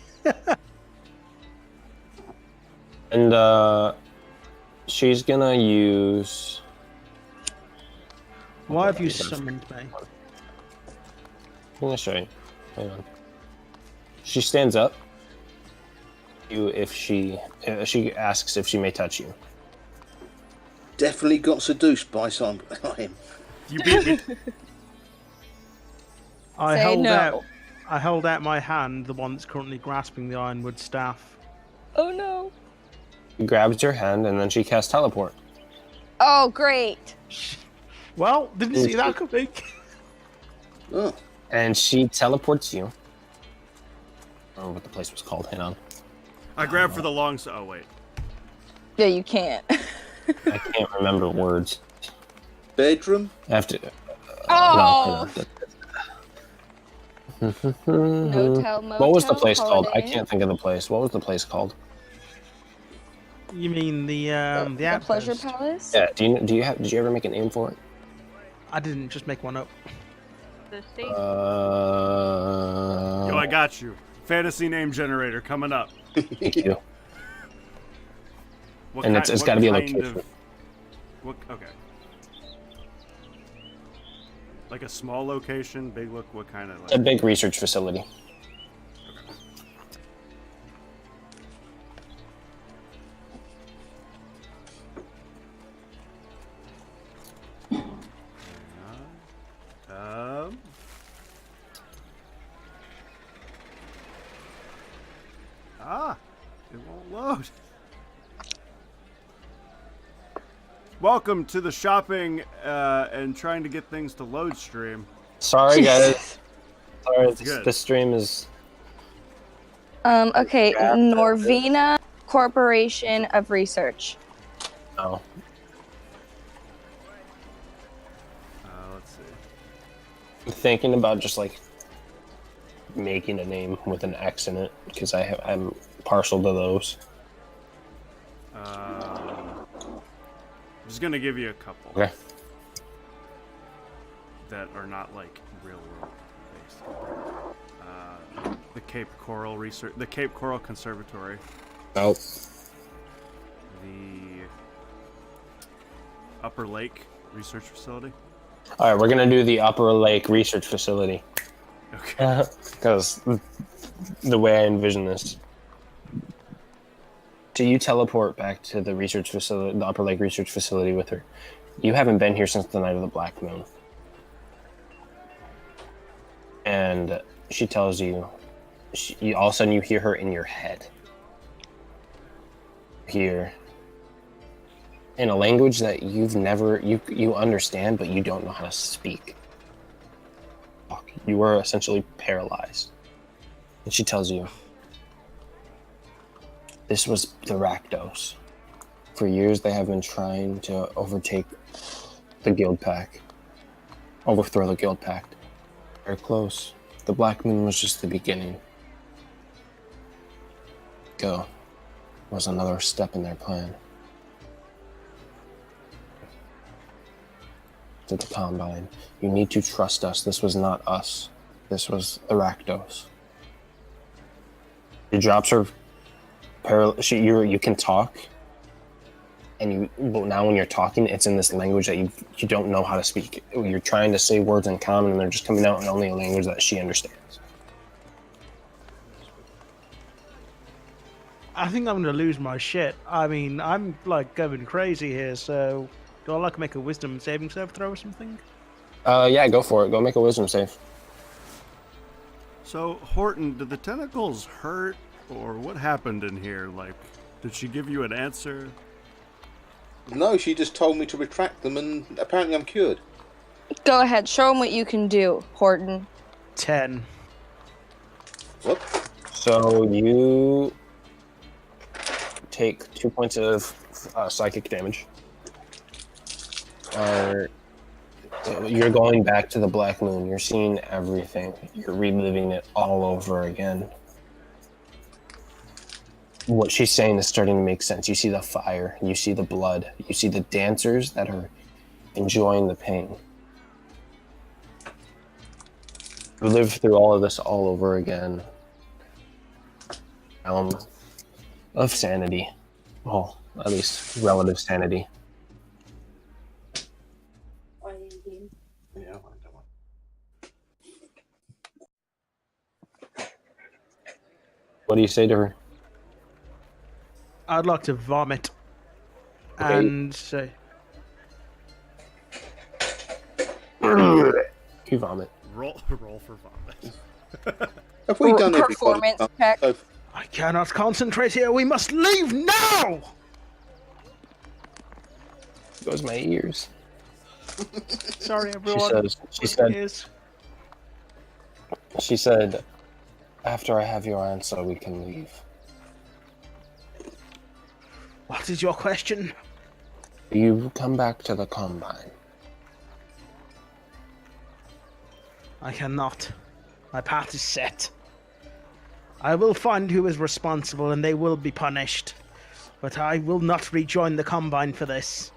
And she's gonna use. Why have you summoned me? I'm gonna show you. Hang on. She stands up. She asks if she may touch you. Definitely got seduced by him. You beat me. I Say no. held out my hand, the one that's currently grasping the ironwood staff. Oh no. She grabs your hand and then she casts teleport. Oh great. Well, didn't see that coming. Oh, And she teleports you. I don't know what the place was called. Hang on. I grabbed for the long. Oh wait. Yeah, you can't. I can't remember words. bedroom? I have to. Oh. No. Motel, What was the motel, place called? I holiday. can't think of the place. What was the place called? You mean the Pleasure outpost? Palace? Yeah. Did you ever make a name for it? I didn't just make one up. The state. Yo, I got you. Fantasy name generator coming up. Thank you. What And it's got to be a kind location. Okay. Like a small location, big look. What kind of? A big research facility. It won't load. Welcome to the shopping and trying to get things to load stream. Sorry, guys. Sorry, good. this stream is. Okay, Yeah. Norvina Corporation of Research. Oh. Let's see. I'm thinking about just like making a name with an X in it because I'm partial to those. I'm just gonna give you a couple Okay. that are not like real world based. The Cape Coral Research, the Cape Coral Conservatory, Oh. the Upper Lake Research Facility. All right, we're gonna do the Upper Lake Research Facility Okay. because the way I envision this. So you teleport back to the research facility, the Upper Lake Research Facility with her. You haven't been here since the night of the Black Moon. And she tells you, all of a sudden you hear her in your head. Here. In a language that you've never, you understand, but you don't know how to speak. You were essentially paralyzed. And she tells you, this was the Rakdos. For years, they have been trying to overtake the Guild Pact. Overthrow the Guild Pact. They're close. The Black Moon was just the beginning. Go was another step in their plan. To the Combine. You need to trust us. This was not us. This was the Rakdos. She drops her you can talk, and but now when you're talking, it's in this language that you don't know how to speak. You're trying to say words in common, and they're just coming out in only a language that she understands. I think I'm gonna lose my shit. I mean, I'm like going crazy here. So, do I like make a wisdom saving throw or something? Yeah, go for it. Go make a wisdom save. So, Horton, did the tentacles hurt, or what happened in here? Like, did she give you an answer? No, she just told me to retract them, and apparently I'm cured. Go ahead, show him what you can do, Horton. 10. What? So you take 2 points of psychic damage. You're going back to the Black Moon. You're seeing everything. You're reliving it all over again. What she's saying is starting to make sense. You see the fire. You see the blood. You see the dancers that are enjoying the pain. You live through all of this all over again. Of sanity. Well, at least relative sanity. Yeah, What do you say to her? I'd like to vomit. Okay. And say, You vomit. Roll for vomit. Have we done every Performance check. I cannot concentrate here. We must leave now! Goes my ears. Sorry, everyone. She said, after I have your answer, we can leave. What is your question? You come back to the Combine. I cannot. My path is set. I will find who is responsible and they will be punished. But I will not rejoin the Combine for this.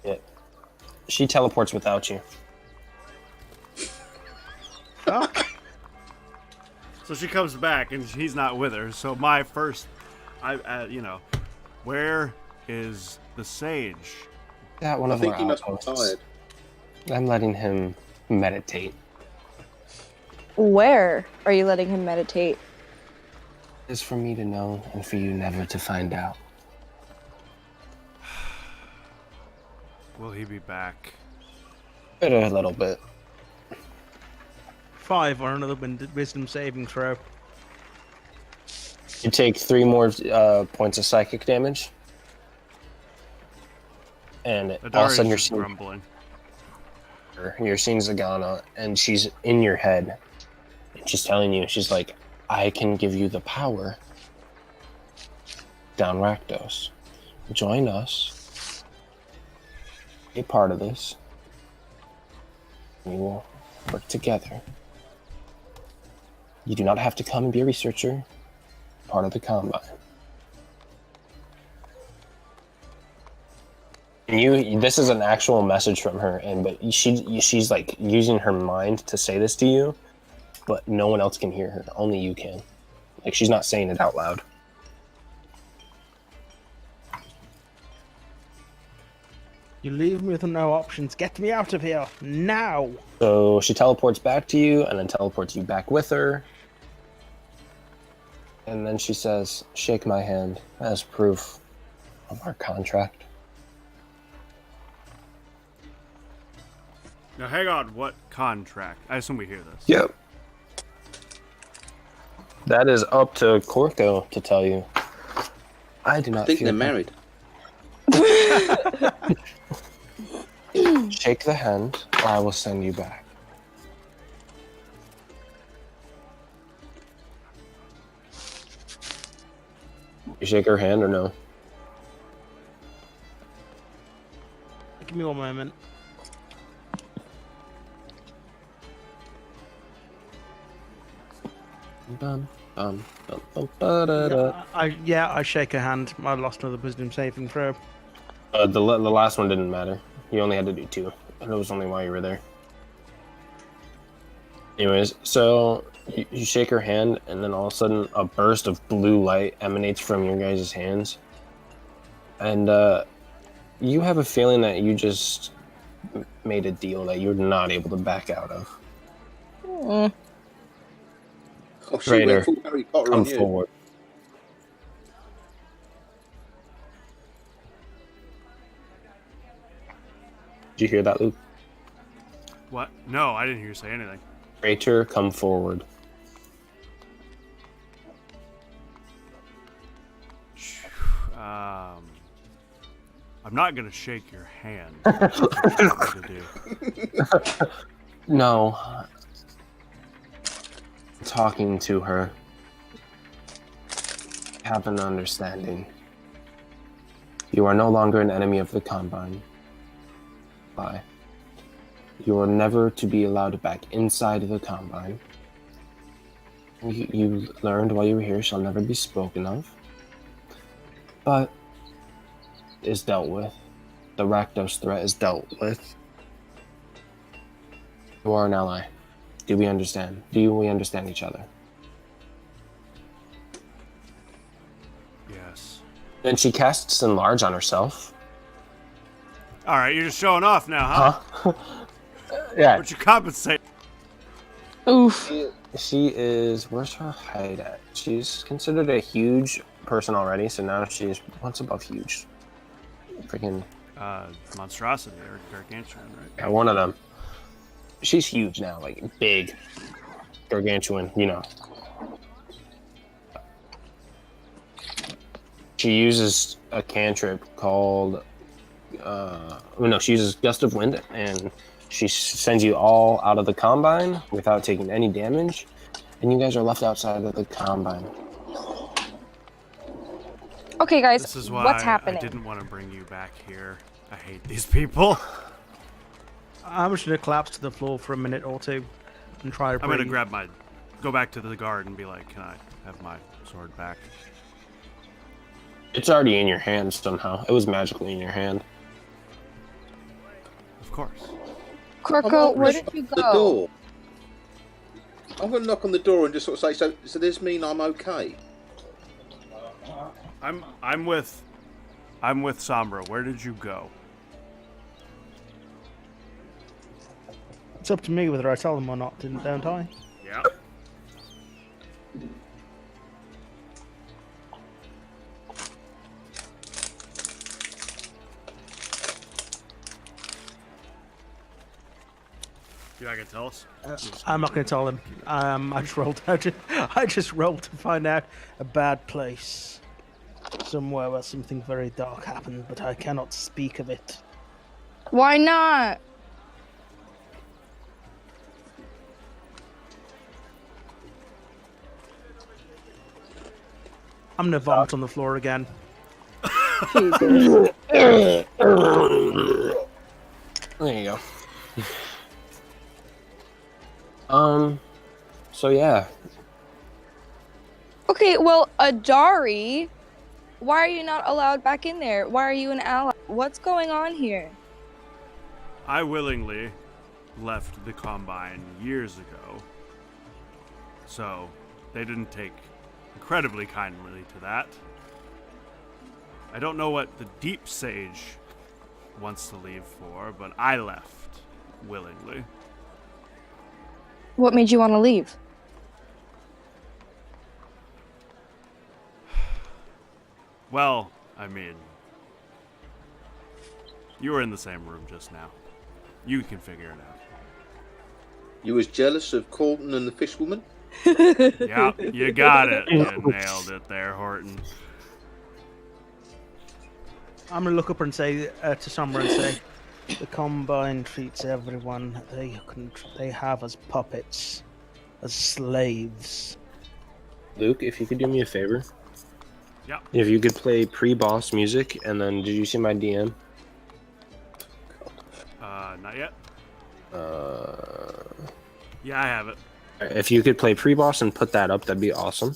Yeah. She teleports without you. Fuck. So she comes back and he's not with her. So my first, where is the sage? That one I of think our he must be outposts. tired. I'm letting him meditate. Where are you letting him meditate? It's for me to know and for you never to find out. Will he be back? But a little bit. 5 or another wisdom saving throw. You take 3 more points of psychic damage. And all of a Adari's sudden just grumbling. you're seeing Zagana, and she's in your head. And she's telling you, she's like, I can give you the power down Rakdos. Join us. Be part of this. We will work together. You do not have to come and be a researcher. Part of the Combine. And this is an actual message from her, but she's like using her mind to say this to you, but no one else can hear her. Only you can. Like, she's not saying it out loud. You leave me with no options. Get me out of here now. So she teleports back to you, and then teleports you back with her. And then she says, shake my hand as proof of our contract. Now hang on, what contract? I assume we hear this. Yep. That is up to Corco to tell you. I do not I think feel they're married. Shake the hand, or I will send you back. You shake her hand or no? Give me one moment. I shake her hand. I lost another wisdom saving throw. The last one didn't matter. You only had to do 2. And it was only while you were there. Anyways, so you shake her hand, and then all of a sudden a burst of blue light emanates from your guys' hands. And you have a feeling that you just made a deal that you're not able to back out of. Mm. Oh, she Raider, went full Harry Potter come on you. forward. Did you hear that, Luke? What? No, I didn't hear you say anything. Traitor, come forward. I'm not gonna shake your hand. That's what you want me to do. No. Talking to her. Have an understanding. You are no longer an enemy of the Combine. Bye. You are never to be allowed back inside the Combine. You learned while you were here shall never be spoken of. But is dealt with. The Rakdos threat is dealt with. You are an ally. Do we understand? Do we understand each other? Yes. And she casts Enlarge on herself. All right, you're just showing off now, huh? Huh? Yeah. But you compensate. Oof. She is... Where's her height at? She's considered a huge person already, so now she's once above huge. Freaking... Monstrosity or gargantuan, right? Yeah, one of them. She's huge now, like big. Gargantuan, you know. She uses a cantrip called... she uses Gust of Wind, and she sends you all out of the Combine without taking any damage, and you guys are left outside of the Combine. Okay, guys, This is why what's happening? I didn't want to bring you back here. I hate these people. I'm just gonna collapse to the floor for a minute or two and try to I'm gonna breathe. go back to the guard and be like, can I have my sword back? It's already in your hand somehow. It was magically in your hand. Of course. Corco, where did you The go? door. I'm going to knock on the door and just sort of say, so does this mean I'm okay? I'm with Sombra. Where did you go? It's up to me whether I tell them or not, don't I? Yeah. You not gonna tell us? I'm not going to tell them. I just rolled to find out a bad place, somewhere where something very dark happened, but I cannot speak of it. Why not? I'm gonna vomit on the floor again. Jesus. There you go. So yeah. Okay, well, Adari, why are you not allowed back in there? Why are you an ally? What's going on here? I willingly left the Combine years ago, so they didn't take incredibly kindly to that. I don't know what the Deep Sage wants to leave for, but I left willingly. What made you want to leave? Well, I mean, you were in the same room just now. You can figure it out. You was jealous of Colton and the fishwoman? Yeah, you got it. You nailed it there, Horton. I'm gonna look up and say to Summer and say, the Combine treats everyone they have as puppets, as slaves. Luke, if you could do me a favor. Yeah. If you could play pre-boss music, and then did you see my DM? Not yet. Uh, Yeah, I have it. if you could play pre-boss and put that up, that'd be awesome.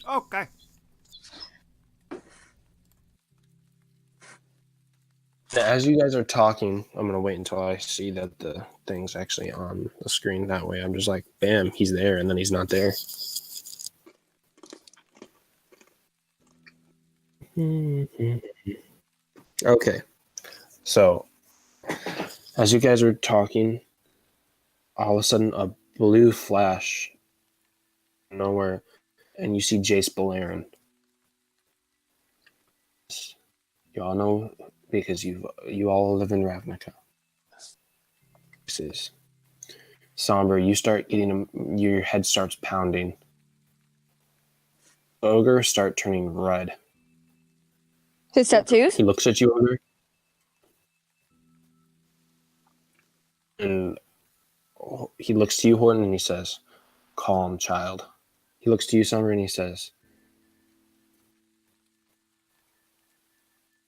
Okay. As you guys are talking, I'm gonna wait until I see that the thing's actually on the screen. That way, I'm just like, bam, he's there, and then he's not there. Okay, so as you guys are talking, all of a sudden a blue flash nowhere, and you see Jace Belarin. You all know because you all live in Ravnica. This is Somber, you start getting your head starts pounding. Ogre start turning red. His tattoos? He looks at you, Ogre, and he looks to you, Horton, and he says, "Calm, child." He looks to you, Somber, and he says,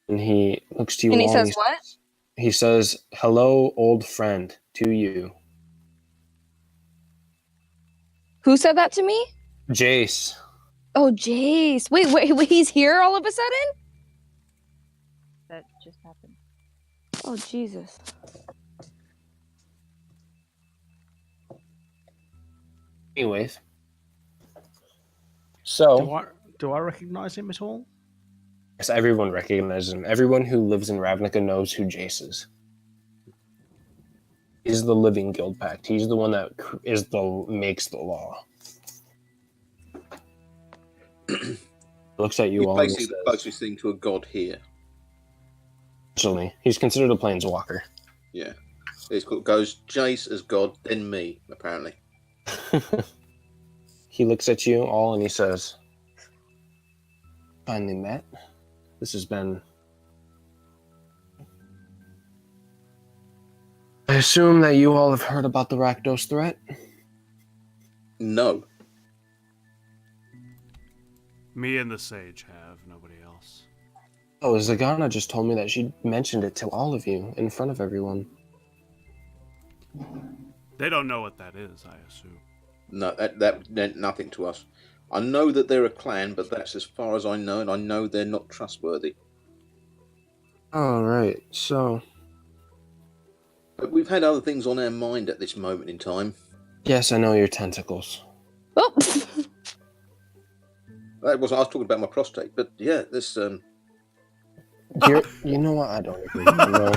and he looks to you And he all, says what? He says, "Hello, old friend," to you. Who said that to me? Jace. Oh, Jace. Wait, he's here all of a sudden? That just happened. Oh, Jesus. Anyways. So, Do I recognize him at all? yes, everyone recognizes him. Everyone who lives in Ravnica knows who Jace is. He's the living guild pact. He's the one that makes the law. Looks at you He's all and he basically the says, closest thing to a god here. actually, he's considered a planeswalker. Yeah. Goes Jace as god, then me, apparently. He looks at you all and he says, "Finally met. This has been..." I assume that you all have heard about the Rakdos threat? No. Me and the Sage have, nobody else. Oh, Zagana just told me that she mentioned it to all of you in front of everyone. They don't know what that is, I assume. No, that meant nothing to us. I know that they're a clan, but that's as far as I know, and I know they're not trustworthy. Alright, so... But we've had other things on our mind at this moment in time. Yes, I know your tentacles. Oh. I was talking about my prostate, but yeah, this You know what? I don't agree. No.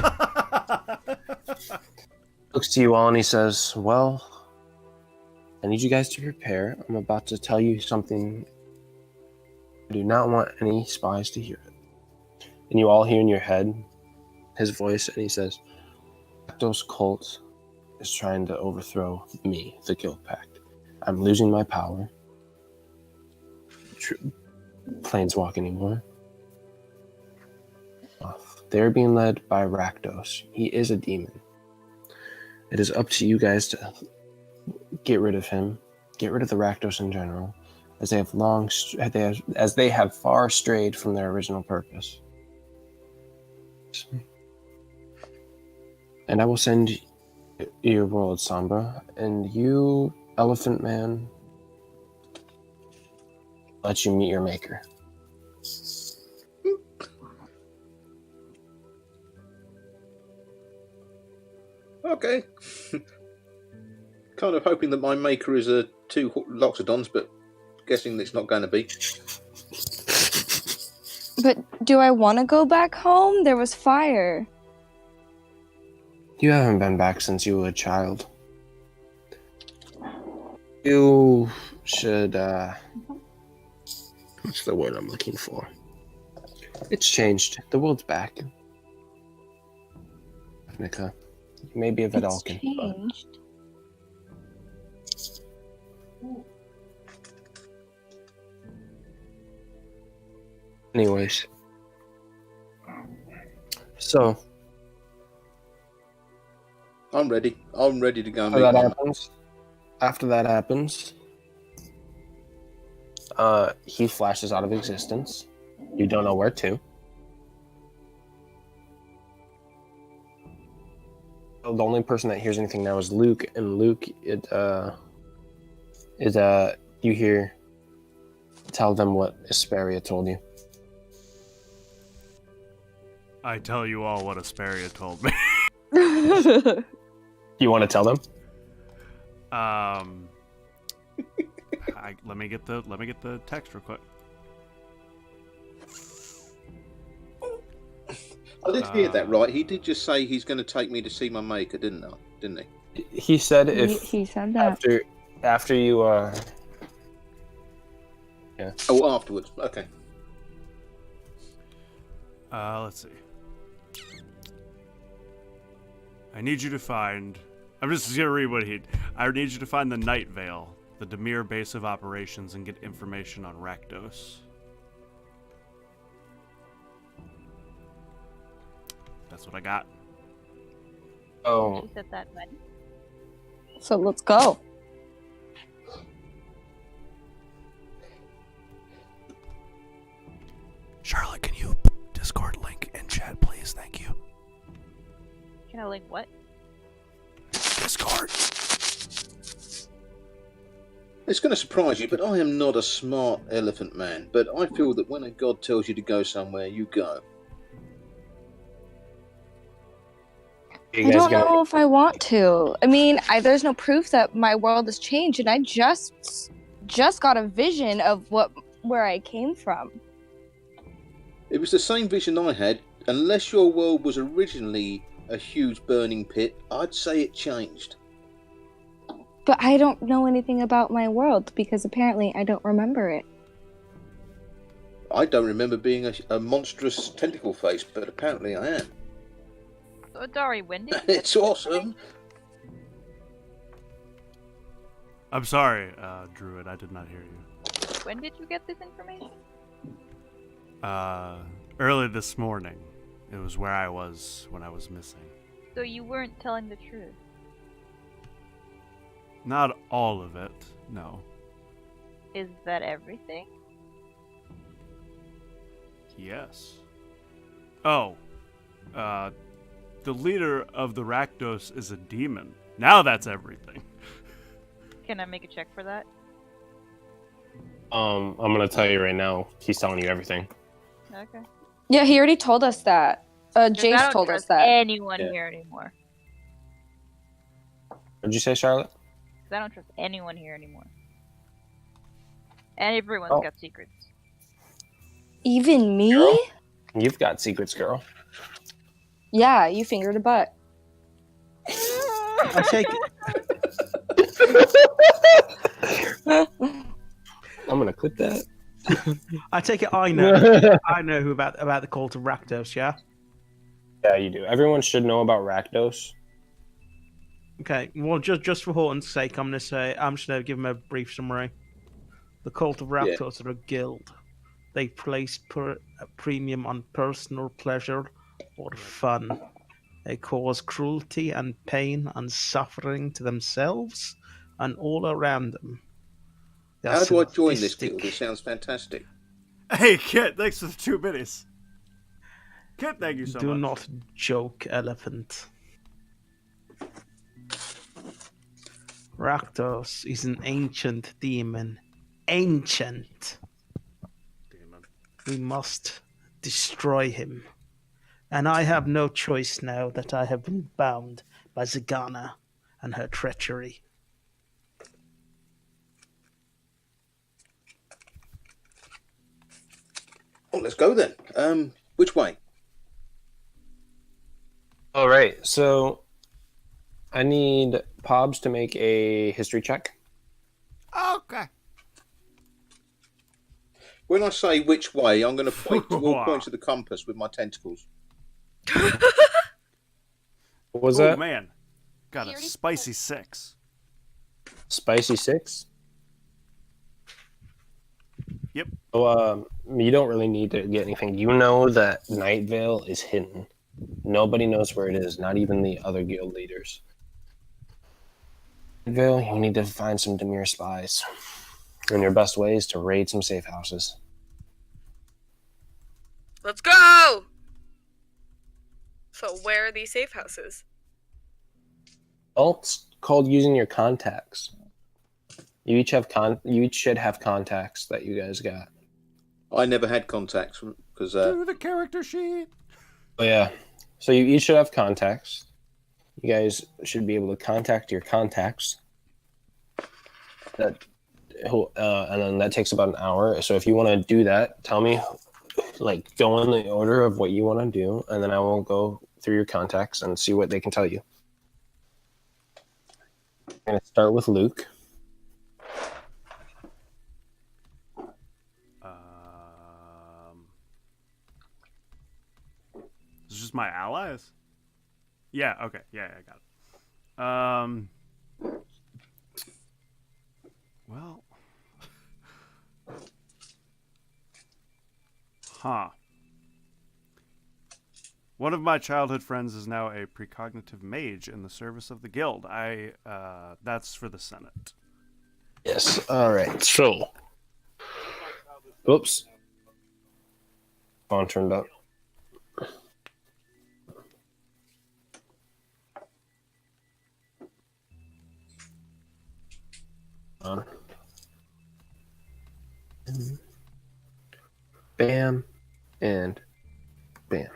Looks to you all and he says, "Well, I need you guys to prepare. I'm about to tell you something. I do not want any spies to hear it." And you all hear in your head his voice, and he says, "Rakdos cult is trying to overthrow me, the Guild Pact. I'm losing my power. Planeswalk anymore. They're being led by Rakdos. He is a demon. It is up to you guys to get rid of him, get rid of the Rakdos in general, as they have far strayed from their original purpose. And I will send your world, Sombra, and you, Elephant Man, let you meet your maker." Okay. Kind of hoping that my maker is a 2 Loxodons, but guessing it's not going to be. But do I want to go back home? There was fire. You haven't been back since you were a child. You should, what's the word I'm looking for? It's changed. The world's back. Ravnica. You may be a Vedalken, but... Changed. Anyways. So... I'm ready. I'm ready to go and After that happens, he flashes out of existence. You don't know where to. The only person that hears anything now is Luke, and Luke, you hear, tell them what Asperia told you. I tell you all what Asperia told me. You want to tell them? Let me get the text real quick. I did hear that right. He did just say he's going to take me to see my maker, didn't he? He said if he said that. after you yeah. Oh, afterwards. Okay. Let's see. I need you to find I'm just gonna read what he. I need you to find the Night Veil, the Demir base of operations, and get information on Rakdos. That's what I got. Oh, She said that when? So let's go. Charlotte, can you Discord link in chat, please? Thank you. Can I link what? Discord. It's going to surprise you, but I am not a smart elephant man. But I feel that when a god tells you to go somewhere, you go. I don't know if I want to. I mean, there's no proof that my world has changed, and I just got a vision of where I came from. It was the same vision I had. Unless your world was originally a huge burning pit, I'd say it changed. But I don't know anything about my world because apparently I don't remember it. I don't remember being a monstrous tentacle face, but apparently I am. So, Dari, when did you get It's this awesome. information? I'm sorry, Druid. I did not hear you. When did you get this information? Early this morning. It was where I was when I was missing. So you weren't telling the truth. Not all of it, no. Is that everything? Yes. Oh. The leader of the Rakdos is a demon. Now that's everything. Can I make a check for that? I'm gonna tell you right now. He's telling you everything. Okay. Yeah, he already told us that. 'Cause I Jace don't told us trust that. anyone Yeah. here anymore. What'd you say, Charlotte? 'Cause I don't trust anyone here anymore. And everyone's Oh. got secrets. Even me? Girl? You've got secrets, girl. Yeah, you fingered a butt. I take I'm gonna clip that. I take it I know who about the cult of Rakdos, yeah? Yeah, you do. Everyone should know about Rakdos. Okay, well, just for Horton's sake, I'm just gonna give him a brief summary. The cult of Rakdos are a guild. They place a premium on personal pleasure or fun. They cause cruelty and pain and suffering to themselves and all around them. They are How do I join this sadistic. guild? It sounds fantastic. Hey, Kit, thanks for the 2 minutes. Kit, thank you so Do much. not joke, elephant. Rakdos is an ancient demon. Ancient. Demon. We must destroy him. And I have no choice now that I have been bound by Zagana and her treachery. Oh, let's go then. Which way? All right. So I need Pobs to make a history check. Okay. When I say which way, I'm going to point to all points of the compass with my tentacles. What was Oh, that? man. Got a spicy 6. Spicy 6? Yep. So, you don't really need to get anything. You know that Night Veil is hidden. Nobody knows where it is, not even the other guild leaders. Night Veil, you need to find some Demir spies. And your best way is to raid some safe houses. Let's go! So where are these safe houses? Well, it's called using your contacts. You each should have contacts that you guys got. I never had contacts because Do the character sheet. But yeah, so you each should have contacts. You guys should be able to contact your contacts. And then that takes about an hour. So if you want to do that, tell me, like, go in the order of what you want to do, and then I will go through your contacts and see what they can tell you. I'm going to start with Luke. Is this just my allies? Yeah, okay. Yeah, I got it. Well. Huh. One of my childhood friends is now a precognitive mage in the service of the guild. That's for the Senate. Yes. All right. So, whoops. Phone turned up. On. Bam, and bam.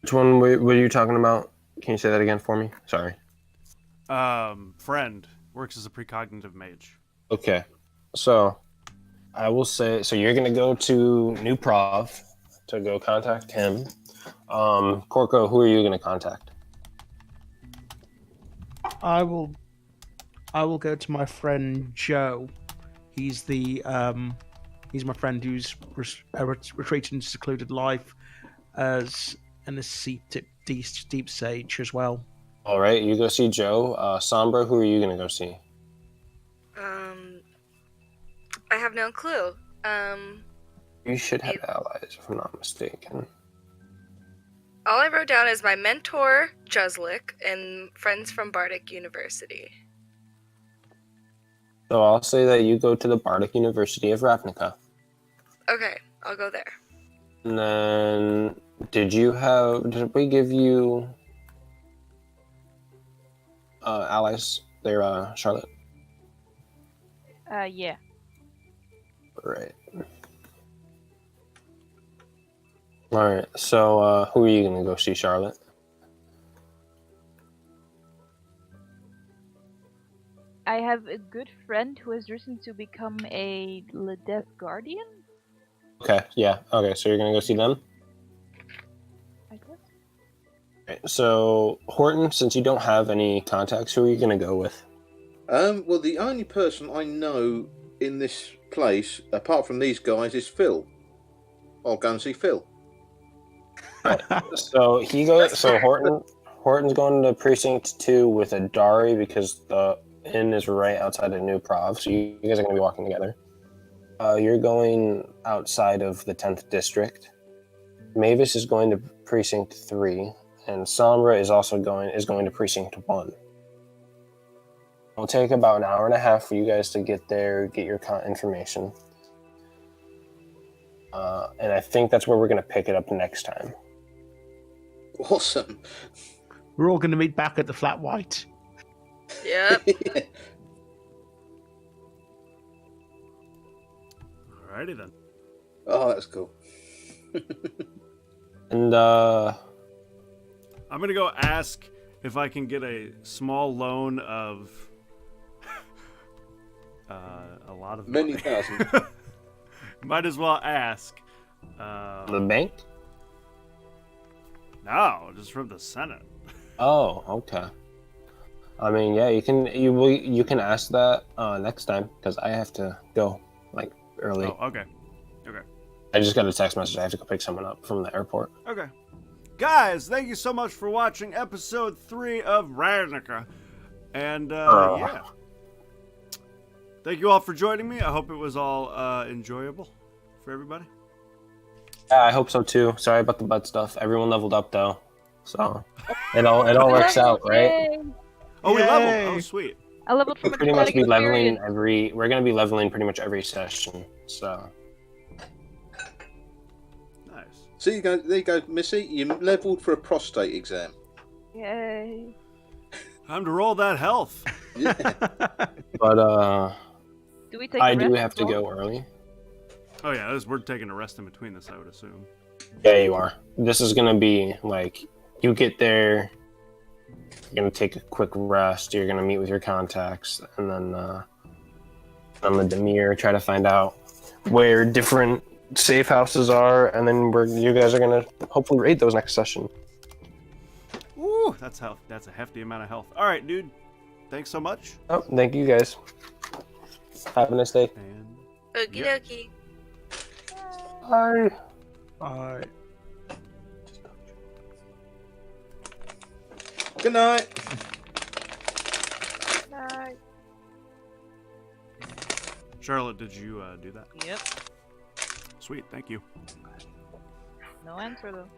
Which one were you talking about? Can you say that again for me? Sorry. Friend works as a precognitive mage. Okay. So, I will say, so you're going to go to New Prov to go contact him. Corco, who are you going to contact? I will go to my friend Joe. He's he's my friend who's retreating to secluded life as an deep sage as well. All right, you go see Joe. Sombra, who are you going to go see? I have no clue. You should have allies, if I'm not mistaken. All I wrote down is my mentor, Juzlik, and friends from Bardic University. So I'll say that you go to the Bardic University of Ravnica. Okay, I'll go there. And then, did we give you allies there, Charlotte? Yeah. Right. Alright, so who are you going to go see, Charlotte? I have a good friend who has risen to become a Ledeth Guardian, Okay, yeah. Okay, so you're going to go see them? I guess. Okay, so, Horton, since you don't have any contacts, who are you going to go with? Well, the only person I know in this place, apart from these guys, is Phil. I'll go and see Phil. So Horton's going to Precinct 2 with Adari because the inn is right outside of New Prov, so you guys are going to be walking together. You're going outside of the 10th District. Mavis is going to Precinct 3, and Sombra is also going to Precinct 1. It'll take about an hour and a half for you guys to get there, get your information. And I think that's where we're going to pick it up next time. Awesome. We're all going to meet back at the Flat White. Yep. Alrighty then. Oh, that's cool. And I'm gonna go ask if I can get a small loan of a lot of Many money. thousands. Might as well ask. the bank? No, just from the Senate. Oh, okay. I mean, yeah, you can ask that next time because I have to go early. Oh, okay. Okay. I just got a text message. I have to go pick someone up from the airport. Okay. Guys, thank you so much for watching episode 3 of Ravnica. And, yeah. Thank you all for joining me. I hope it was all enjoyable for everybody. Yeah, I hope so too. Sorry about the butt stuff. Everyone leveled up though, so it all works out, right? Yay! Oh, we Yay! leveled. Oh, sweet. I leveled from Pretty much be leveling experience. we're gonna be leveling pretty much every session. So Nice. So there you go, Missy. You leveled for a prostate exam. Yay. Time to roll that health. Yeah. but Do we take I a do rest have as to well? go early. Oh, yeah, we're taking a rest in between this, I would assume. Yeah, you are. This is gonna be you get there, you're gonna take a quick rest, you're gonna meet with your contacts, and then on the Demir try to find out where different safe houses are, and then you guys are gonna hopefully raid those next session. Ooh, that's health. That's a hefty amount of health. All right, dude. Thanks so much. Oh, thank you guys. Have a nice day. And Okie Yep. dokie. Bye. Alright. Good night. Night. Charlotte, did you do that? Yep. Sweet, thank you. No answer though.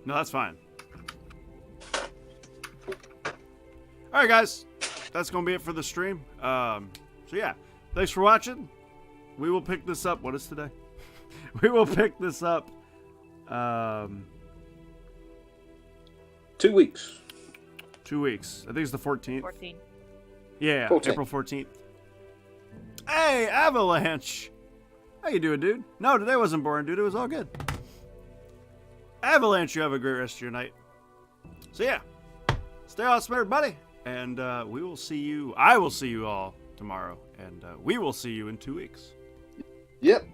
No, that's fine. All right, guys, that's gonna be it for the stream. So yeah, thanks for watching. We will pick this up. What is today? We will pick this up. 2 weeks. 2 weeks. I think it's the 14th. 14. Yeah, 14th. April 14th. Hey, Avalanche! How you doing, dude? No, today wasn't boring, dude. It was all good. Avalanche, you have a great rest of your night. So yeah, stay awesome, everybody. And we will see you. I will see you all tomorrow. And we will see you in 2 weeks. Yep.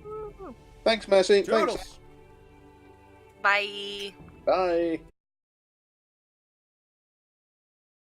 Thanks, Mercy. Toodles. Thanks. Bye. Bye.